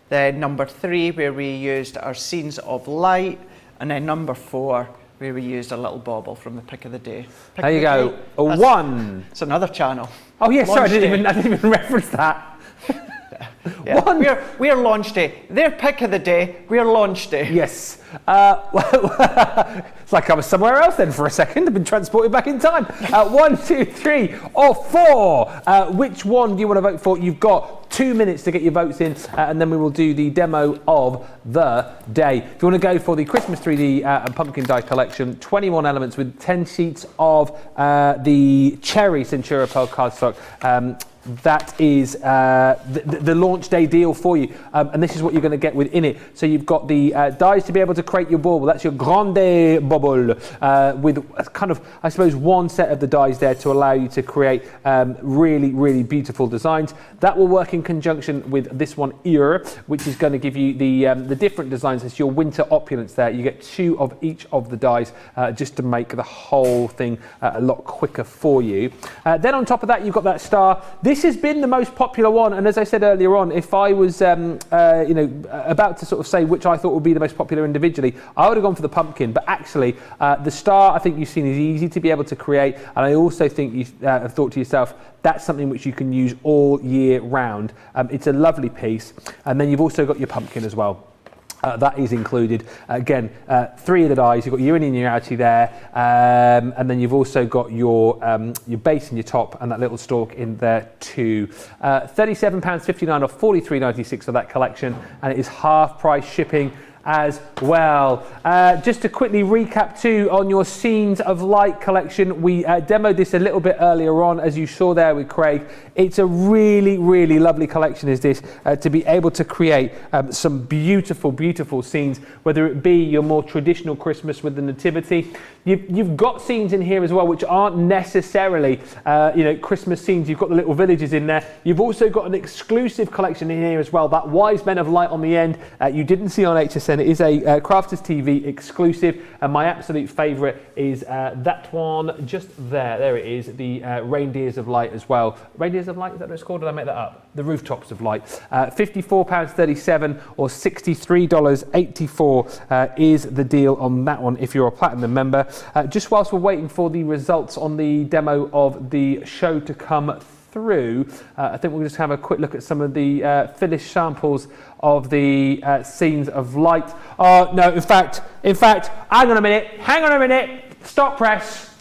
Speaker 2: Then number 3, where we used our scenes of light. And then number 4, where we used a little bauble from the pick of the day.
Speaker 1: There you go. A 1.
Speaker 2: It's another channel.
Speaker 1: Oh yes, sorry, I didn't even reference that.
Speaker 2: Yeah.
Speaker 1: 1.
Speaker 2: We're launch day. Their pick of the day, we're launch day.
Speaker 1: Yes. It's like I was somewhere else then for a second. I've been transported back in time. 1, 2, 3, or 4. Which one do you want to vote for? You've got 2 minutes to get your votes in, and then we will do the demo of the day. If you want to go for the Christmas 3D and pumpkin die collection, 21 elements with 10 sheets of the Cherry Centura Pearl cardstock. That is the launch day deal for you, and this is what you're going to get within it. So you've got the dies to be able to create your bauble. That's your grande bubble with kind of, I suppose, one set of the dies there to allow you to create really, really beautiful designs. That will work in conjunction with this one here, which is going to give you the different designs. It's your winter opulence there. You get 2 of each of the dies just to make the whole thing a lot quicker for you. Then on top of that, you've got that star. This has been the most popular one, and as I said earlier on, if I was about to sort of say which I thought would be the most popular individually, I would have gone for the pumpkin. But actually, the star, I think you've seen, is easy to be able to create, and I also think you have thought to yourself, that's something which you can use all year round. It's a lovely piece, and then you've also got your pumpkin as well. That is included. Again, 3 of the dies. You've got your in and your outie there, and then you've also got your base and your top, and that little stalk in there too. £37.59 or $43.96 for that collection, and it is half price shipping as well. Just to quickly recap too on your Scenes of Light collection, we demoed this a little bit earlier on, as you saw there with Craig. It's a really, really lovely collection, is this, to be able to create some beautiful, beautiful scenes, whether it be your more traditional Christmas with the Nativity. You've got scenes in here as well which aren't necessarily Christmas scenes. You've got the little villages in there. You've also got an exclusive collection in here as well, that Wise Men of Light on the end. You didn't see on HSN. It is a Crafters TV exclusive, and my absolute favourite is that one just there. There it is, the Reindeers of Light as well. Reindeers of Light, is that what it's called? Did I make that up? The Rooftops of Light. £54.37 or $63.84 is the deal on that one if you're a Platinum member. Just whilst we're waiting for the results on the demo of the show to come through, I think we'll just have a quick look at some of the finished samples of the Scenes of Light. Oh no, in fact, hang on a minute, stop press.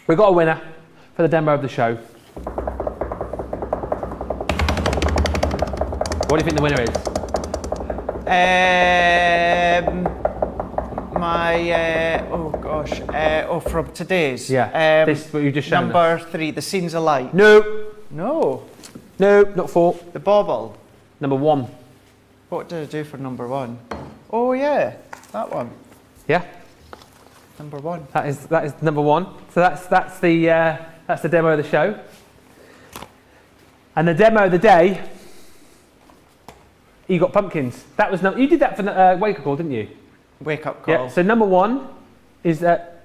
Speaker 1: We've got a winner for the demo of the show. What do you think the winner is?
Speaker 2: From today's.
Speaker 1: Yeah, this what you just shown
Speaker 2: number
Speaker 1: us.
Speaker 2: 3, the Scenes of Light.
Speaker 1: No, not 4.
Speaker 2: The bauble.
Speaker 1: Number 1.
Speaker 2: What did I do for number 1? Oh yeah, that one.
Speaker 1: Yeah,
Speaker 2: number 1.
Speaker 1: that is number 1. So that's the demo of the show, and the demo of the day. You got pumpkins. That was you did that for Wake Up Call, didn't you?
Speaker 2: Wake Up Call.
Speaker 1: Yeah. So number 1 is that.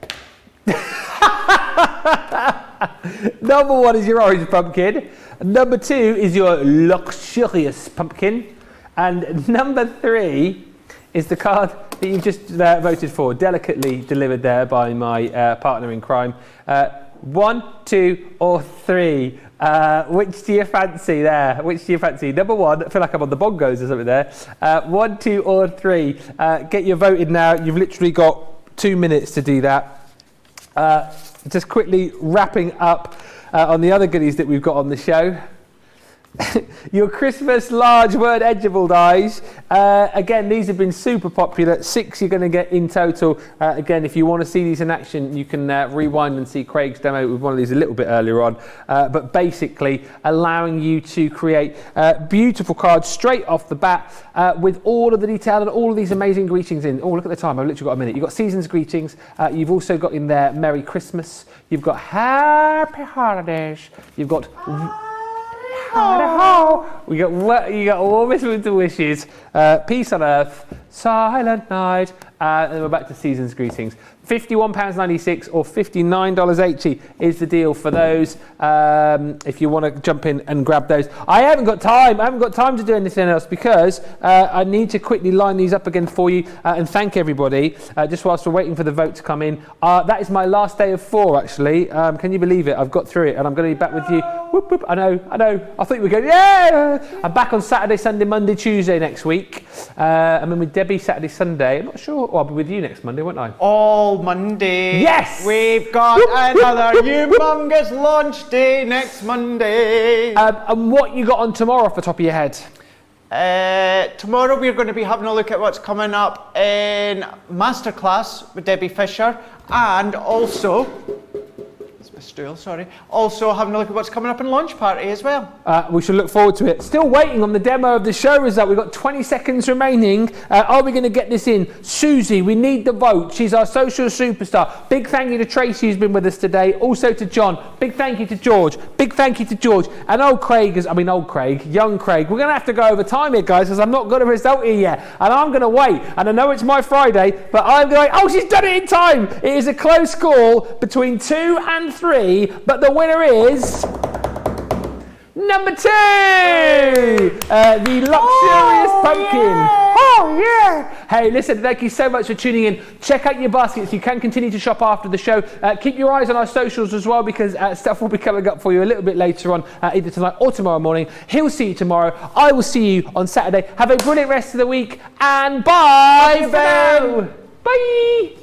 Speaker 1: Number 1 is your orange pumpkin. Number 2 is your luxurious pumpkin, and number 3 is the card that you've just voted for, delicately delivered there by my partner in crime. 1, 2, or 3. Which do you fancy there? Which do you fancy? Number 1, I feel like I'm on the bongos or something there. 1, 2, or 3. Get your voted now. You've literally got 2 minutes to do that. Just quickly wrapping up on the other goodies that we've got on the show. Your Christmas large word edgeable dies. Again, these have been super popular. 6 you're going to get in total. Again, if you want to see these in action, you can rewind and see Craig's demo with one of these a little bit earlier on. But basically allowing you to create beautiful cards straight off the bat with all of the detail and all of these amazing greetings in. Oh, look at the time. I've literally got a minute. You've got season's greetings. You've also got in there Merry Christmas. You've got Happy Holidays. You've got... You got warmest winter wishes, peace on earth, silent night, and then we're back to season's greetings. £51.96 or $59.80 is the deal for those. If you want to jump in and grab those, I haven't got time to do anything else because I need to quickly line these up again for you and thank everybody. Just whilst we're waiting for the vote to come in, that is my last day of 4 actually. Can you believe it? I've got through it and I'm going to be back with you. Whoop, whoop. I know. I thought you were going, yeah. I'm back on Saturday, Sunday, Monday, Tuesday next week. I'm in with Debbie Saturday, Sunday. I'm not sure. I'll be with you next Monday, won't I?
Speaker 2: All Monday.
Speaker 1: Yes!
Speaker 2: We've got another humongous launch day next Monday.
Speaker 1: And what you got on tomorrow off the top of your head?
Speaker 2: Tomorrow we're going to be having a look at what's coming up in Masterclass with Debbie Fisher and also... Also having a look at what's coming up in Launch Party as well.
Speaker 1: We should look forward to it. Still waiting on the demo of the show result. We've got 20 seconds remaining. Are we going to get this in? Susie, we need the vote. She's our social superstar. Big thank you to Tracy who's been with us today. Also to John. Big thank you to George. Big thank you to George. And young Craig. We're going to have to go over time here, guys, because I'm not got a result here yet. And I'm going to wait. And I know it's my Friday, but I'm going, oh, she's done it in time. It is a close call between 2 and 3. But the winner is number 2, the luxurious pumpkin. Oh yeah! Hey, listen, thank you so much for tuning in. Check out your baskets. You can continue to shop after the show. Keep your eyes on our socials as well because stuff will be coming up for you a little bit later on, either tonight or tomorrow morning. He'll see you tomorrow. I will see you on Saturday. Have a brilliant rest of the week and bye for now. Bye.